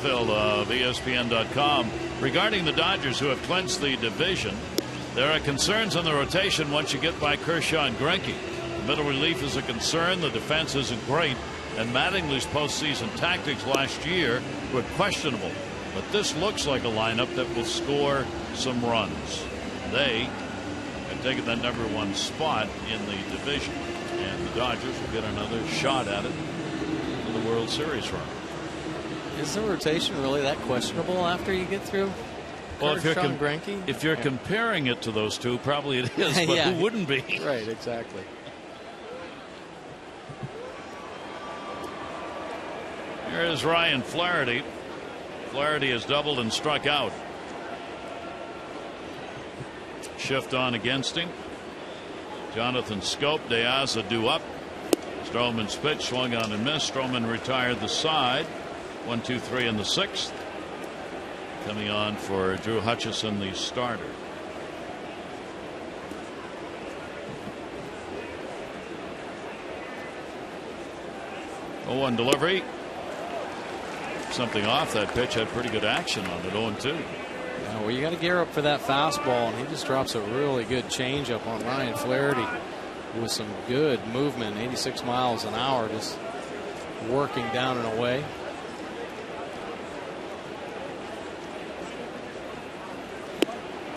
Of ESPN.com regarding the Dodgers, who have clinched the division. There are concerns on the rotation once you get by Kershaw and Greinke. The middle relief is a concern. The defense isn't great, and Mattingly's postseason tactics last year were questionable. But this looks like a lineup that will score some runs. They have taken that #1 spot in the division, and the Dodgers will get another shot at it in the World Series run. Is the rotation really that questionable after you get through? Well, if you're Yeah. comparing it to those two, probably it is, but Yeah. who wouldn't be? Right, exactly. Here is Ryan Flaherty. Flaherty has doubled and struck out. Shift on against him. Jonathan Scope, De Aza due up. Strowman's pitch swung on and missed. Strowman retired the side. 1-2-3 in the 6th. Coming on for Drew Hutcherson, the starter. Oh, 1 delivery. Something off that pitch. Had pretty good action on it. 0-2. Yeah, well, you got to gear up for that fastball, and he just drops a really good changeup on Ryan Flaherty with some good movement. 86 miles an hour, just working down and away.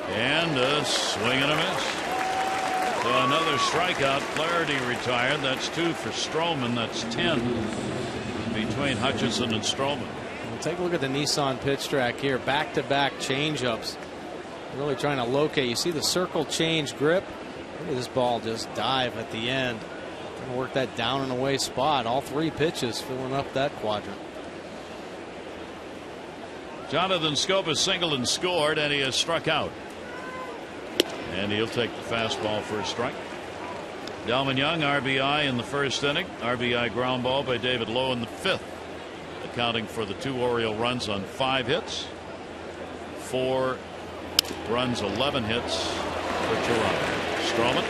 And a swing and a miss. So another strikeout. Flaherty retired. That's 2 for Strowman. That's 10 between Hutcherson and Strowman. Well, take a look at the Nissan pitch track here. Back-to-back changeups. Really trying to locate. You see the circle change grip. Look at this ball just dive at the end. Gonna work that down and away spot. All 3 pitches filling up that quadrant. Jonathan Schoop has singled and scored, and he has struck out. And he'll take the fastball for a strike. Delman Young, RBI in the first inning. RBI ground ball by David Lowe in the 5th, accounting for the 2 Oriole runs on 5 hits. 4 runs, 11 hits for Toronto. Strowman.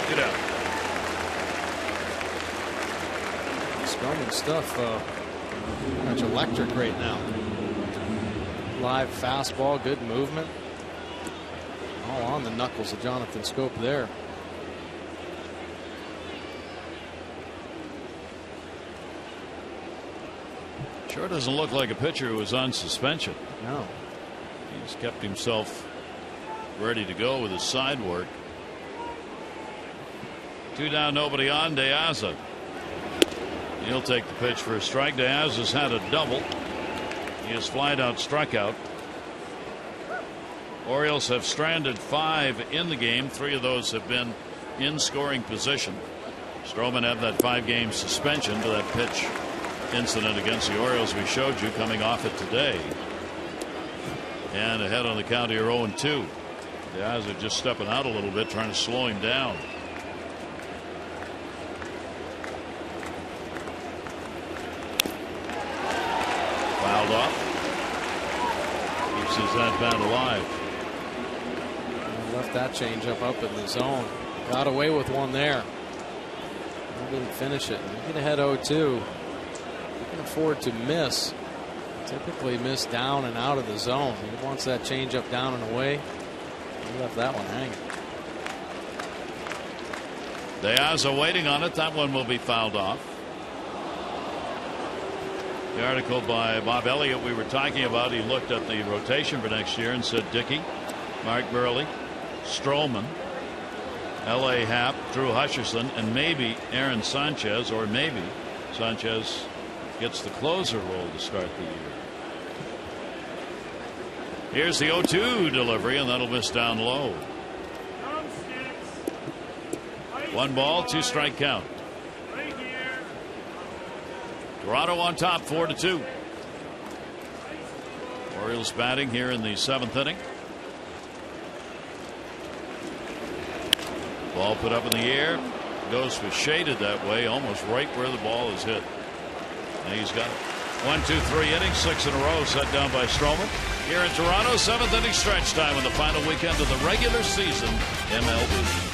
Get out. Strowman stuff pretty much electric right now. Live fastball, good movement. All on the knuckles of Jonathan Schoop there. Sure doesn't look like a pitcher who was on suspension. No. He's kept himself ready to go with his side work. 2 down, nobody on. De Aza. He'll take the pitch for a strike. De Aza's had a double. He has flied out, struck out. Orioles have stranded 5 in the game. 3 of those have been in scoring position. Strowman had that 5-game suspension to that pitch incident against the Orioles we showed you, coming off it today. And ahead on the count here, 0-2. The guys are just stepping out a little bit, trying to slow him down. Fouled off. Keeps his at-bat alive. Left that changeup up in the zone. Got away with one there. Didn't finish it. You get ahead 0-2. You can afford to miss. Typically miss down and out of the zone. He wants that changeup down and away. He left that one hanging. De Aza waiting on it. That one will be fouled off. The article by Bob Elliott we were talking about, he looked at the rotation for next year and said Dickey, Mark Burley, Strowman, L.A. Happ, Drew Hutcherson, and maybe Aaron Sanchez, or maybe Sanchez gets the closer role to start the year. Here's the 0-2 delivery, and that'll miss down low. 1 ball, 2 strike count. Toronto on top, 4-2. Orioles batting here in the 7th inning. Ball put up in the air, goes for shaded that way, almost right where the ball is hit. And he's got it. 1, 2, 3 innings, 6 in a row, set down by Strowman. Here in Toronto, 7th inning stretch time in the final weekend of the regular season MLB.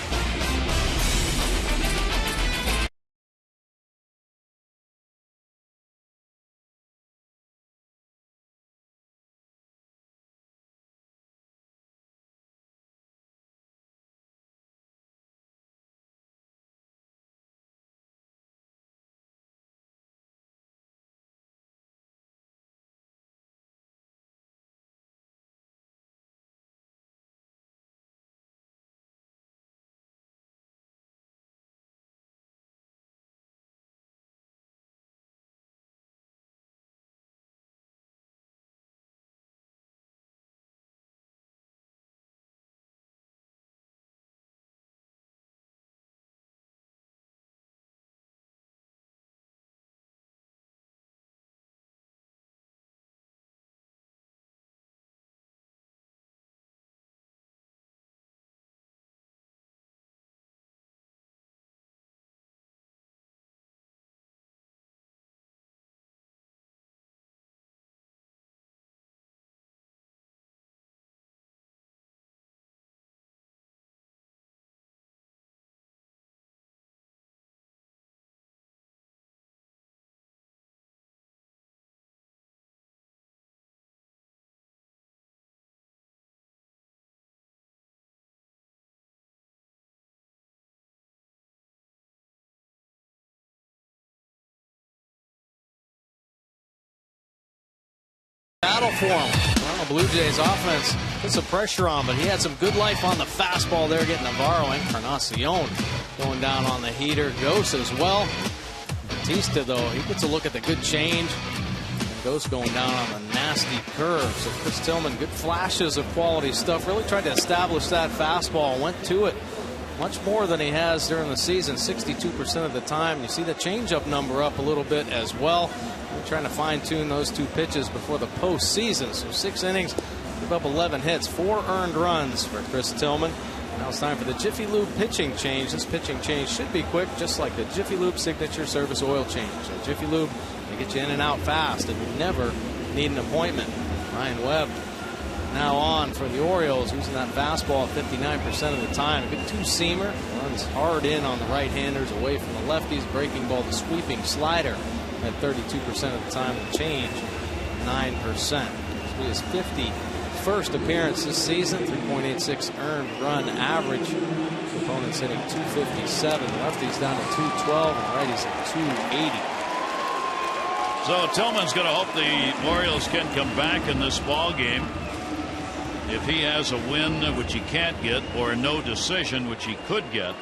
Battle for him. Well, Blue Jays offense put some pressure on, but he had some good life on the fastball there, getting Navarro. Encarnacion going down on the heater. Ghost as well. Batista, though, he gets a look at the good change. And Ghost going down on the nasty curve. So Chris Tillman, good flashes of quality stuff. Really tried to establish that fastball. Went to it much more than he has during the season, 62% of the time. You see the changeup number up a little bit as well. We're trying to fine-tune those 2 pitches before the postseason. So 6 innings, give up 11 hits, 4 earned runs for Chris Tillman. Now it's time for the Jiffy Lube pitching change. This pitching change should be quick, just like the Jiffy Lube Signature Service Oil Change. So Jiffy Lube, they get you in and out fast, and you never need an appointment. Ryan Webb now on for the Orioles, using that fastball 59% of the time. A good 2-seamer, runs hard in on the right-handers, away from the lefties. Breaking ball, the sweeping slider at 32% of the time. The change, 9%. This will be his 51st appearance this season. 3.86 earned run average. Opponents hitting 257. Lefties down to 212, and righties at 280. So Tillman's going to hope the Orioles can come back in this ball game. If he has a win, which he can't get, or no decision, which he could get,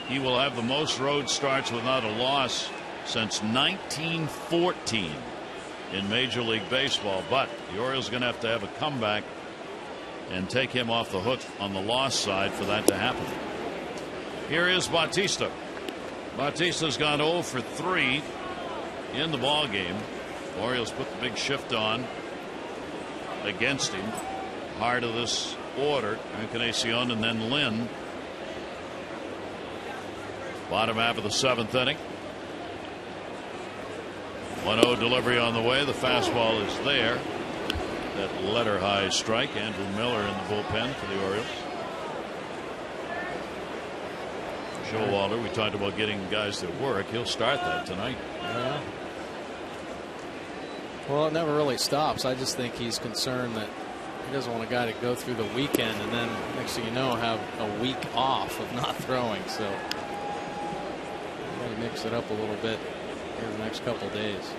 he will have the most road starts without a loss since 1914 in Major League Baseball. But the Orioles are going to have a comeback and take him off the hook on the loss side for that to happen. Here is Bautista. Bautista's gone 0 for 3 in the ball game. Orioles put the big shift on against him. Heart of this order, Encarnacion and then Lynn. Bottom half of the 7th inning. 1-0 delivery on the way. The fastball is there. That letter high strike. Andrew Miller in the bullpen for the Orioles. Showalter, we talked about getting guys to work. He'll start that tonight. Yeah. Well, it never really stops. I just think he's concerned that he doesn't want a guy to go through the weekend and then next thing you know have a week off of not throwing. So maybe mix it up a little bit in the next couple of days.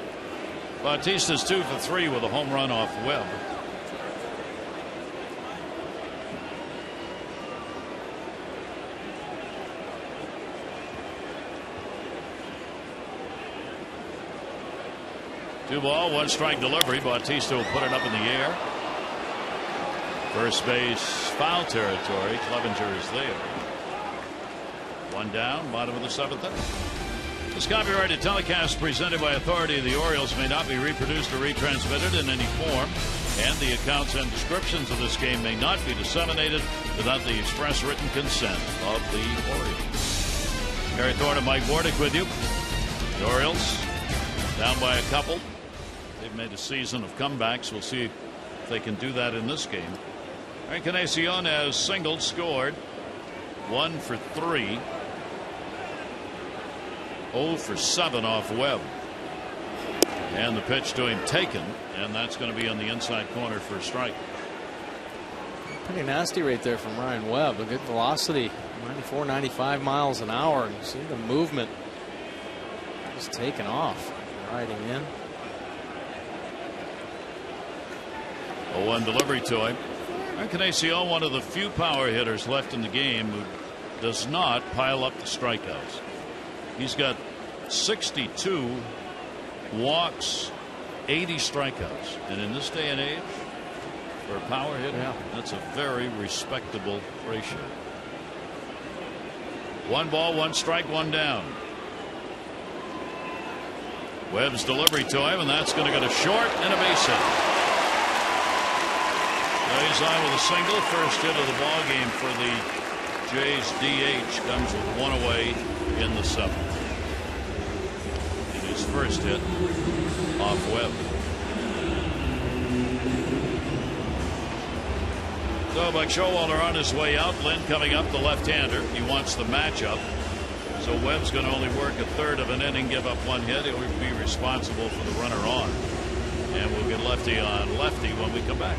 Bautista's 2 for 3 with a home run off Webb. Two ball, 1 strike delivery. Bautista will put it up in the air. First base, foul territory. Clevenger is there. 1 down, bottom of the 7th inning. This copyrighted telecast presented by authority of the Orioles may not be reproduced or retransmitted in any form, and the accounts and descriptions of this game may not be disseminated without the express written consent of the Orioles. Gary Thorne and Mike Bordick with you. The Orioles down by a couple. They've made a season of comebacks. We'll see if they can do that in this game. Encarnacion has singled, scored 1 for 3. 0 for 7 off Webb. And the pitch to him taken, and that's going to be on the inside corner for a strike. Pretty nasty right there from Ryan Webb. A good velocity, 94, 95 miles an hour. And you see the movement just taking off, riding in. 0-1 delivery to him. Encarnacion, one of the few power hitters left in the game who does not pile up the strikeouts. He's got 62 walks, 80 strikeouts, and in this day and age, for a power hitter, that's a very respectable ratio. 1 ball, 1 strike, 1 down. Webb's delivery to him, and that's going to go to short and a base hit. He's on with a single. First hit of the ball game for the Jays. DH comes with 1 away in the 7th. And his first hit off Webb. So Buck Showalter on his way out. Lynn coming up, the left-hander. He wants the matchup. So Webb's going to only work a third of an inning, give up 1 hit. He'll be responsible for the runner on. And we'll get lefty on lefty when we come back.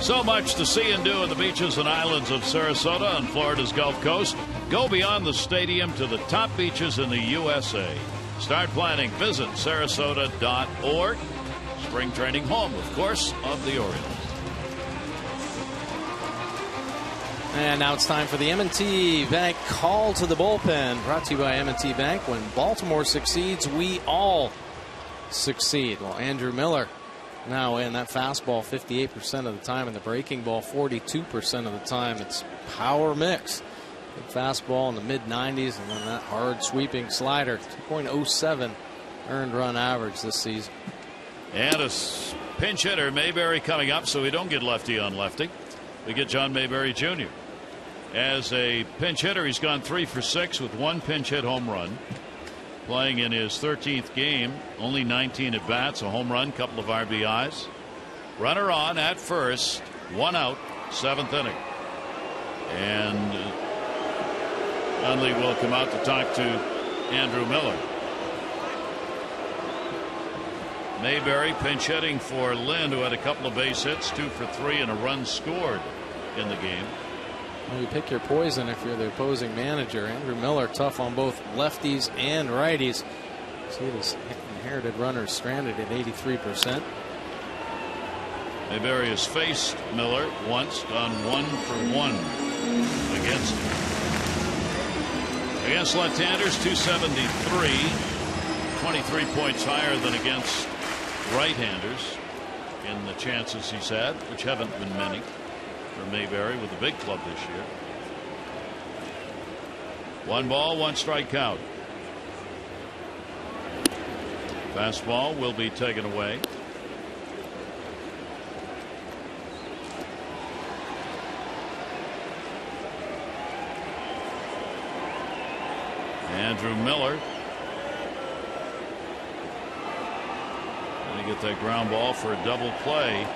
So much to see and do in the beaches and islands of Sarasota and Florida's Gulf Coast. Go beyond the stadium to the top beaches in the USA. Start planning. Visit Sarasota.org. Spring training home, of course, of the Orioles. And now it's time for the M&T Bank call to the bullpen. Brought to you by M&T Bank. When Baltimore succeeds, we all succeed. Well, Andrew Miller now in that fastball 58% of the time, and the breaking ball 42% of the time. It's power mix. Good fastball in the mid-90s, and then that hard sweeping slider. 2.07 earned run average this season. And a pinch hitter, Mayberry, coming up, so we don't get lefty on lefty. We get John Mayberry Jr. As a pinch hitter, he's gone 3 for 6 with 1 pinch hit home run. Playing in his 13th game, only 19 at bats, a home run, couple of RBIs. Runner on at first, 1 out, 7th inning. And Conley will come out to talk to Andrew Miller. Mayberry pinch hitting for Lind, who had a couple of base hits, 2 for 3, and a run scored in the game. Well, you pick your poison if you're the opposing manager. Andrew Miller tough on both lefties and righties. See his inherited runners stranded at 83%. Mayberry has faced Miller once, gone 1 for 1 against him. Against left-handers, 273, 23 points higher than against right-handers in the chances he's had, which haven't been many for Mayberry with a big club this year. 1 ball, 1 strike count. Fastball will be taken away. Andrew Miller. Going to get that ground ball for a double play.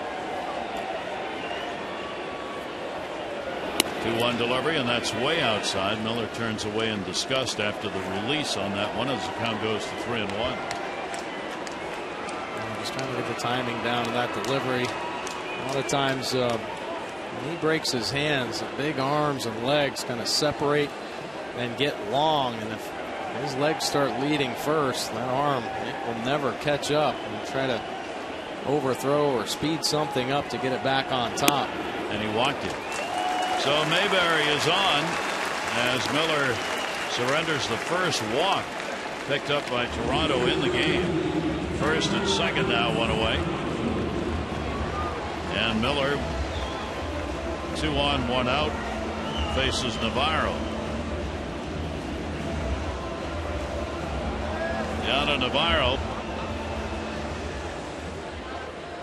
2-1 delivery, and that's way outside. Miller turns away in disgust after the release on that one as the count goes to 3-1. Just trying to get the timing down of that delivery. A lot of times when he breaks his hands, the big arms and legs kind of separate and get long, and if his legs start leading first, that arm, it will never catch up and try to overthrow or speed something up to get it back on top. And he walked it. So Mayberry is on as Miller surrenders the first walk picked up by Toronto in the game. First and second now, 1 away. And Miller, 2 on, 1 out, faces Navarro. Down to Navarro.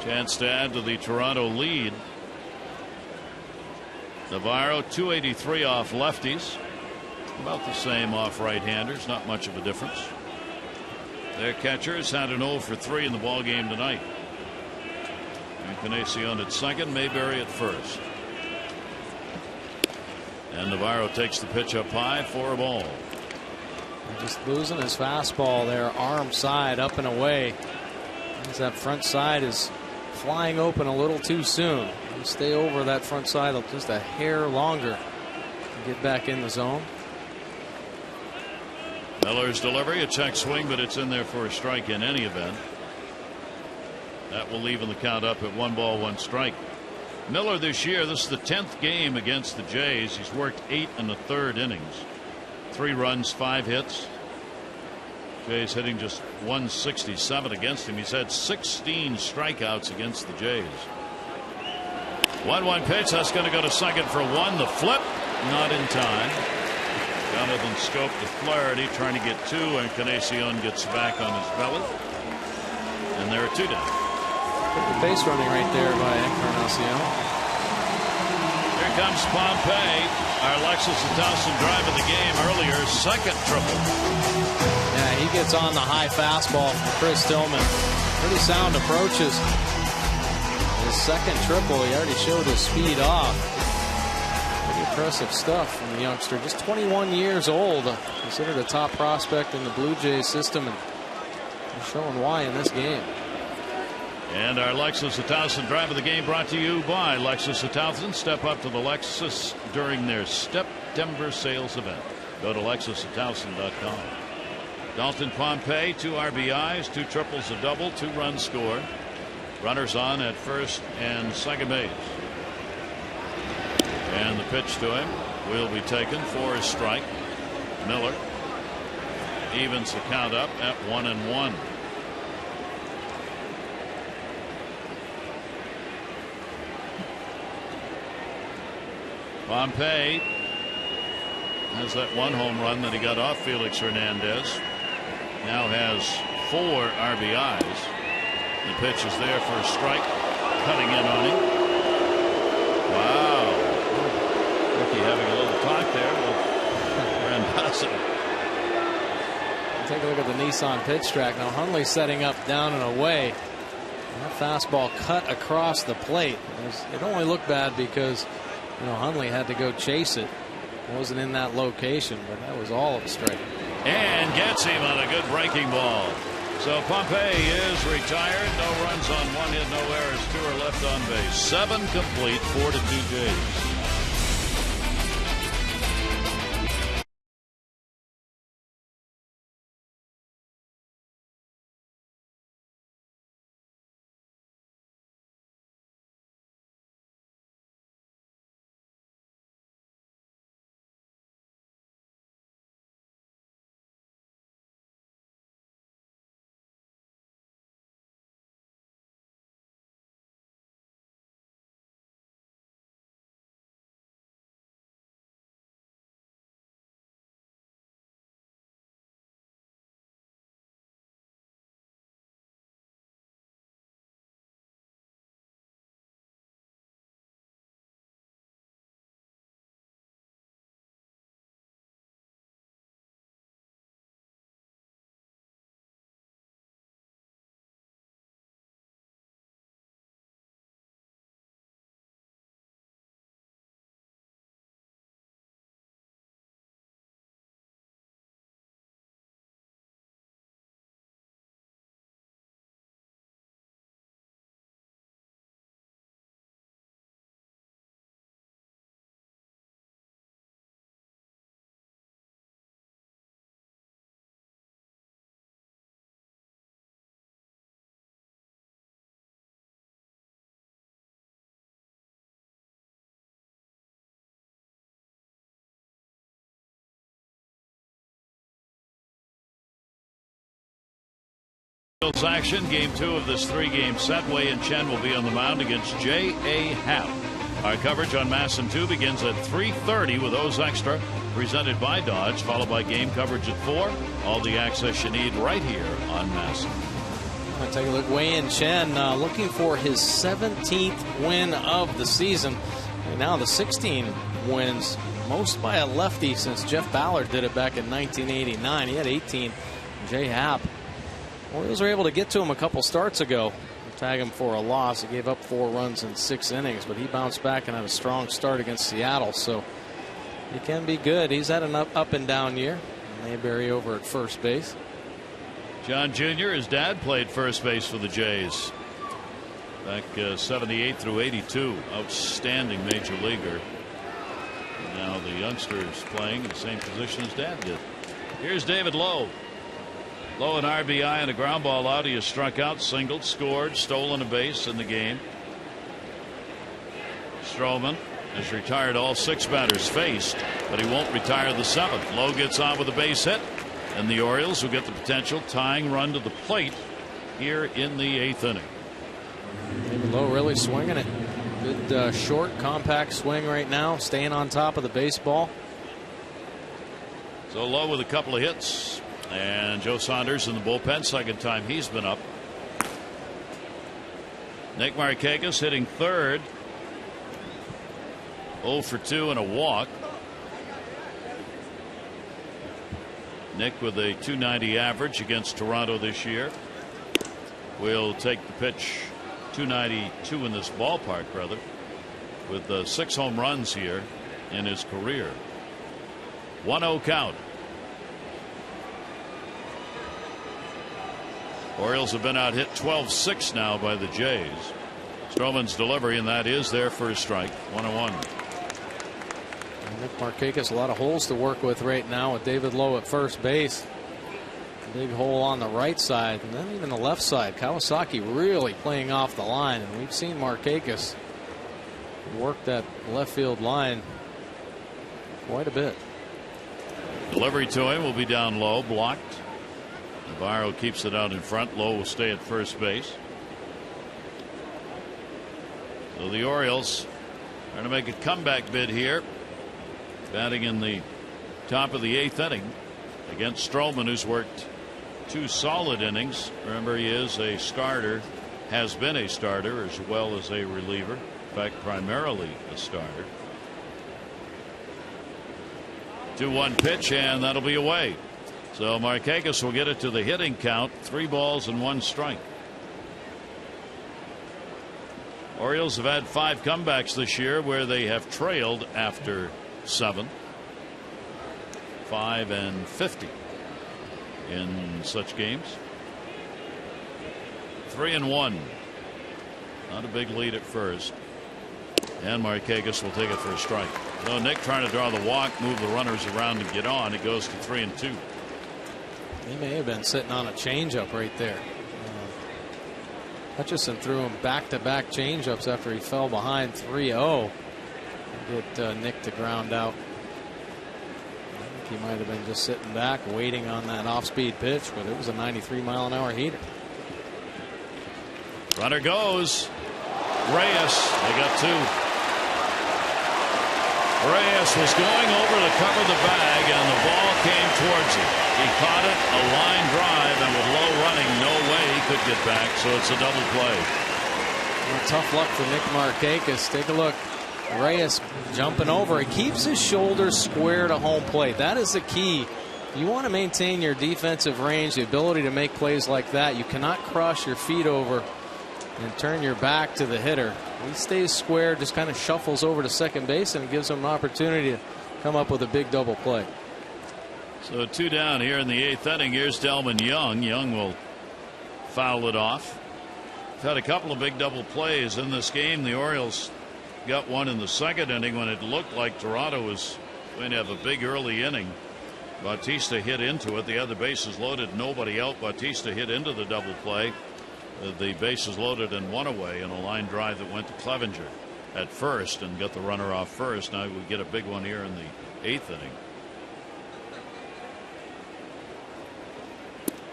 Chance to add to the Toronto lead. Navarro 283 off lefties, about the same off right-handers, not much of a difference. Their catchers had an 0 for 3 in the ball game tonight. Encarnacion at second, Mayberry at first. And Navarro takes the pitch up high for a ball. Just losing his fastball there, arm side up and away. As that front side is flying open a little too soon. You stay over that front side just a hair longer and get back in the zone. Miller's delivery, a check swing, but it's in there for a strike in any event. That will even the count up at 1 ball, 1 strike. Miller this year, this is the 10th game against the Jays. He's worked 8 1/3 innings. 3 runs, 5 hits. Jays hitting just 167 against him. He's had 16 strikeouts against the Jays. 1-1 pitch. That's going to go to second for 1. The flip, not in time. Jonathan Scope to Flaherty trying to get 2. Encarnacion gets back on his belly. And there are 2 down. Good base running right there by Encarnacion. Here comes Pompey. Our Lexus 1000 drive of the game earlier. Second triple. Yeah, he gets on the high fastball from Chris Tillman. Pretty sound approaches. His second triple, he already showed his speed off. Pretty impressive stuff from the youngster. Just 21 years old. Considered a top prospect in the Blue Jays system, and showing why in this game. And our Lexus 1000 drive of the game brought to you by Lexus 1000. Step up to the Lexus during their September sales event. Go to Lexus1000.com. Dalton Pompey, 2 RBIs, 2 triples, a double, 2 runs scored. Runners on at first and second base. And the pitch to him will be taken for a strike. Miller evens the count up at 1-1. Pompey has that 1 home run that he got off Felix Hernandez. Now has 4 RBIs. The pitch is there for a strike. Cutting in on him. Wow. Rookie having a little talk there with Randazzo. Take a look at the Nissan pitch track. Now Hundley setting up down and away. That fastball cut across the plate. It only looked bad because Hundley had to go chase it. It wasn't in that location, but that was all of a strike. And gets him on a good breaking ball. So Pompey is retired. No runs on 1 hit, no errors. 2 are left on base. 7 complete, 4-2 Jays. Action, game 2 of this 3-game set. Wei and Chen will be on the mound against J.A. Happ. Our coverage on MASN 2 begins at 3:30 with O's Extra, presented by Dodge, followed by game coverage at 4. All the access you need right here on MASN. I'll take a look. Wei and Chen looking for his 17th win of the season. And now the 16 wins, most by a lefty since Jeff Ballard did it back in 1989. He had 18. J. Happ. Orioles were able to get to him a couple starts ago. Tag him for a loss. He gave up 4 runs in 6 innings, but he bounced back and had a strong start against Seattle. So he can be good. He's had an up and down year. Mayberry over at first base. John Jr., his dad, played first base for the Jays back 78 through 82. Outstanding major leaguer. Now the youngster is playing in the same position as dad did. Here's David Lowe. Lowe an RBI and a ground ball out. He has struck out, singled, scored, stolen a base in the game. Strowman has retired all 6 batters faced, but he won't retire the 7th. Lowe gets on with a base hit, and the Orioles will get the potential tying run to the plate here in the 8th inning. David Lowe really swinging it. Good short, compact swing right now, staying on top of the baseball. So Lowe with a couple of hits. And Joe Saunders in the bullpen, second time he's been up. Nick Markakis hitting third. 0 for 2 and a walk. Nick with a .290 average against Toronto this year. Will take the pitch. 292 in this ballpark, brother, with 6 home runs here in his career. 1-0 count. Orioles have been out hit 12-6 now by the Jays. Strowman's delivery, and that is their first strike. 1-1. Nick Markakis, a lot of holes to work with right now with David Lowe at first base. Big hole on the right side, and then even the left side. Kawasaki really playing off the line, and we've seen Markakis work that left field line quite a bit. Delivery to him will be down low, blocked. Navarro keeps it out in front. Lowe will stay at first base. So the Orioles are going to make a comeback bid here, batting in the top of the 8th inning against Strowman, who's worked 2 solid innings. Remember, he is a starter, has been a starter as well as a reliever. In fact, primarily a starter. 2-1 pitch, and that'll be away. So Markakis will get it to the hitting count. 3 balls and 1 strike. Orioles have had 5 comebacks this year where they have trailed after 7. 5 and 50 in such games. 3-1. Not a big lead at first. And Markakis will take it for a strike. So Nick trying to draw the walk, move the runners around and get on. It goes to 3-2. He may have been sitting on a changeup right there. Hutcherson threw him back-to-back changeups after he fell behind 3-0. Get Nick to ground out. I think he might have been just sitting back waiting on that off-speed pitch, but it was a 93-mile-an-hour heater. Runner goes. Reyes. They got 2. Reyes was going over to cover the bag, and the ball came towards him. He caught it, a line drive, and with Lowe running, no way he could get back, so it's a double play. Well, tough luck for Nick Markakis. Take a look. Reyes jumping over. He keeps his shoulders square to home plate. That is the key. You want to maintain your defensive range, the ability to make plays like that. You cannot cross your feet over and turn your back to the hitter. He stays square, just kind of shuffles over to second base, and it gives him an opportunity to come up with a big double play. So 2 down here in the 8th inning. Here's Delman Young. Young will foul it off. We've had a couple of big double plays in this game. The Orioles got one in the 2nd inning when it looked like Toronto was going to have a big early inning. Bautista hit into it. The other bases loaded, nobody out. Bautista hit into the double play. The bases loaded and 1 away in a line drive that went to Clevenger at first and got the runner off first. Now we get a big one here in the 8th inning.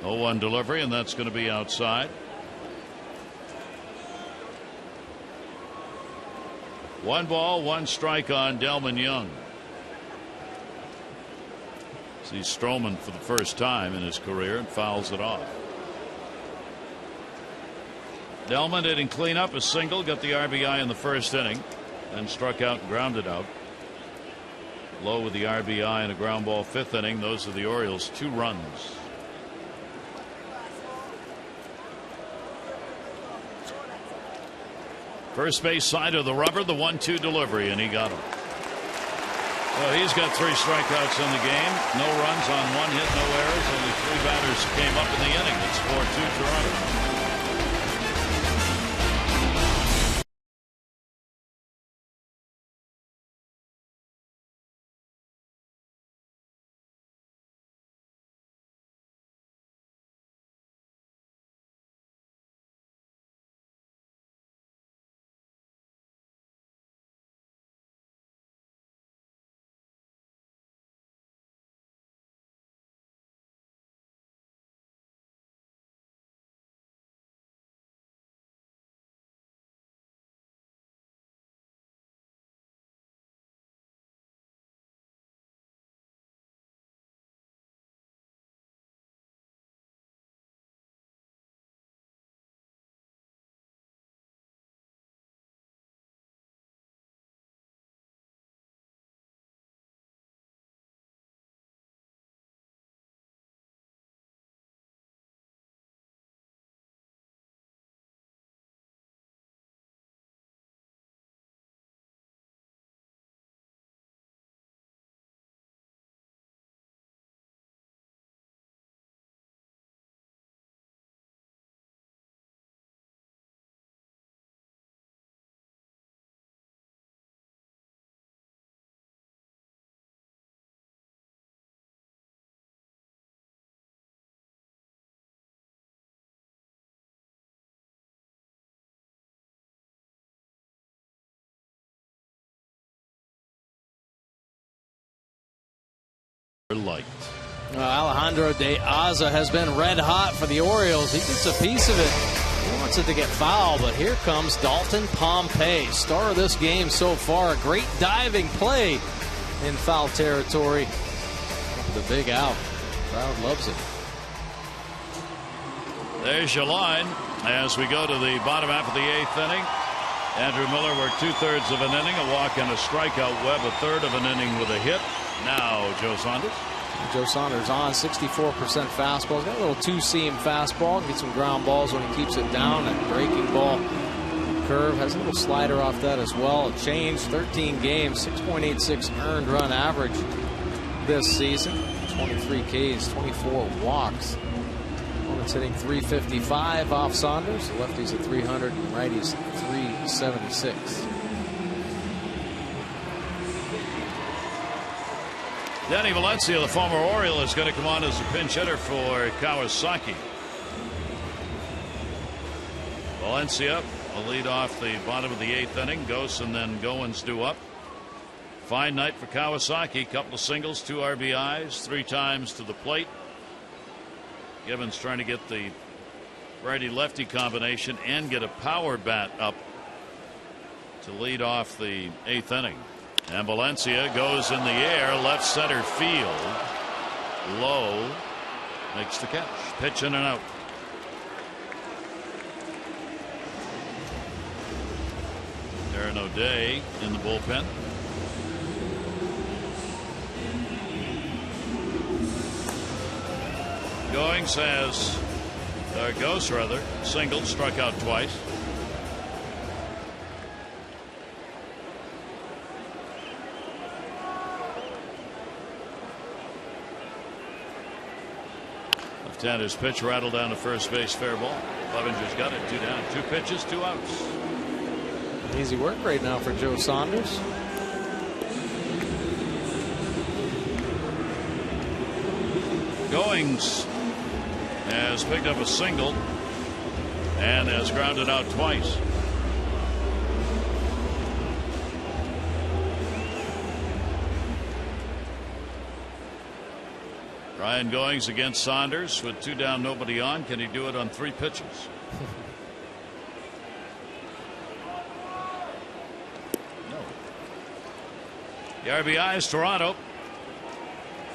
0-1 delivery, and that's going to be outside. 1 ball, 1 strike on Delman Young. Sees Strowman for the first time in his career and fouls it off. Delman didn't clean up a single, got the RBI in the 1st inning, then struck out and grounded out. Lowe with the RBI and a ground ball 5th inning. Those are the Orioles' 2 runs. First base side of the rubber, the 1-2 delivery, and he got him. So he's got 3 strikeouts in the game. No runs on 1 hit, no errors. Only 3 batters came up in the inning. It's 4-2 Toronto. Light. Alejandro De Aza has been red hot for the Orioles. He gets a piece of it. He wants it to get foul, but here comes Dalton Pompey, star of this game so far. A great diving play in foul territory. The big out. Crowd loves it. There's your line as we go to the bottom half of the 8th inning. Andrew Miller worked 2/3 of an inning, a walk and a strikeout. Webb a third of an inning with a hit. Now Joe Saunders. Joe Saunders on 64% fastball. He's got a little two-seam fastball. Gets some ground balls when he keeps it down. And breaking ball curve. Has a little slider off that as well. A change. 13 games. 6.86 earned run average this season. 23 Ks. 24 walks. Opponent's hitting .355 off Saunders. The lefties at 300 and righties 376. Danny Valencia, the former Oriole, is going to come on as a pinch hitter for Kawasaki. Valencia will lead off the bottom of the 8th inning. Ghosts and then Goins due up. Fine night for Kawasaki. Couple of singles, 2 RBIs, 3 times to the plate. Gibbons trying to get the righty-lefty combination and get a power bat up to lead off the 8th inning. And Valencia goes in the air, left center field. Low makes the catch. Pitch in and out. Aaron O'Day in the bullpen. Goings has, Ghost rather, singled, struck out twice. Left-hander's pitch rattled down to first base, fair ball. Clevenger's got it, 2 down, 2 pitches, 2 outs. Easy work right now for Joe Saunders. Goings has picked up a single and has grounded out twice. Ryan Goings against Saunders with 2 down, nobody on. Can he do it on 3 pitches? No. The RBI is Toronto.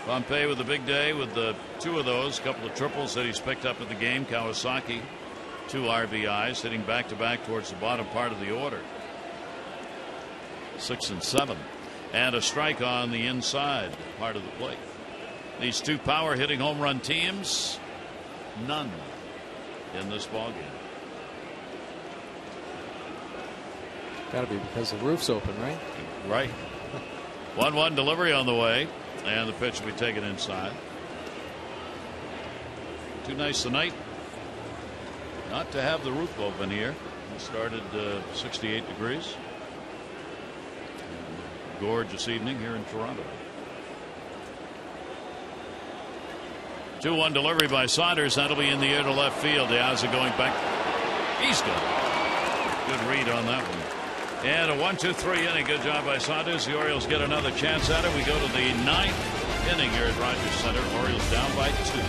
Pompey with a big day with the 2 of those, couple of triples that he's picked up in the game. Kawasaki 2 RBIs, hitting back to back towards the bottom part of the order. 6 and 7, and a strike on the inside part of the plate. These 2 power hitting home run teams, none in this ball game. Got to be because the roof's open, right? Right. 1-1 delivery on the way, and the pitch will be taken inside. Too nice tonight not to have the roof open here. It started 68 degrees. Gorgeous evening here in Toronto. 2-1 delivery by Saunders. That'll be in the air to left field. De Aza going back. He's good. Good read on that one. And a 1-2-3 inning. Good job by Saunders. The Orioles get another chance at it. We go to the 9th inning here at Rogers Center. Orioles down by 2.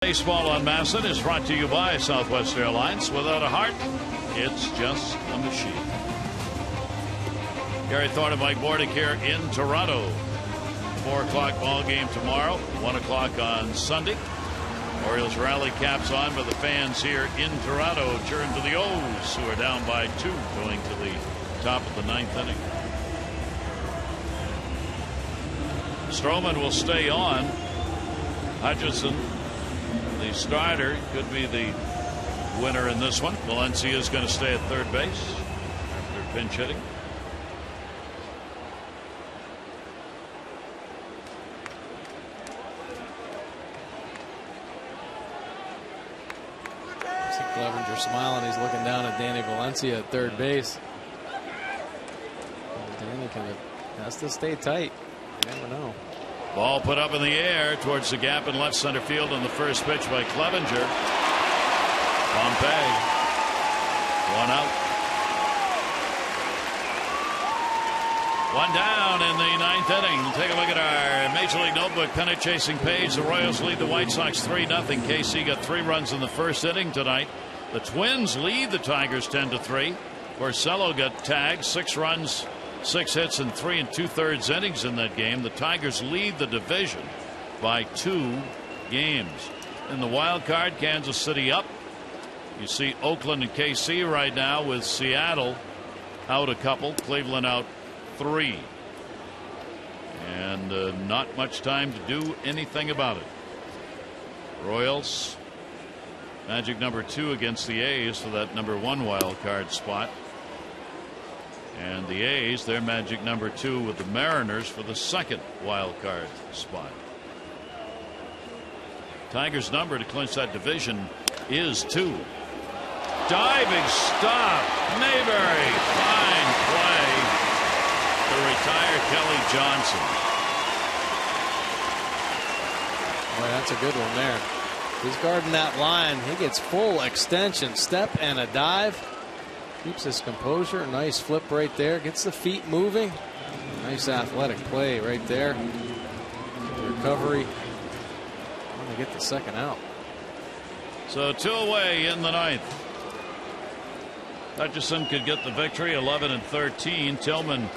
Baseball on Masson is brought to you by Southwest Airlines. Without a heart, it's just a machine. Gary Thorne and Mike Bordick here in Toronto. 4 o'clock ball game tomorrow, 1 o'clock on Sunday. Orioles rally caps on by the fans here in Toronto. Turn to the O's, who are down by 2 going to the top of the 9th inning. Strowman will stay on. Hutcherson, the starter, could be the winner in this one. Valencia is going to stay at third base after pinch hitting. Clevenger smiling. He's looking down at Danny Valencia at third base. Danny has to stay tight. You never know. Ball put up in the air towards the gap in left center field on the first pitch by Clevenger. Pompey. 1 out. 1 down in the 9th inning. Take a look at our Major League Notebook pennant chasing page. The Royals lead the White Sox 3-0. KC got 3 runs in the first inning tonight. The Twins lead the Tigers 10-3. Porcello got tagged, 6 runs, 6 hits, and 3 2/3 innings in that game. The Tigers lead the division by 2 games. In the wild card, Kansas City up. You see Oakland and KC right now, with Seattle out a couple, Cleveland out 3. And not much time to do anything about it. Royals magic number 2 against the A's for that number 1 wild card spot. And the A's, their magic number 2 with the Mariners for the 2nd wild card spot. Tigers' number to clinch that division is 2. Diving stop. Mayberry. Fine play to retire Kelly Johnson. Boy, that's a good one there. He's guarding that line. He gets full extension, step, and a dive. Keeps his composure. Nice flip right there. Gets the feet moving. Nice athletic play right there. Recovery. Want to get the 2nd out. So 2 away in the 9th. Hutcherson could get the victory, 11-13. Tillman,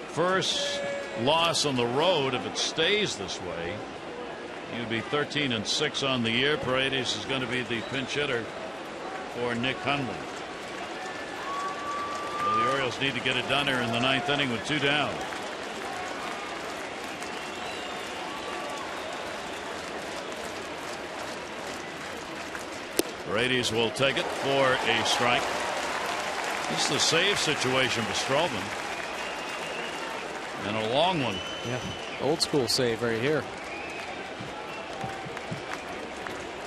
first loss on the road. If it stays this way, he'd be 13-6 on the year. Paredes is going to be the pinch hitter for Nick Hundley. So the Orioles need to get it done here in the 9th inning with 2 down. Paredes will take it for a strike. This is the save situation for Strowman. And a long one. Yeah, old school save right here.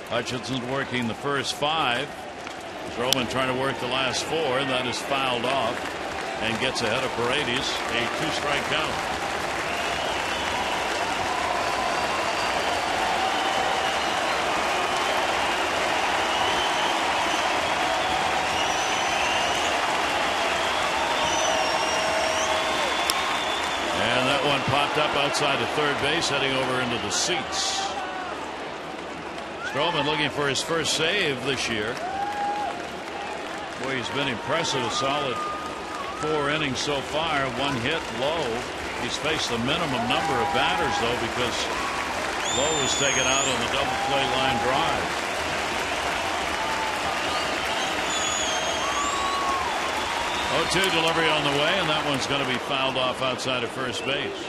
Hutcherson's working the first 5. Strowman trying to work the last 4, and that is fouled off and gets ahead of Paredes. A 2-strike count. And that one popped up outside of third base, heading over into the seats. Strowman looking for his first save this year. Boy, he's been impressive. A solid 4 innings so far. 1 hit, low. He's faced the minimum number of batters, though, because Lowe was taken out on the double play line drive. Oh, 2 delivery on the way, and that one's going to be fouled off outside of first base.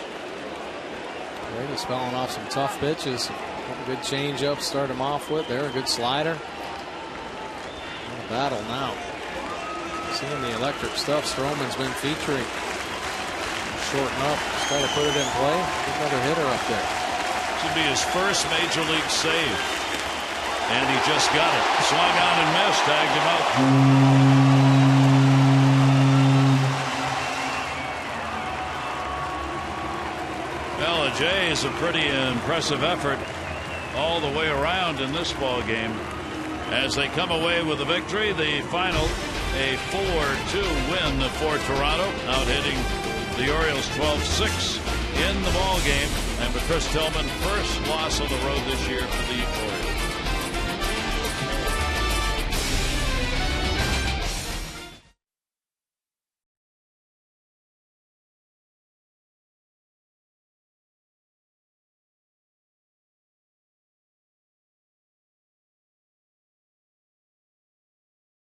He's fouling off some tough pitches. Good change-up, start him off with there. A good slider. A battle now. Seeing the electric stuff Strowman's been featuring. Shorten up, try to put it in play. Get another hitter up there. Should be his first major league save. And he just got it. Swung out and missed. Tagged him out. Well, the Jays, a pretty impressive effort all the way around in this ball game as they come away with a victory. The final, a 4-2 win for Toronto, out hitting the Orioles 12-6 in the ball game. And for Chris Tillman, first loss on the road this year for the Orioles.